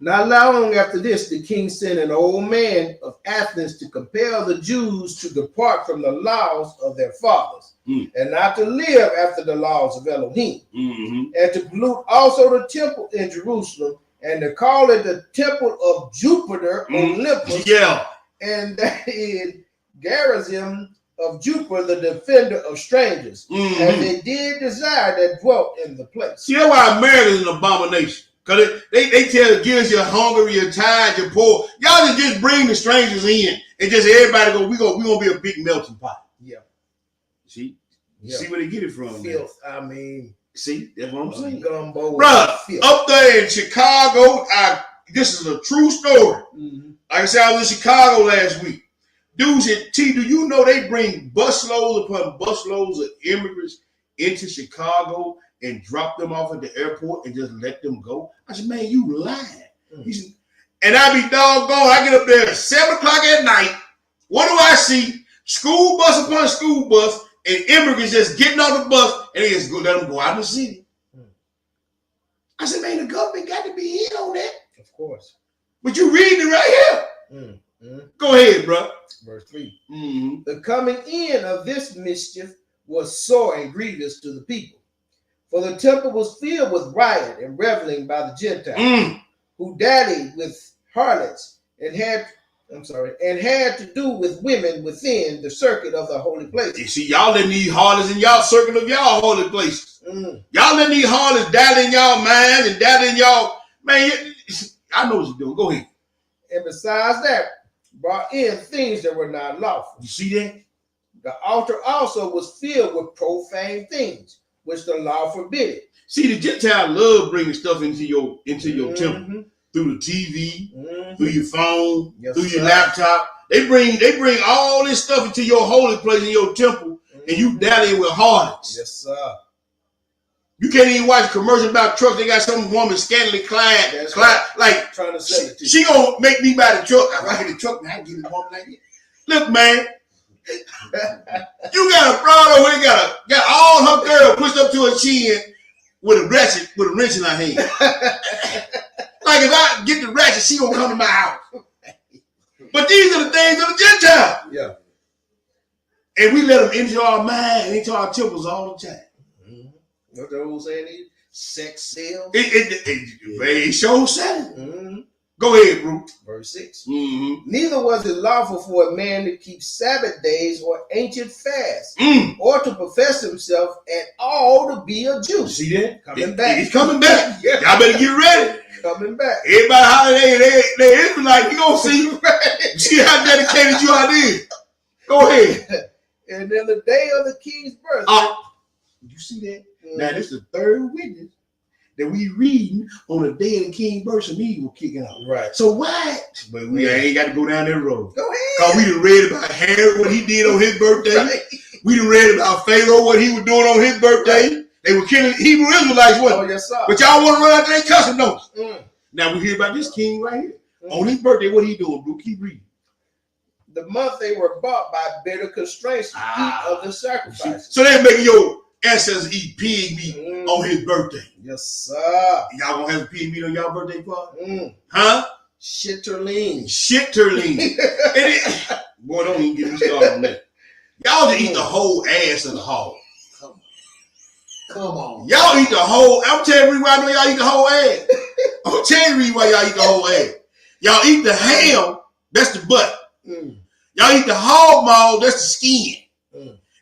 Not long after this, the king sent an old man of Athens to compel the Jews to depart from the laws of their fathers, and not to live after the laws of Elohim, and to pollute also the temple in Jerusalem, and to call it the temple of Jupiter Olympus, and that is Gerizim of Jupiter, the defender of strangers. And they did desire that dwelt in the place. See, that's why America is an abomination. Because they tell the kids you're hungry, you're tired, you're poor. Y'all just bring the strangers in and just everybody go, we're gonna be a big melting pot. Yeah. See? See where they get it from. Filth, I mean. See, that's what I'm saying. Gumbo. Brother, up there in Chicago, this is a true story. Like I said, I was in Chicago last week. Dudes at T, do you know they bring busloads upon busloads of immigrants into Chicago and drop them off at the airport and just let them go? I said, man, you lying. He said, and I be doggone, I get up there at 7 o'clock at night. What do I see? School bus upon school bus and immigrants just getting on the bus and they just go let them go out of the city. I said, man, the government got to be in on that. Of course. But you reading it right here. Go ahead, bro. Verse 3. The coming in of this mischief was sore and grievous to the people. For the temple was filled with riot and reveling by the Gentiles, who dallied with harlots and had to do with women within the circuit of the holy place. You see, y'all letting these harlots in y'all circuit of y'all holy places. Y'all letting these harlots dally in y'all mind and dally in y'all, man, I know what you're doing. Go ahead. And besides that, brought in things that were not lawful. You see that? The altar also was filled with profane things, which the law forbid. See, the Gentiles love bringing stuff into your temple through the TV, through your phone, through your laptop. They bring all this stuff into your holy place in your temple, and you dally with harlots. Yes, sir. You can't even watch a commercial about trucks. They got some woman scantily clad, like trying to sell it to she gonna make me buy the truck. I get the truck, man. I get a woman like that. Look, man, you got a broad over here, got all her girl pushed up to her chin with a wrench in her hand. Like if I get the ratchet, she gonna come to my house. But these are the things of the Gentiles. Yeah. And we let them into our mind and into our temples all the time. What the old saying is? Sex sells. It shows selling. Go ahead, bro. Verse 6. Neither was it lawful for a man to keep Sabbath days or ancient fasts, or to profess himself at all to be a Jew. See that? Coming back. He's coming back. Yeah. Y'all better get ready. Coming back. Everybody holiday, they Israelite. You gonna see how dedicated you are there. Go ahead. And then the day of the king's birth. You see that? Now this is the third witness that we reading on the day of the king's birth, and he was kicking out. Right. So why? But we ain't got to go down that road. Go ahead. Cause we done read about Herod, what he did on his birthday. Right. We done read about Pharaoh, what he was doing on his birthday. Right. They were killing Hebrew Israelites, wasn't yes, sir. But y'all want to run out there and cussing those. Now we hear about this king right here. On his birthday, what he doing, bro? Keep reading. The month they were bought by bitter constraints to eat of the sacrifices. So they're making your ancestors eat pig meat on his birthday. Yes, sir. Y'all gonna have pig meat on y'all birthday party? Huh? Shitterling. Boy, don't even get me started on that. Y'all just eat the whole ass of the hog. Come on. Y'all eat the whole. I'm telling you why I know y'all eat the whole ass. I'm telling you why y'all eat the whole ass. Y'all eat the ham, that's the butt. Y'all eat the hog maw, that's the skin.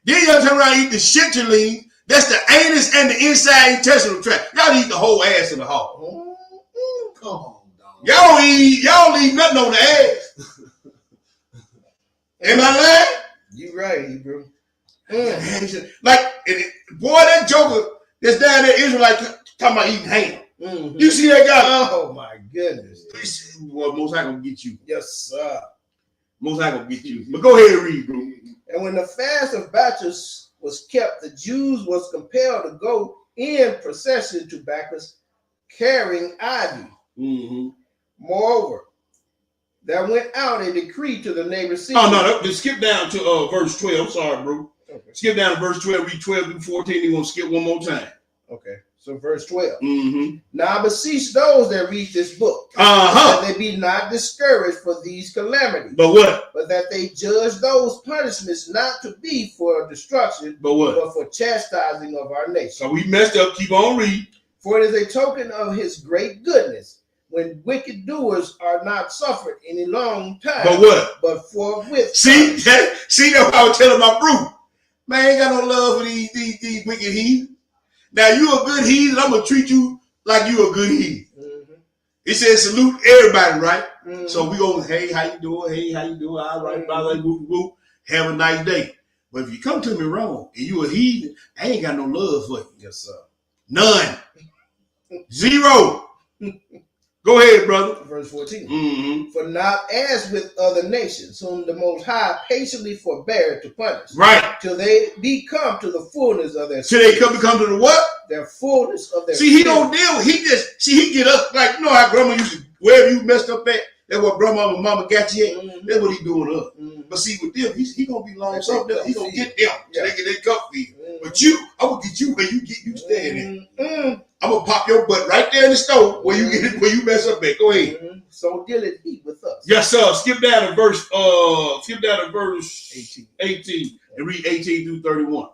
Then y'all turn around and eat the shitterling, that's the anus and the inside intestinal tract. Y'all eat the whole ass of the hog. Come on, dog. Y'all don't leave nothing on the ass. Am I lying? You right, Hebrew. Like, boy, that joker that's down there, Israelite, talking about eating ham. You see that guy? Oh my goodness. Well, most I gonna get you. Yes, sir. Most I gonna get you. But go ahead and read, bro. And when the fast of Bacchus was kept, the Jews was compelled to go in procession to Bacchus, carrying ivy. Moreover, there went out a decree to the neighbor cities. Oh no, just skip down to verse 12. I'm sorry, bro. Okay. Skip down to verse 12. Read 12 through 14. You're gonna skip one more time. Okay. So verse 12. Mm-hmm. Now I beseech those that read this book, Uh-huh. that they be not discouraged for these calamities, But what? but that they judge those punishments not to be for destruction, But what? but for chastising of our nation. So we messed up. Keep on reading. For it is a token of his great goodness, when wicked doers are not suffered any long time, But what? but forthwith. See, that's what I was telling my bro. Man, I ain't got no love for these wicked heathens. Now you a good heathen, I'm gonna treat you like you a good heathen. Mm-hmm. It says salute everybody, right? Mm-hmm. So we go, hey, how you doing? Hey, how you doing? All right, blah, blah, whoop, whoop. Have a nice day. But if you come to me wrong and you a heathen, I ain't got no love for you. Yes, sir. None. Zero. Go ahead, brother. Verse 14. Mm-hmm. For not as with other nations, whom the Most High patiently forbear to punish, Right. till they be come to the fullness of their Till they come to the what? their fullness of their See, he spirit. don't deal. He get up like, you know how grandma used to, wherever you messed up at, that's what grandma and mama got you at. Mhm. That's what he doing up. Mhm. But see, with them, he gonna be long That's something. it. He gonna get them. Yeah. They get their cup feed. Mhm. But you, I will get you where you standing. Mhm. I'm gonna pop your butt right there in the stove where you get it, where you mess up at. Go ahead. Mhm. So dealeth he with us. Yes, sir. Skip down to verse 18 and read 18 through 31.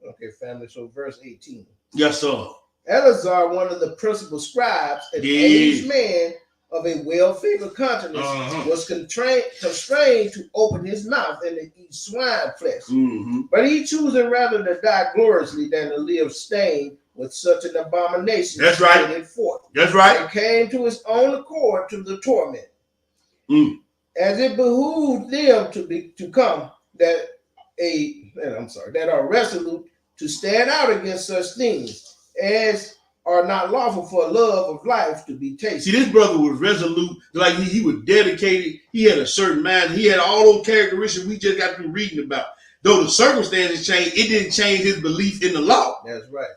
Okay, family. So verse 18. Yes, sir. Eleazar, one of the principal scribes, an Yeah. aged man of a well-favored countenance, Uh-huh. was constrained to open his mouth and to eat swine flesh. Mm-hmm. But he choosing rather to die gloriously than to live stained with such an abomination. That's right. It forth. That's right. And came to his own accord to the torment. Mm. As it behooved them to come that are resolute to stand out against such things as are not lawful for love of life to be tasted. See, this brother was resolute, like he was dedicated. He had a certain mind. He had all those characteristics we just got through reading about. Though the circumstances changed, it didn't change his belief in the law. That's right.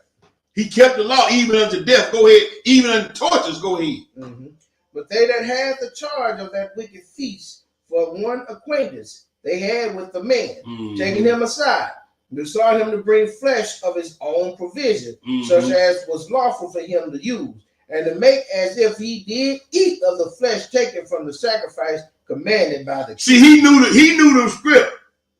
He kept the law even unto death. Go ahead. Even unto tortures. Go ahead. Mm-hmm. But they that had the charge of that wicked feast, for one acquaintance they had with the man, taking him aside, besought him to bring flesh of his own provision, such as was lawful for him to use, and to make as if he did eat of the flesh taken from the sacrifice commanded by the king. See, he knew the script,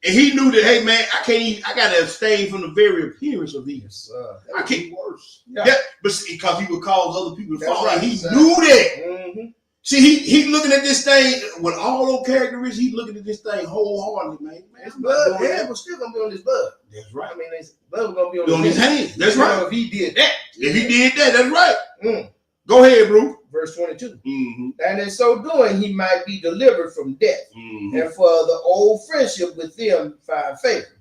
and he knew that, hey man, I gotta abstain from the very appearance of these. I can't worse. Yeah, but see, because he would cause other people to That's fall. right, He exactly. knew that. Mm-hmm. See, he looking at this thing with all those characteristics. He's looking at this thing wholeheartedly, man. His I'm not blood, doing yeah, that. was still gonna be on his blood. That's right. I mean, his blood was gonna be On his hands. That's You know, right. if he did that. If he did that, that's right. Mm. Go ahead, bro. Verse 22. Mm-hmm. And in so doing, he might be delivered from death, Mm-hmm. and for the old friendship with them find favor.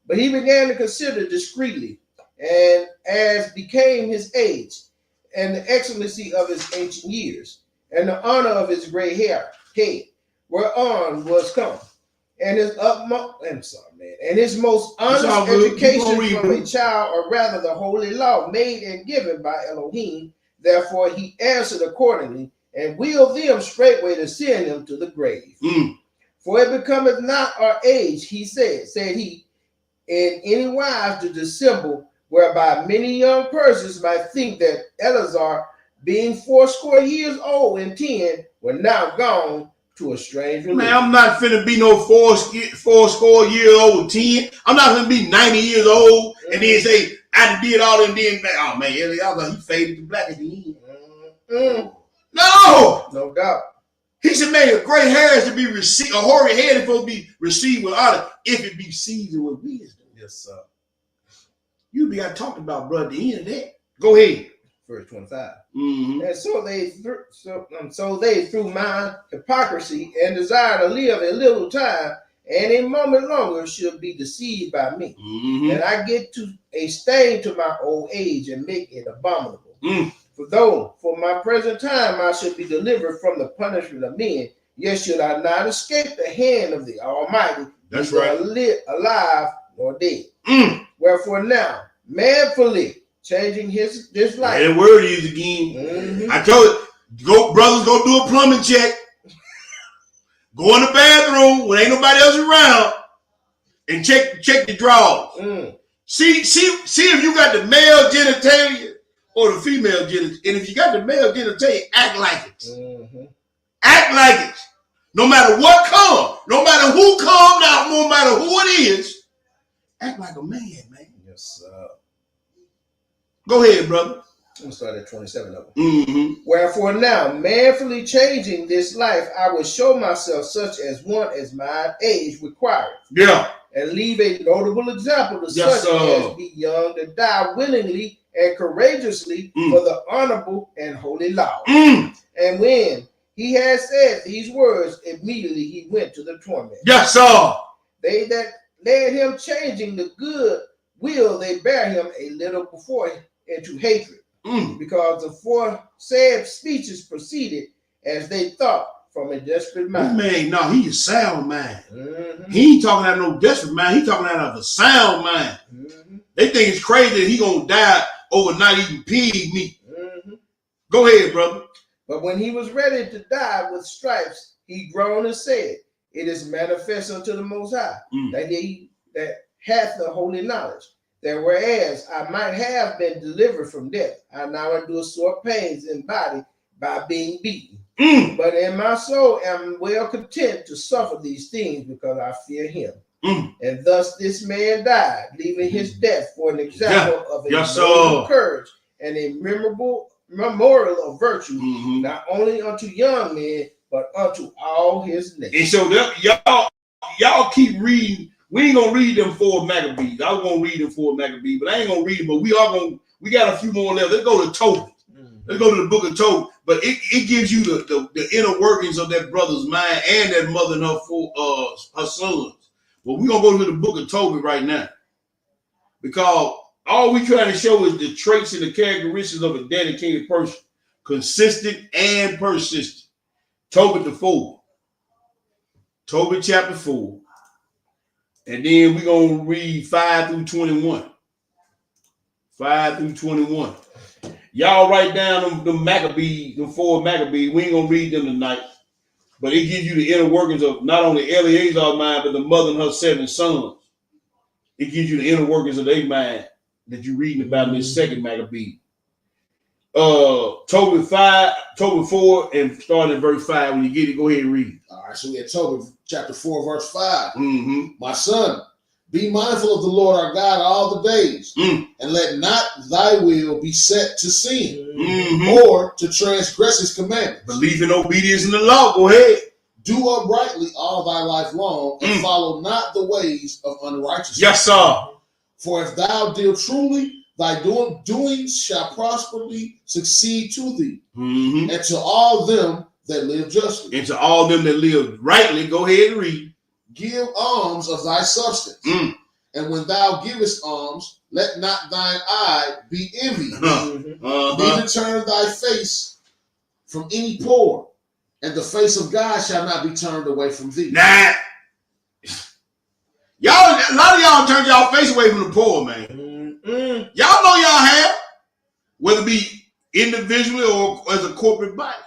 But he began to consider discreetly, and as became his age, and the excellency of his ancient years, and the honor of his gray head, whereon was come, and his and his most honest all good. education Keep on reading, from bro. a child, or rather the holy law made and given by Elohim. Therefore he answered accordingly, and willed them straightway to send him to the grave. Mm. For it becometh not our age, said he, in any wise to dissemble, whereby many young persons might think that Eleazar, being 80 years old and 10, were now gone to a strange religion. Man, I'm not finna be no 80 years old, 10. I'm not finna be 90 years old and then say, I did all and then, oh man, he faded to black at the end. No! No doubt. He said, man, a gray hair is to be received, a hoary head is supposed to be received with honor if it be seasoned with wisdom. Yes, sir. You be got talked about, bro, at the end of that. Go ahead. Verse 25. Mm-hmm. And so they through my hypocrisy and desire to live a little time and a moment longer should be deceived by me. Mm-hmm. And I get to a stain to my old age and make it abominable. Mm. For though for my present time I should be delivered from the punishment of men, yet should I not escape the hand of the Almighty. That's neither right. Alive nor dead. Mm. Wherefore now, manfully changing this life. That word is again. Mhm. I told you, brothers, go do a plumbing check. Go in the bathroom when ain't nobody else around and check the drawers. Mm. See if you got the male genitalia or the female genitalia. And if you got the male genitalia, act like it. Mm-hmm. Act like it. No matter what comes, no matter who comes out, no matter who it is, act like a man, man. Yes, Go ahead, brother. I'm going to start at 27 of them. Mm-hmm. Wherefore now, manfully changing this life, I will show myself such as one as my age requires, Yeah. and leave a notable example to Yes, such sir. as be young to die willingly and courageously for the honorable and holy law. And when he had said these words, immediately he went to the torment. Yes, sir. They that led him changing the good will, they bear him a little before into hatred, because the foresaid speeches proceeded as they thought from a desperate This mind. man, no, he is sound mind. Mm-hmm. He ain't talking out of no desperate mind. He talking out of a sound mind. Mm-hmm. They think it's crazy that he gonna die overnight eating pig meat. Mm-hmm. Go ahead, brother. But when he was ready to die with stripes, he groaned and said, it is manifest unto the Most High that he that hath the holy knowledge, that whereas I might have been delivered from death, I now endure sore pains in body by being beaten. But in my soul am well content to suffer these things, because I fear him. And thus this man died, leaving his death for an example of a noble courage and a memorial of virtue, not only unto young men, but unto all his nation. And so y'all keep reading. We ain't gonna read them 4 Maccabees. I was gonna read them 4 Maccabees, but I ain't gonna read them. But we got a few more left. Let's go to Tobit. Let's go to the book of Tobit. But it gives you the inner workings of that brother's mind and that mother and her sons. But we're gonna go to the book of Tobit right now, because all we trying to show is the traits and the characteristics of a dedicated person, consistent and persistent. Tobit the 4. Tobit chapter 4. And then we're going to read 5 through 21. 5 through 21. Y'all write down them Maccabees, them 4 Maccabees. We ain't going to read them tonight. But it gives you the inner workings of not only Eleazar's mind, but the mother and her 7 sons. It gives you the inner workings of their mind that you're reading about in this 2nd Maccabee. Tobit 4, and starting at verse 5. When you get it, go ahead and read it. All right, so we had Tobit chapter 4, verse 5. My son, be mindful of the Lord our God all the days, and let not thy will be set to sin, or to transgress his commandments. Believe in obedience in the law. Go ahead. Do uprightly all thy life long, and follow not the ways of unrighteousness. Yes, sir. For if thou deal truly, thy doings shall prosperly succeed to thee, and to all them that live justly. And to all them that live rightly, go ahead and read. Give alms of thy substance. And when thou givest alms, let not thine eye be envied. Neither turn thy face from any poor, and the face of God shall not be turned away from thee. Nah. Y'all, a lot of y'all turned y'all face away from the poor, man. Y'all know y'all have, whether it be individually or as a corporate body.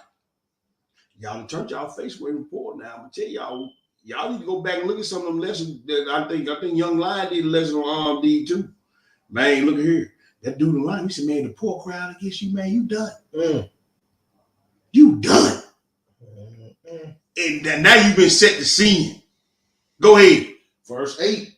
Y'all turned y'all face away from the poor. Now I'm gonna tell y'all need to go back and look at some of them lessons that I think Young Lion did a lesson on RMD too. Man, look at here. That dude in line, he said, man, the poor crowd against you, man, you done. You done. And now you've been set to sin. Go ahead. Verse 8.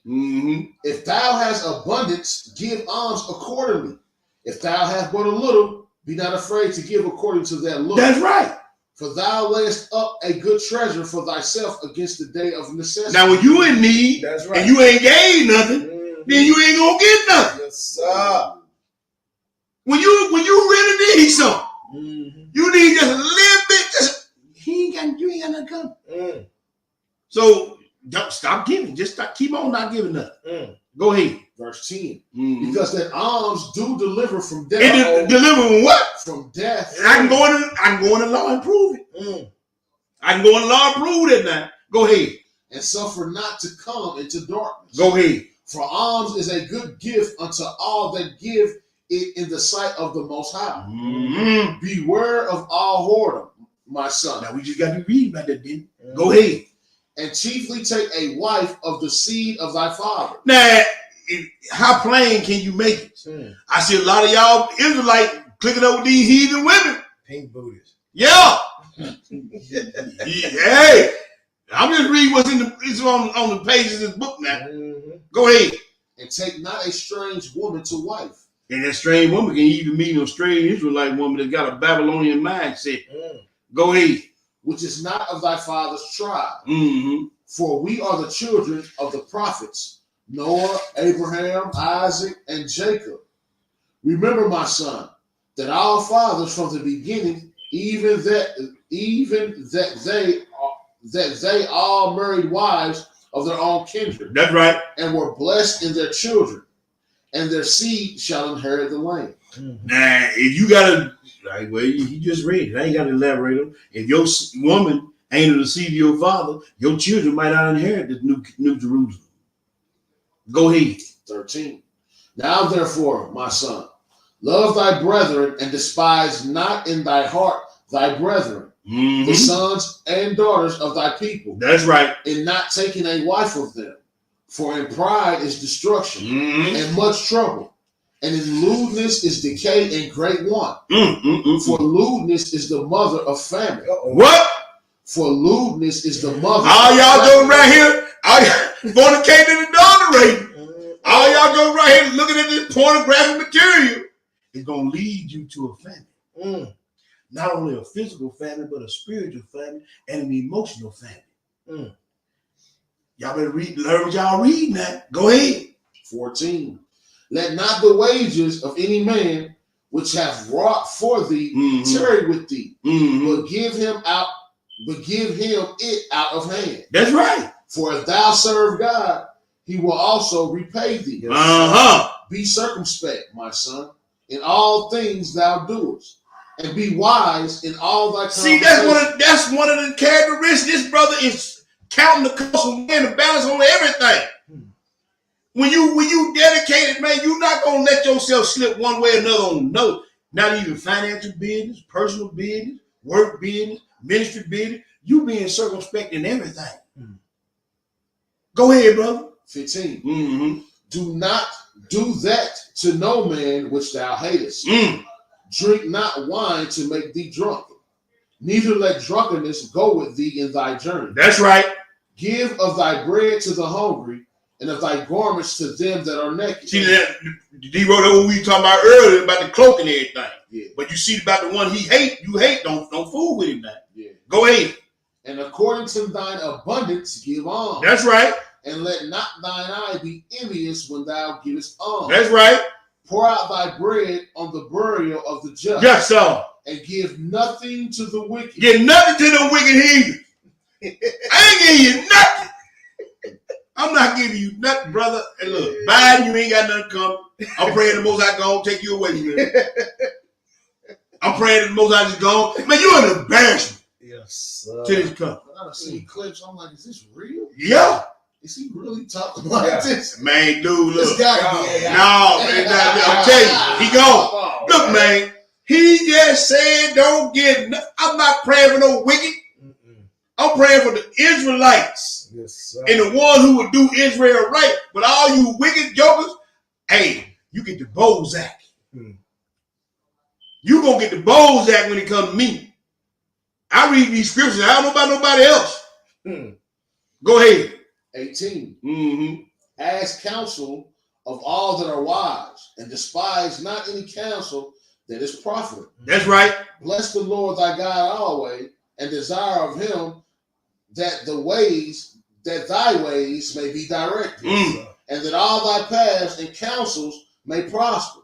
If thou hast abundance, give alms accordingly. If thou hast but a little, be not afraid to give according to that little. That's right. For thou layest up a good treasure for thyself against the day of necessity. Now, when you in need, That's right, and you ain't gave nothing, then you ain't gonna get nothing. yes, sir. When you really need something, you need just a little bit. You ain't got nothing coming. So don't stop giving. Just keep on not giving nothing. Go ahead. Verse 10. Because that alms do deliver from death. And deliver from what? From death. And I can go in the law and prove it. I can go in the law and prove it now. Go ahead. And suffer not to come into darkness. Go ahead. For alms is a good gift unto all that give it in the sight of the Most High. Beware of all whoredom, my son. Now we just got to read about that, then. Go ahead. And chiefly take a wife of the seed of thy father. Now, how plain can you make it? I see a lot of y'all Israelite clicking up with these heathen women. Pink booties. Yeah. Hey, I'm just reading what's it's on the pages of this book now. Mm-hmm. Go ahead. And take not a strange woman to wife. And that strange woman can even mean a strange Israelite woman that got a Babylonian mindset. Go ahead. Which is not of thy father's tribe. Mm-hmm. For we are the children of the prophets, Noah, Abraham, Isaac, and Jacob. Remember, my son, that our fathers from the beginning, even that they all married wives of their own kindred. That's right. And were blessed in their children, and their seed shall inherit the land. Now, if you gotta, like, well, he just read it. I ain't gotta elaborate on. If your woman ain't of the seed of your father, your children might not inherit this new Jerusalem. Go ahead. 13. Now, therefore, my son, love thy brethren and despise not in thy heart thy brethren, the sons and daughters of thy people. That's right. In not taking a wife of them. For in pride is destruction and much trouble. And in lewdness is decay and great want. For lewdness is the mother of famine. What? For lewdness is the mother. All y'all doing right here, all y'all fornicating and adulterating. All y'all doing right here looking at this pornographic material. It's going to lead you to a famine. Not only a physical famine, but a spiritual famine and an emotional famine. Y'all better learn what y'all reading that. Go ahead. 14. Let not the wages of any man which have wrought for thee tarry with thee, but give him it out of hand. That's right. For if thou serve God, he will also repay thee. Be circumspect, my son, in all things thou doest, and be wise in all thy conversation. See, that's one of the characteristics. This brother is counting the cost and the balance on everything. When you dedicated, man, you're not gonna let yourself slip one way or another on no. Not even financial business, personal business, work business, ministry business. You being circumspect in everything. Go ahead, brother. 15. Do not do that to no man which thou hatest. Drink not wine to make thee drunken. Neither let drunkenness go with thee in thy journey. That's right. Give of thy bread to the hungry, and of thy garments to them that are naked. See that D wrote that what we were talking about earlier about the cloak and everything. Yeah. But you see about the one you hate, don't fool with him now. Yeah. Go ahead. And according to thine abundance give alms. That's right. And let not thine eye be envious when thou givest alms. That's right. Pour out thy bread on the burial of the just. Yes, sir. And give nothing to the wicked. Give nothing to the wicked heathen. I ain't giving you nothing. I'm not giving you nothing, brother. And look, Biden, you ain't got nothing coming. I'm praying the Most High gonna take you away from it. I'm praying the Most High just gone. Man, you're an embarrassment. Yes. To this country. When I see clips, I'm like, is this real? Yeah. Is he really talking like this? Man, dude, look. This gotta be AI. No, man, I'm telling you, he gone. Look, man, he just said don't get, I'm not praying for no wicked. I'm praying for the Israelites. Yes, sir. And the one who would do Israel right. But all you wicked jokers, hey, you get the Bozak. You gonna get the Bozak when it comes to me. I read these scriptures. I don't know about nobody else. Go ahead. 18. Ask counsel of all that are wise, and despise not any counsel that is profitable. That's right. Bless the Lord thy God always, and desire of him that thy ways may be directed, and that all thy paths and counsels may prosper.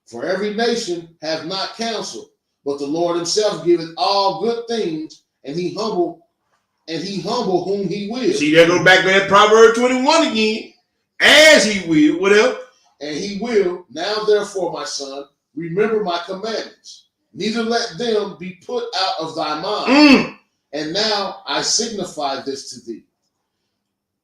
For every nation hath not counsel, but the Lord himself giveth all good things, and he humble whom he will. See, that go back to that Proverbs 21 again. As he will, whatever. And he will. Now, therefore, my son, remember my commandments. Neither let them be put out of thy mind. And now I signify this to thee,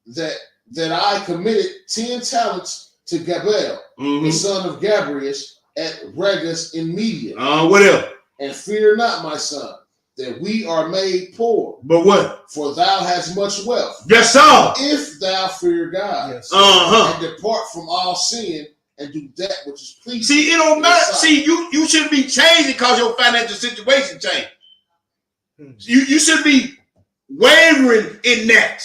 that I committed 10 talents to Gabel, the son of Gabrius, at Regus in Media. Whatever. And fear not, my son, that we are made poor. But what? For thou hast much wealth. Yes, sir. If thou fear God, Yes, and depart from all sin and do that which is pleasing. See, it don't matter. See, you shouldn't be changing because your financial situation changed. You should be wavering in that.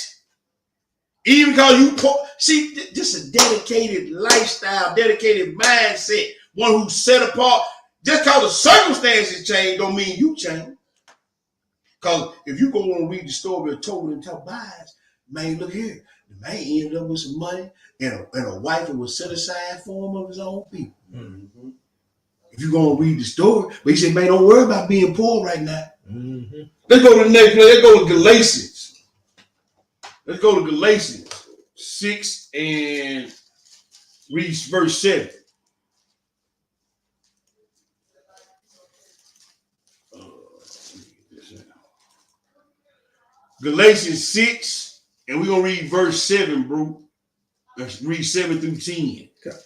Even because you see, this is a dedicated lifestyle, dedicated mindset, one who's set apart. Just because the circumstances change don't mean you change. Because if you go on and read the story of Tobit and Tobias, man, look here. The man ended up with some money and a wife that was set aside for him of his own people. Mm-hmm. If you go and read the story, but he said, man, don't worry about being poor right now. Mm-hmm. Let's go to the next place. Let's go to Galatians. Let's go to Galatians 6 and read verse 7. Galatians 6, and we're going to read verse 7, bro. Let's read 7 through 10. Okay.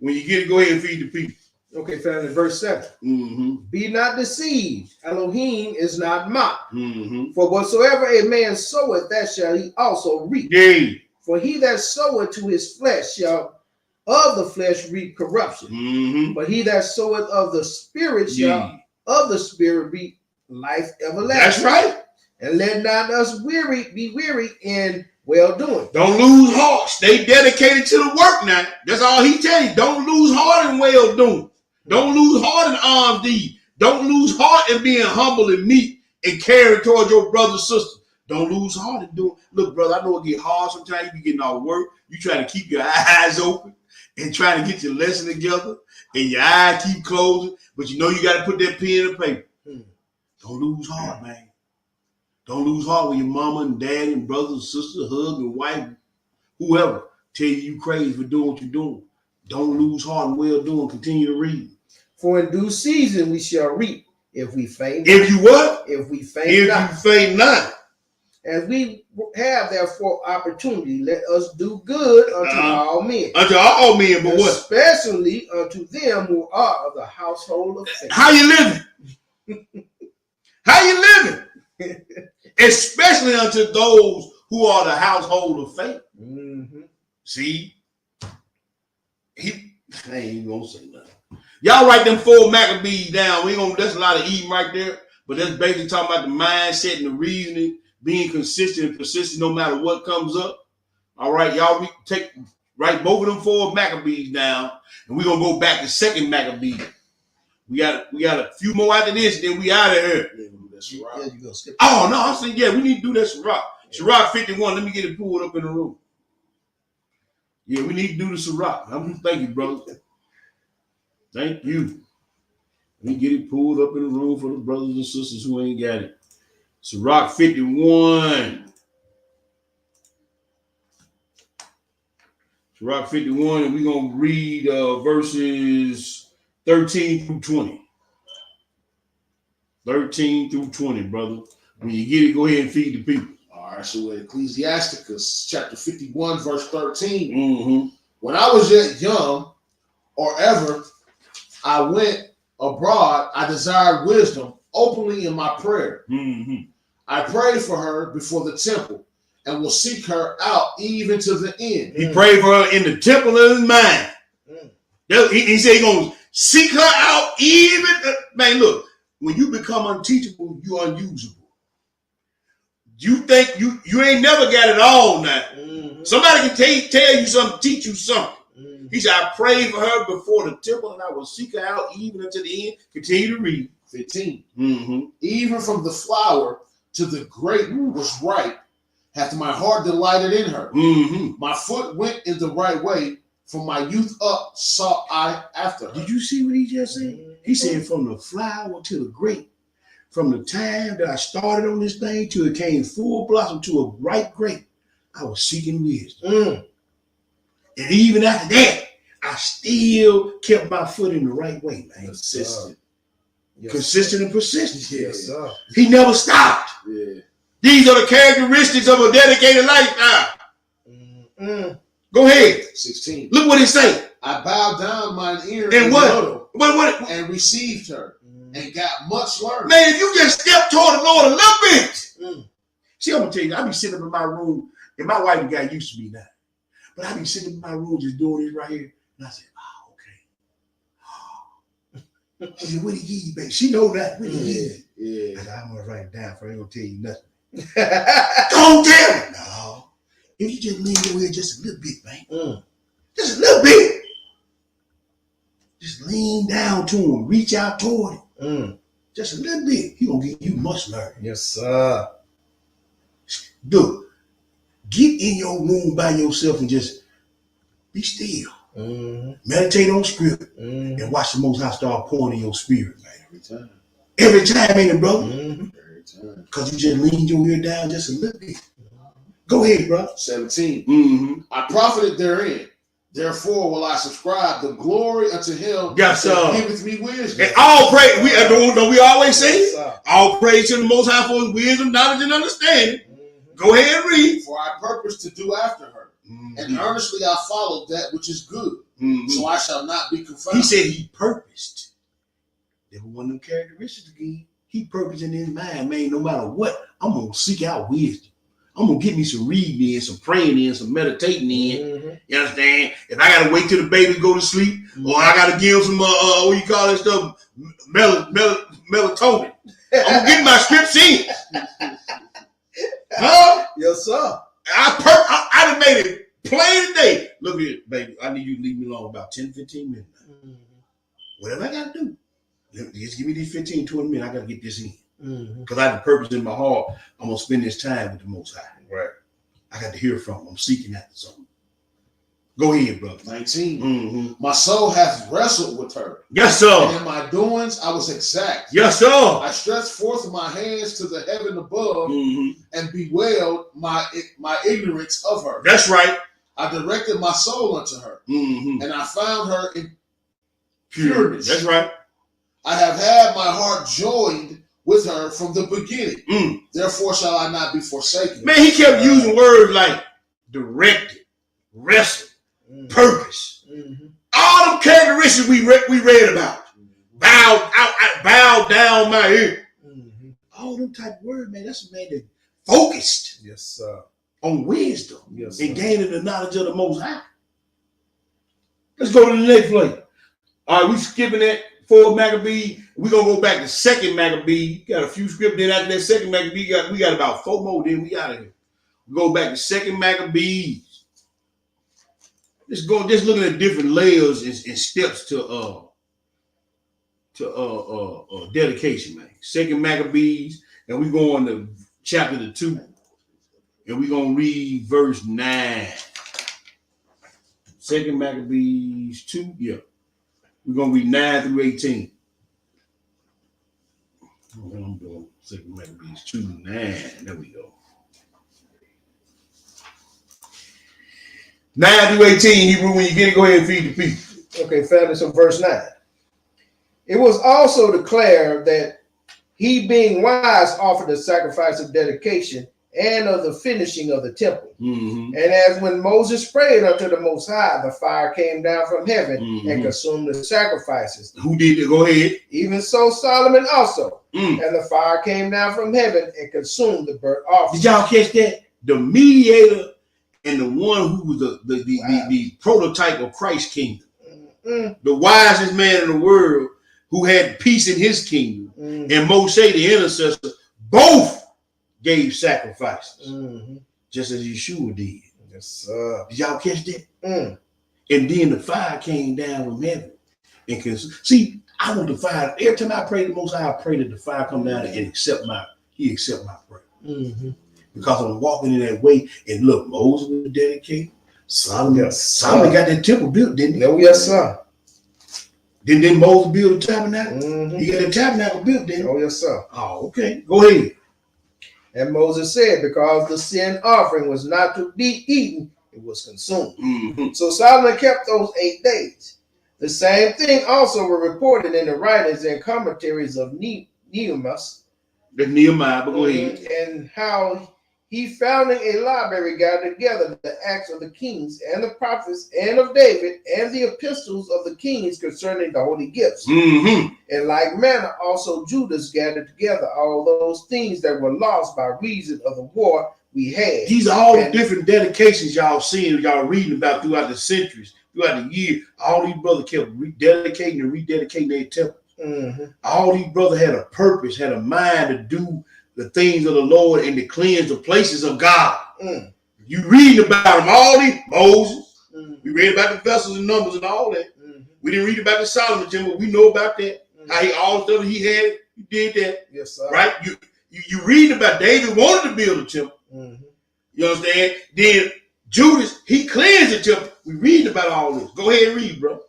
When you get it, go ahead and feed the people. Okay, family, verse 7. Mm-hmm. Be not deceived. Elohim is not mocked. Mm-hmm. For whatsoever a man soweth, that shall he also reap. Yay. For he that soweth to his flesh shall of the flesh reap corruption. Mm-hmm. But he that soweth of the spirit shall of the spirit reap life everlasting. That's right. And let not us be weary in well doing. Don't lose heart. Stay dedicated to the work now. That's all he tells you. Don't lose heart in well doing. Don't lose heart in alms deed. Don't lose heart in being humble and meek and caring towards your brother and sister. Don't lose heart in doing. Look, brother, I know it get hard sometimes. You be getting all work. You try to keep your eyes open and trying to get your lesson together, and your eyes keep closing. But you know you got to put that pen in paper. Don't lose heart, man. Don't lose heart when your mama and dad and brothers and sisters, husband, wife, whoever tell you crazy for doing what you're doing. Don't lose heart and well doing. Continue to read. For in due season we shall reap if we faint. If you what? If we faint If not. you faint not. As we have therefore opportunity, let us do good unto all men. Unto all men, but what? Especially unto them who are of the household of faith. How you living? How you living? Especially unto those who are the household of faith. Mm-hmm. See? I ain't even gonna say nothing. Y'all write them 4 Maccabees down. That's a lot of eating right there. But that's basically talking about the mindset and the reasoning, being consistent and persistent no matter what comes up. All right, y'all write both of them 4 Maccabees down, and we're gonna go back to 2nd Maccabees. We got a few more after this, then we out of here. Yeah, you go skip. Oh no, I'm saying we need to do that Sirach. Sirach 51. Let me get it pulled up in the room. Yeah, we need to do the Sirach. Thank you, brother. Thank you. Let me get it pulled up in the room for the brothers and sisters who ain't got it. Sirach 51. Sirach 51, and we're going to read verses 13 through 20. 13 through 20, brother. When you get it, go ahead and feed the people. All right, so Ecclesiasticus chapter 51, verse 13. Mm-hmm. When I was yet young, or ever I went abroad, I desired wisdom openly in my prayer. Mm-hmm. I prayed for her before the temple and will seek her out even to the end. He prayed for her in the temple of his mind. He said he's going to seek her out even. Man, look, when you become unteachable, you're unusable. You think you ain't never got it all now. Mm-hmm. Somebody can tell you something, teach you something. Mm-hmm. He said, I prayed for her before the temple and I will seek her out even unto the end. Continue to read. 15. Mm-hmm. Even from the flower to the grape was ripe, hath my heart delighted in her. Mm-hmm. My foot went in the right way. From my youth up sought I after her. Did you see what he just said? He said from the flower to the grape. From the time that I started on this thing till it came full blossom to a ripe grape, I was seeking wisdom. And even after that, I still kept my foot in the right way, man. Consistent. Consistent and persistent. Yes, sir. He never stopped. Yeah. These are the characteristics of a dedicated lifestyle. Go ahead. 16. Look what it say. I bowed down mine ear And what? What? And received her and got much learning. Man, if you just step toward the Lord a little bit. See, I'm gonna tell you, I be sitting up in my room, and my wife got used to me now. But I be sitting in my room just doing this right here. And I said, oh She said, what he give you, baby? She know that. What he give you? Yeah. I said, I'm gonna write it down for I ain't gonna tell you nothing. Don't tell me. No. If you just lean your head just a little bit, man. Just a little bit. Just lean down to him. Reach out toward him. Just a little bit. He gonna give you much learning. Yes, sir. Dude, get in your room by yourself and just be still. Meditate on scripture and watch the Most High start pouring in your spirit, man. Every time. Every time, ain't it, brother? Every time. Because you just leaned your ear down just a little bit. Go ahead, bro. 17. I profited therein. Therefore will I subscribe the glory unto him Yes, that sir. giveth me wisdom. And all praise, we always say, Yes, sir. all praise to the Most High for his wisdom, knowledge, and understanding. Go ahead and read. For I purpose to do after her. And earnestly I followed that which is good. So I shall not be confounded. He said he purposed. There was one of them characteristics again. He purposed in his mind, man, no matter what, I'm going to seek out wisdom. I'm going to get me some reading in, some praying in, some meditating in. You understand? If I got to wait till the baby go to sleep, or I got to give him some, what you call that stuff, melatonin. I'm going to get my scripts in. Huh? Yes, sir. I done made it plain today. Look here, baby. I need you to leave me alone about 10, 15 minutes. Whatever I got to do. Just give me these 15, 20 minutes. I got to get this in. Because I have the purpose in my heart. I'm going to spend this time with the Most High. Right. I got to hear from him. I'm seeking after something. Go ahead, brother. 19. My soul hath wrestled with her. Yes, And sir. in my doings I was exact. Yes, sir. I stretched forth my hands to the heaven above and bewailed my ignorance of her. That's right. I directed my soul unto her, and I found her in Pure. pureness. That's right. I have had my heart joined with her from the beginning. Therefore shall I not be forsaken. Man, he kept using words like directed, wrestle, purpose. All them characteristics we read about. Bow down my ear. All them type of words, man. That's a man that focused Yes, sir. on wisdom Yes, and sir. gaining the knowledge of the Most High. Let's go to the next place. All right, we skipping that 4 Maccabee. We're going to go back to 2nd Maccabee. Got a few scripts. Then after that 2nd Maccabee, we got about 4 more. Then we out of here. We go back to 2nd Maccabees. Just looking at different layers and steps to dedication, man. 2nd Maccabees, and we go on to chapter 2, and we're gonna read verse 9. 2nd Maccabees 2, yeah. We're gonna read 9 through 18. I'm doing 2nd Maccabees 2, 9. There we go. 9 through 18, Hebrew, when you get it, go ahead and feed the people. Okay, family, so verse 9. It was also declared that he being wise offered the sacrifice of dedication and of the finishing of the temple. And as when Moses prayed unto the Most High, the fire came down from heaven and consumed the sacrifices. Who did it? Go ahead. Even so Solomon also. And the fire came down from heaven and consumed the burnt offering. Did y'all catch that? The mediator and the one who was the prototype of Christ's kingdom. The wisest man in the world who had peace in his kingdom. And Moshe, the intercessor, both gave sacrifices. Just as Yeshua did. Yes, sir. Did y'all catch that? And then the fire came down from heaven. See, I want the fire. Every time I pray the Most High, I pray that the fire come down and accept my prayer. Because I'm walking in that way. And look, Moses was dedicated. Solomon got that temple built, didn't he? Oh, yes, sir. Didn't Moses build the tabernacle? He got the tabernacle built, didn't he? Oh, yes, sir. Oh, okay. Go ahead. And Moses said, because the sin offering was not to be eaten, it was consumed. So Solomon kept those 8 days. The same thing also were reported in the writings and commentaries of Nehemiah. The Nehemiah, but go ahead. And how he founding a library gathered together the acts of the kings and the prophets and of David and the epistles of the kings concerning the holy gifts. In like manner, also Judas gathered together all those things that were lost by reason of the war we had. These are all the different dedications y'all seeing, y'all reading about throughout the centuries, throughout the year. All these brothers kept rededicating and rededicating their temple. All these brothers had a purpose, had a mind to do the things of the Lord and to cleanse the places of God. You read about them, all these Moses. We read about the vessels and numbers and all that. We didn't read about the Solomon temple. We know about that. How he all the stuff he had, he did that. Yes, sir. Right? You read about David wanted to build a temple. You understand? Then Judas, he cleansed the temple. We read about all this. Go ahead and read, bro.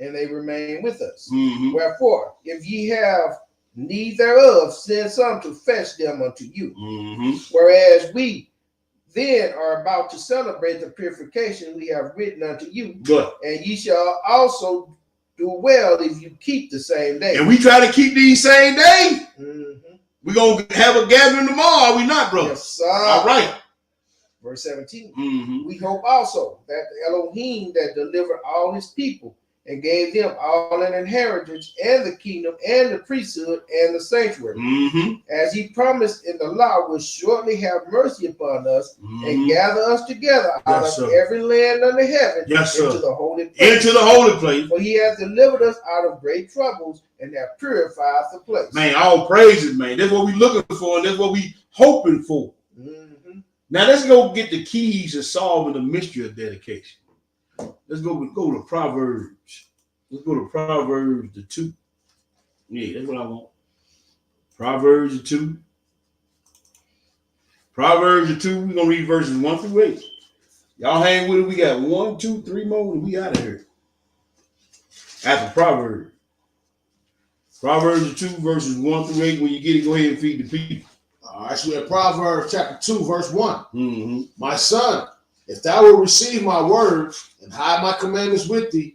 And they remain with us. Wherefore, if ye have need thereof, send some to fetch them unto you. Whereas we then are about to celebrate the purification we have written unto you. Good. And ye shall also do well if you keep the same day. And we try to keep these same days. We're going to have a gathering tomorrow, are we not, brother? Yes, sir. All right. Verse 17. We hope also that the Elohim that delivered all his people and gave them all an inheritance and the kingdom and the priesthood and the sanctuary, as he promised in the law, will shortly have mercy upon us and gather us together out of every land under heaven into the holy place. Into the holy place. For he has delivered us out of great troubles and have purified the place. Man, all praises, man. That's what we're looking for, and that's what we're hoping for. Now let's go get the keys to solving the mystery of dedication. Let's go to Proverbs. Let's go to Proverbs the 2. Yeah, that's what I want. Proverbs the 2. Proverbs the 2. We're gonna read verses 1 through 8. Y'all hang with it. We got 1, 2, 3 more, and we out of here. After Proverbs. Proverbs the 2, verses 1 through 8. When you get it, go ahead and feed the people. All right, so we have Proverbs chapter 2, verse 1. My son, if thou wilt receive my words and hide my commandments with thee,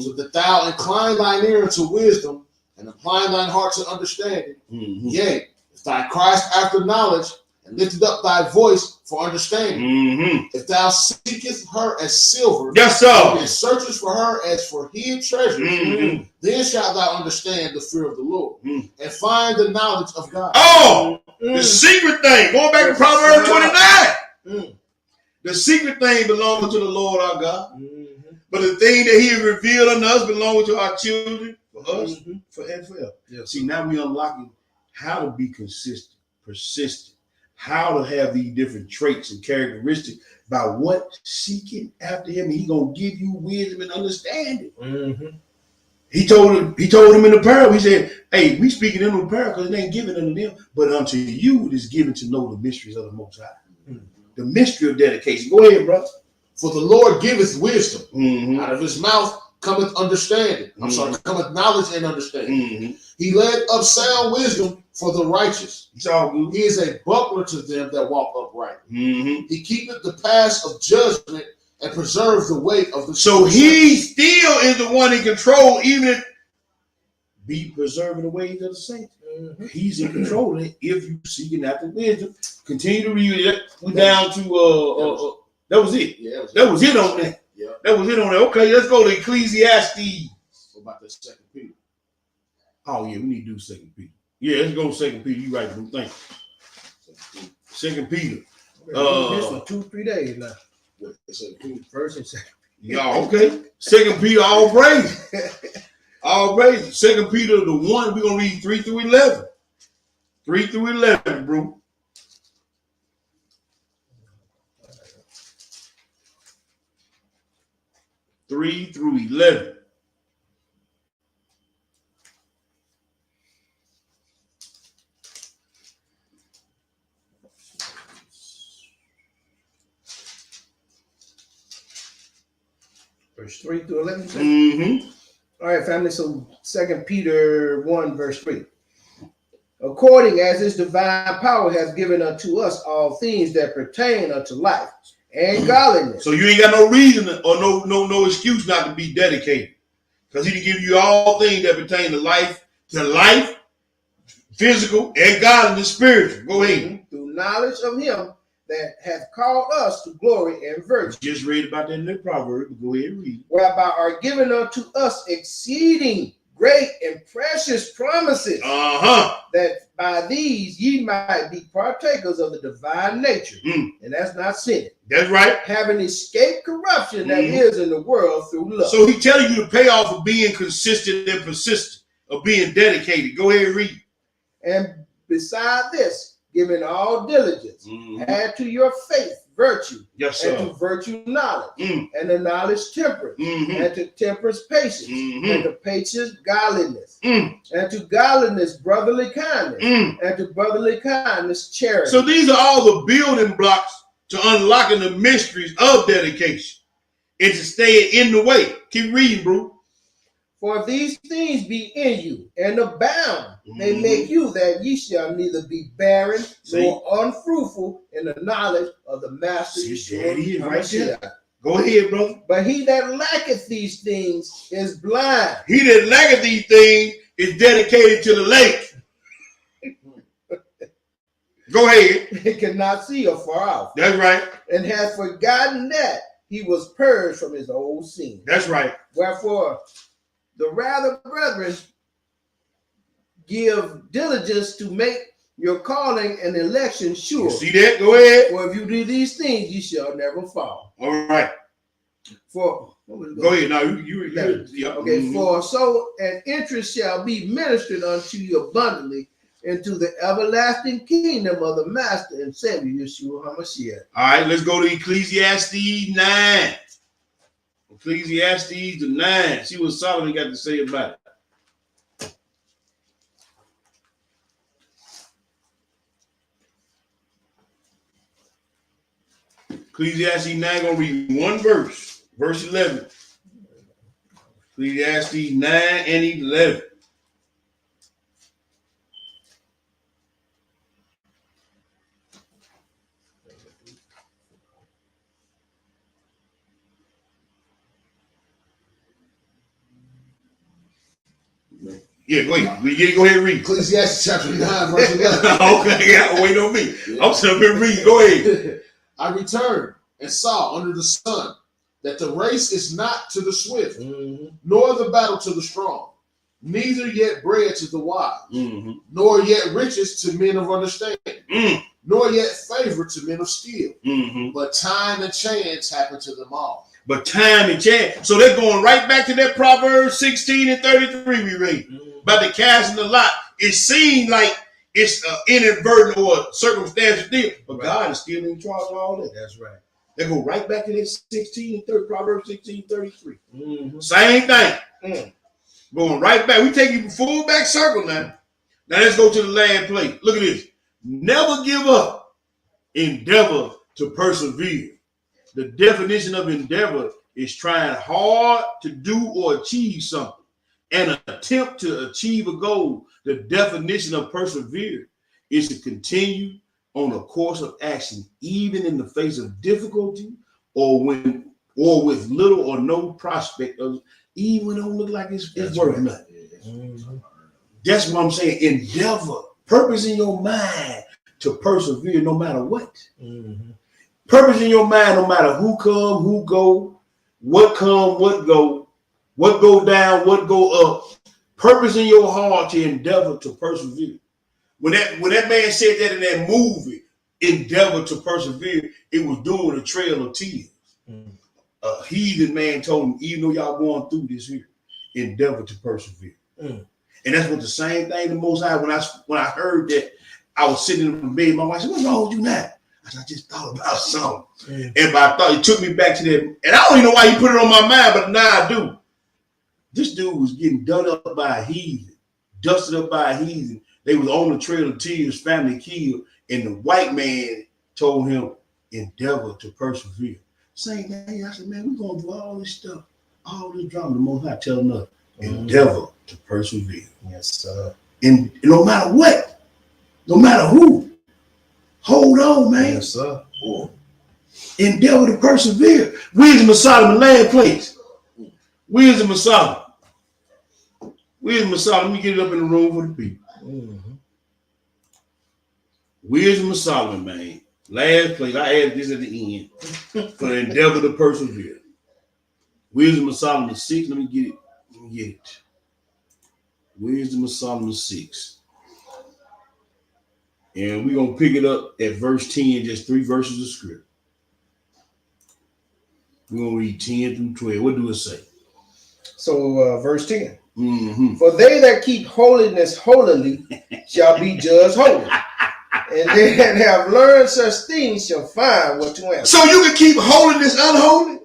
so that thou incline thine ear unto wisdom and incline thine heart to understanding, yea, if thou criest after knowledge and liftest up thy voice for understanding, if thou seekest her as silver, yes, sir, and searchest for her as for hid treasures, then shalt thou understand the fear of the Lord and find the knowledge of God. The secret thing, going back to Proverbs 29. The secret thing belongs to the Lord our God. But the thing that he has revealed unto us belongs to our children, for us, forever and forever. Yes. See, now we're unlocking how to be consistent, persistent, how to have these different traits and characteristics by what? Seeking after him. And he's going to give you wisdom and understanding. He told him in the parable, he said, hey, we speaking in the parable because it ain't given unto them, but unto you it is given to know the mysteries of the Most High. The mystery of dedication. Go ahead, brother. For the Lord giveth wisdom. Out of his mouth cometh understanding. Cometh knowledge and understanding. He led up sound wisdom for the righteous. It's all good. He is a buckler to them that walk upright. He keepeth the paths of judgment and preserves the way of the So he still is the one in control, even if be preserving the ways of the saints. He's in control of it if you seeking after wisdom. Continue to read it. We down to that was it. Yeah, that was it on that. Yeah. That was it on that. Okay, let's go to Ecclesiastes. What about the 2 Peter? Oh yeah, we need to do 2 Peter. Yeah, let's go to 2 Peter. You right, bro. Thank you. 2 Peter. This for 2-3 days now. First and second. Yeah, okay. 2 Peter, all praise. All praise. 2 Peter, the 1, we're going to read 3 through 11. 3 through 11, bro. Three through 11. Verse 3 through 11. All right, family. So 2 Peter 1, verse 3. According as his divine power has given unto us all things that pertain unto life and godliness. So you ain't got no reason or no excuse not to be dedicated. Because he can give you all things that pertain to life, physical, and godliness, spiritual. Go ahead. Through knowledge of him that hath called us to glory and virtue. Just read about that in the proverb. Go ahead and read. Whereby are given unto us exceeding great and precious promises, that by these ye might be partakers of the divine nature. And that's not sin. That's right. Having escaped corruption that is in the world through love. So he's telling you to pay off for being consistent and persistent. of being dedicated. Go ahead and read. And beside this, giving all diligence, add to your faith virtue, Yes, and sir. to virtue knowledge, Mm. and to knowledge temperance, and to temperance patience, and to patience godliness, and to godliness brotherly kindness, and to brotherly kindness charity. So these are all the building blocks to unlocking the mysteries of dedication and to stay in the way. Keep reading, bro. For these things be in you and abound, they make you that ye shall neither be barren nor unfruitful in the knowledge of the Master Yeshua HaMashiach. Go ahead, brother. But he that lacketh these things is blind. He that lacketh these things is dedicated to the lake. Go ahead. He cannot see afar off, That's right. and hath forgotten that he was purged from his old sin. That's right. Wherefore, the rather, brethren, give diligence to make your calling and election sure. You see that? Go ahead. For if you do these things, you shall never fall. All right. For Go ahead. Now you yeah. okay. For so an interest shall be ministered unto you abundantly into the everlasting kingdom of the Master and Savior Yeshua HaMashiach. All right, let's go to Ecclesiastes 9. Ecclesiastes 9. See what Solomon got to say about it. Ecclesiastes 9, gonna read one verse, verse 11. Ecclesiastes 9 and 11. Yeah, go ahead. Go ahead and read. Ecclesiastes chapter 9, verse 11. Okay, yeah, wait on me. I'm sitting here reading. Go ahead. I returned and saw under the sun that the race is not to the swift, nor the battle to the strong, neither yet bread to the wise, nor yet riches to men of understanding, nor yet favor to men of skill. But time and chance happen to them all. But time and chance. So they're going right back to that Proverbs 16 and 33 we read. About the casting the lot. It seemed like it's inadvertent or circumstantial deal, but God is still in charge of all that. That's right. They go right back to that 16 and 30, Proverbs 16, 33. Same thing. Going right back. We take you full back circle now. Now let's go to the last place. Look at this. Never give up. Endeavor to persevere. The definition of endeavor is trying hard to do or achieve something. An attempt to achieve a goal. The definition of persevere is to continue on a course of action, even in the face of difficulty or with little or no prospect of, even when it don't look like it's worth nothing. That's what I'm saying. Endeavor, purpose in your mind to persevere no matter what. Purpose in your mind no matter who come, who go, what come, what go, what go down, what go up. Purpose in your heart to endeavor to persevere. When that man said that in that movie, endeavor to persevere, it was doing a trail of tears. A heathen man told him, even though y'all going through this here, endeavor to persevere. And that's what the same thing the Most High, when I heard that, I was sitting in the bed, my wife said, what's wrong with you now? I said, I just thought about something. And I thought it took me back to that. And I don't even know why he put it on my mind, but now I do. This dude was getting done up by a heathen, dusted up by a heathen. They was on the trail of tears, family killed, and the white man told him, endeavor to persevere. Same thing, I said, man, we're going to do all this stuff, all this drama. The Most High telling us, endeavor to persevere. Yes, sir. And no matter what, no matter who, hold on, man. Yes, sir. Endeavor to persevere. Wisdom of Solomon, land place. Wisdom of Solomon. Wisdom of Solomon. Let me get it up in the room for the people. Wisdom of Solomon, man. Last place. I added this at the end. For the endeavor to persevere. Wisdom of Solomon 6. Let me get it. Wisdom of Solomon 6. And we're going to pick it up at verse 10, just 3 verses of script. We're going to read 10 through 12. What do it say? So verse 10. Mm-hmm. For they that keep holiness holily shall be judged holy. And they that have learned such things shall find what to answer. So you can keep holiness unholy?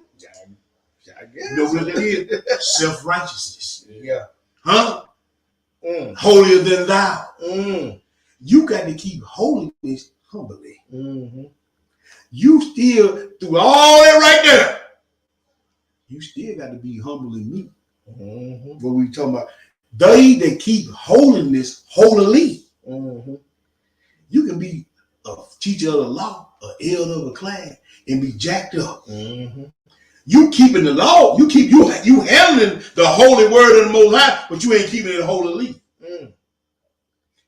I guess. You know what it is? Self-righteousness. Yeah. Huh? Mm. Holier than thou. Mm. You got to keep holiness humbly. Mm-hmm. You still, through all that right there, you still got to be humble and meek. Mm-hmm. What we talking about? They that keep holiness holily. Mm-hmm. You can be a teacher of the law, an elder of a class, and be jacked up. Mm-hmm. You keeping the law, you handling the holy word of the Most High, but you ain't keeping it holily. Mm.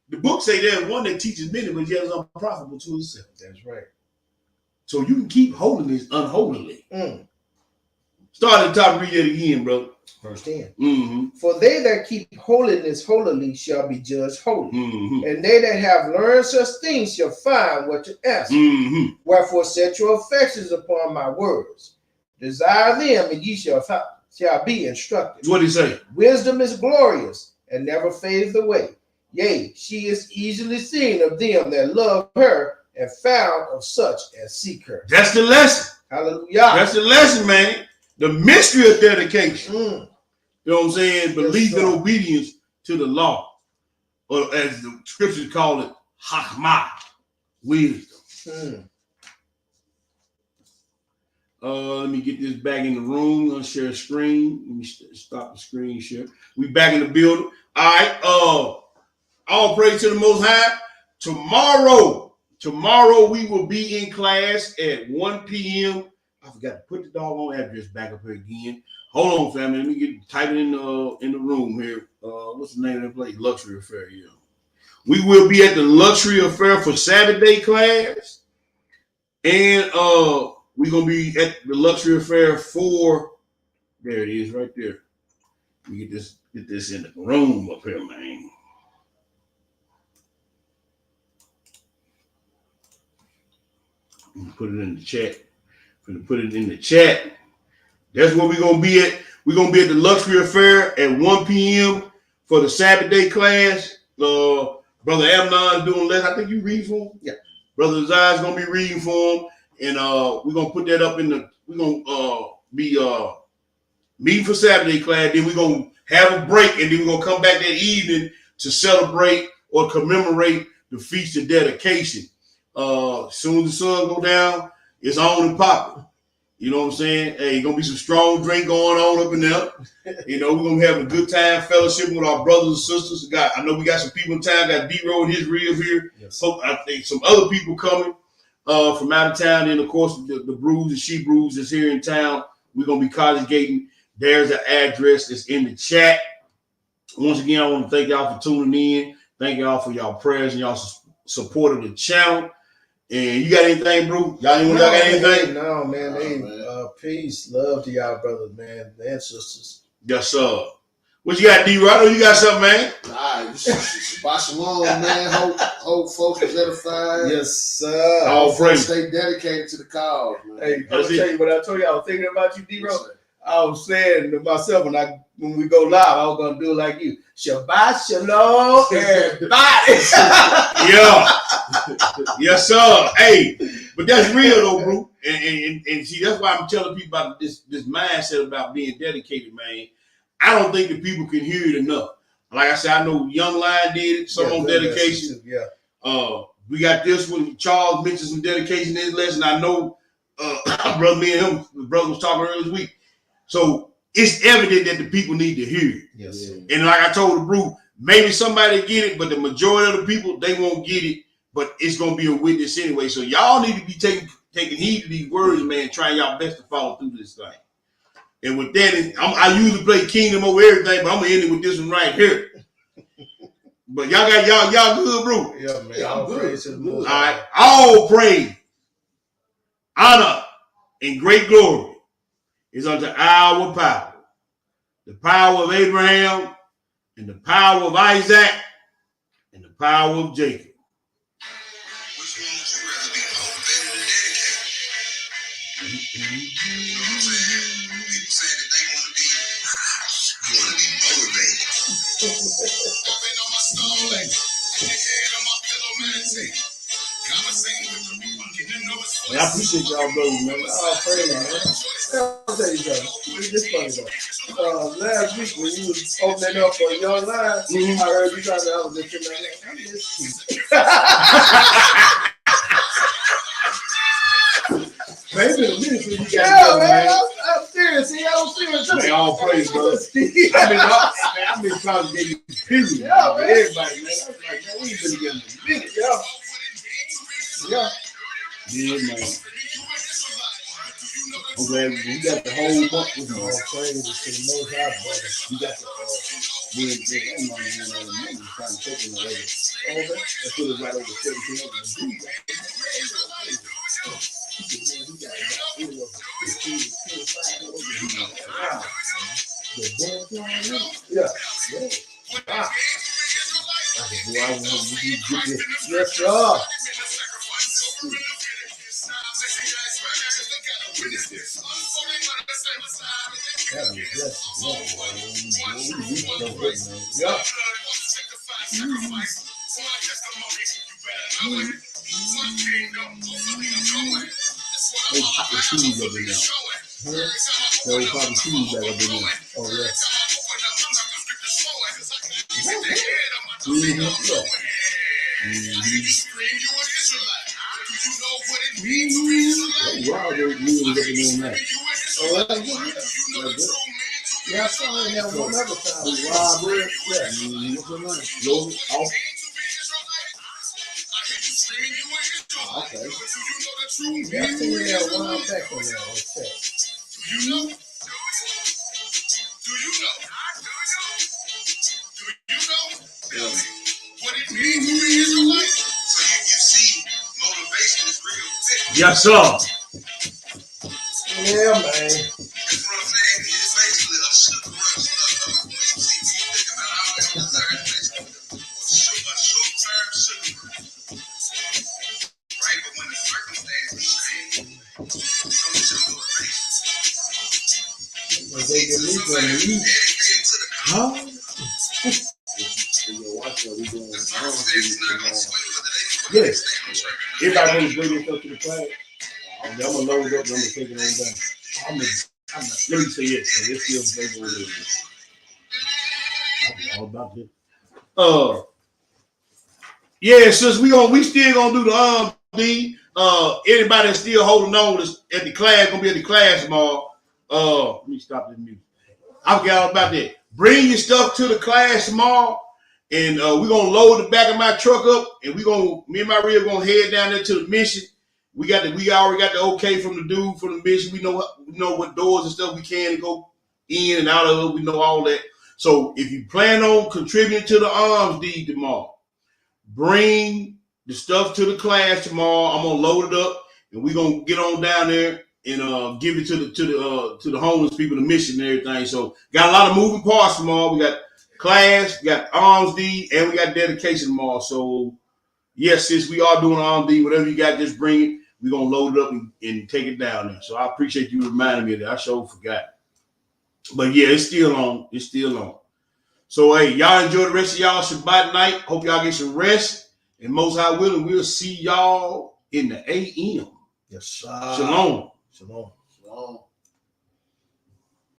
The book say there's one that teaches many, but yet is unprofitable to himself. That's right. So you can keep holiness unholily. Mm. Start at the top, read it again, brother. Verse 10. Mm-hmm. For they that keep holiness holily shall be judged holy. Mm-hmm. And they that have learned such things shall find what to answer. Mm-hmm. Wherefore set your affections upon my words. Desire them, and ye shall be instructed. What did he say? Wisdom is glorious, and never fadeth away. Yea, she is easily seen of them that love her, and found of such as seek her. That's the lesson. Hallelujah. That's the lesson, man. The mystery of dedication. Mm. You know what I'm saying? Belief sir. and obedience to the law. Or as the scriptures call it, Hakmah, wisdom. Mm. Let me get this back in the room. I'm gonna share a screen. Let me stop the screen share. We back in the building. All right. All praise to the Most High. Tomorrow we will be in class at 1 p.m. I forgot to put the doggone address back up here again. Hold on, family. Let me type it in the room here. What's the name of that place? Luxury Affair. Yeah. We will be at the Luxury Affair for Saturday class, and we're gonna be at the Luxury Affair for. There it is, right there. We get this in the room up here, man. Put it in the chat. Put it in the chat. That's where we're gonna be at. We're gonna be at the Luxury Affair at 1 p.m. for the Saturday class. Brother Amnon is doing lessons. I think you read for him. Yeah. Brother Zai's gonna be reading for him, and we're gonna put that up in the. We're gonna be meeting for Saturday class. Then we're gonna have a break, and then we're gonna come back that evening to celebrate or commemorate the feast of dedication. As soon as the sun go down, it's on and popping. You know what I'm saying? Hey, gonna be some strong drink going on up in there. You know, we're gonna have a good time fellowship with our brothers and sisters. I know we got some people in town. Got D-Row and his ribs here. Yes. So I think some other people coming from out of town. And of course, the Brews and She Brews is here in town. We're gonna be collegating. There's an address that's in the chat. Once again, I want to thank y'all for tuning in. Thank y'all for y'all prayers and y'all support of the channel. And you got anything, bro? Y'all got anything? No, man. Peace, love to y'all brothers, man, and sisters. Yes, sir. What you got, D-Row? I know you got something, man. Nah, Shabbat Shalom, man. Hope folks is edified. Yes, sir. All praise. Stay dedicated to the cause, man. Hey, I'm gonna tell you what I told you. I was thinking about you, D-Row. I was saying to myself when we go live, I was gonna do it like you. Shabbat Shalom, everybody. Yeah. Yes, sir. Hey, but that's real though, bro. And see, that's why I'm telling people about this mindset about being dedicated, man. I don't think that people can hear it enough. Like I said, I know Young Lion did it, some on dedication. Yeah. We got this one. Charles mentioned some dedication in his lesson. I know brother, me and him, the brother was talking earlier this week. So it's evident that the people need to hear it. Yes. And like I told the brew, maybe somebody get it, but the majority of the people, they won't get it. But it's gonna be a witness anyway. So y'all need to be taking heed to these words, man. Trying y'all best to follow through this thing. And with that, I usually play Kingdom over everything, but I'm gonna end it with this one right here. But y'all got y'all good, bro. Yeah, man. Yeah, I'm good. All right, all praise, honor, and great glory is unto our power, the power of Abraham, and the power of Isaac, and the power of Jacob. Which one would you rather be, motivated or dedicated? You know what I'm saying? People say that they want to be, I And I appreciate y'all brothers, man. Oh, praise, man. I'll tell you something. It's just funny though. Last week when you was opening up for a young line, I heard you talking. I was just sitting there, I miss you. Maybe the ministry you Yeah, got, man. I'm serious. See, I'm serious. Man, all praise, brother. I've been trying to get you period. Yeah, man. Everybody, man. I'm like, man, we ain't been together in a minute. Yeah. Yeah, man. I'm glad we got the whole month with All us. praise to the Most High, brother. We got the I'm not even on the money trying to take it away. That's what it's right over 17 of them. Yeah. Ah. I said, boy, I want to get this. Yes, sir. Yeah. They pop the shoes up in there. They pop the shoes back up in there. Oh, yeah. Wow, those wheels up in there. Oh, that's good. Yeah, I saw it that one other time. Wow, bro. Yeah. What's her name? Logan? Off. Okay. Yeah, I seen that one back on there on set. Yes, sir. Yeah, man. They get me from the east. Huh? Yes. Everybody want to bring this up to the class. I'm gonna load it up and I'm gonna take it on down. I'm gonna let me say it, so let's see if they go with it. I'm all about this. Yeah, since we still gonna do the anybody that's still holding on at the class, gonna be at the class tomorrow. Let me stop this music. I forgot all about that. Bring your stuff to the class tomorrow, and we're gonna load the back of my truck up, and me and my real gonna head down there to the mission. We already got the okay from the dude from the mission. We know what doors and stuff we can go in and out of. We know all that. So if you plan on contributing to the arms deed tomorrow, bring the stuff to the class tomorrow. I'm gonna load it up, and we're gonna get on down there and give it to the homeless people, the mission and everything. So got a lot of moving parts tomorrow. We got class, we got arms deed, and we got dedication tomorrow. So yes, sis, we are doing arms deed. Whatever you got, just bring it. We're gonna load it up and take it down there. So I appreciate you reminding me of that. I sure forgot. But yeah, it's still on. It's still on. So hey, y'all enjoy the rest of y'all Shabbat night. Hope y'all get some rest. And most high willing, we'll see y'all in the AM. Yes, sir. Shalom. Shalom. Shalom.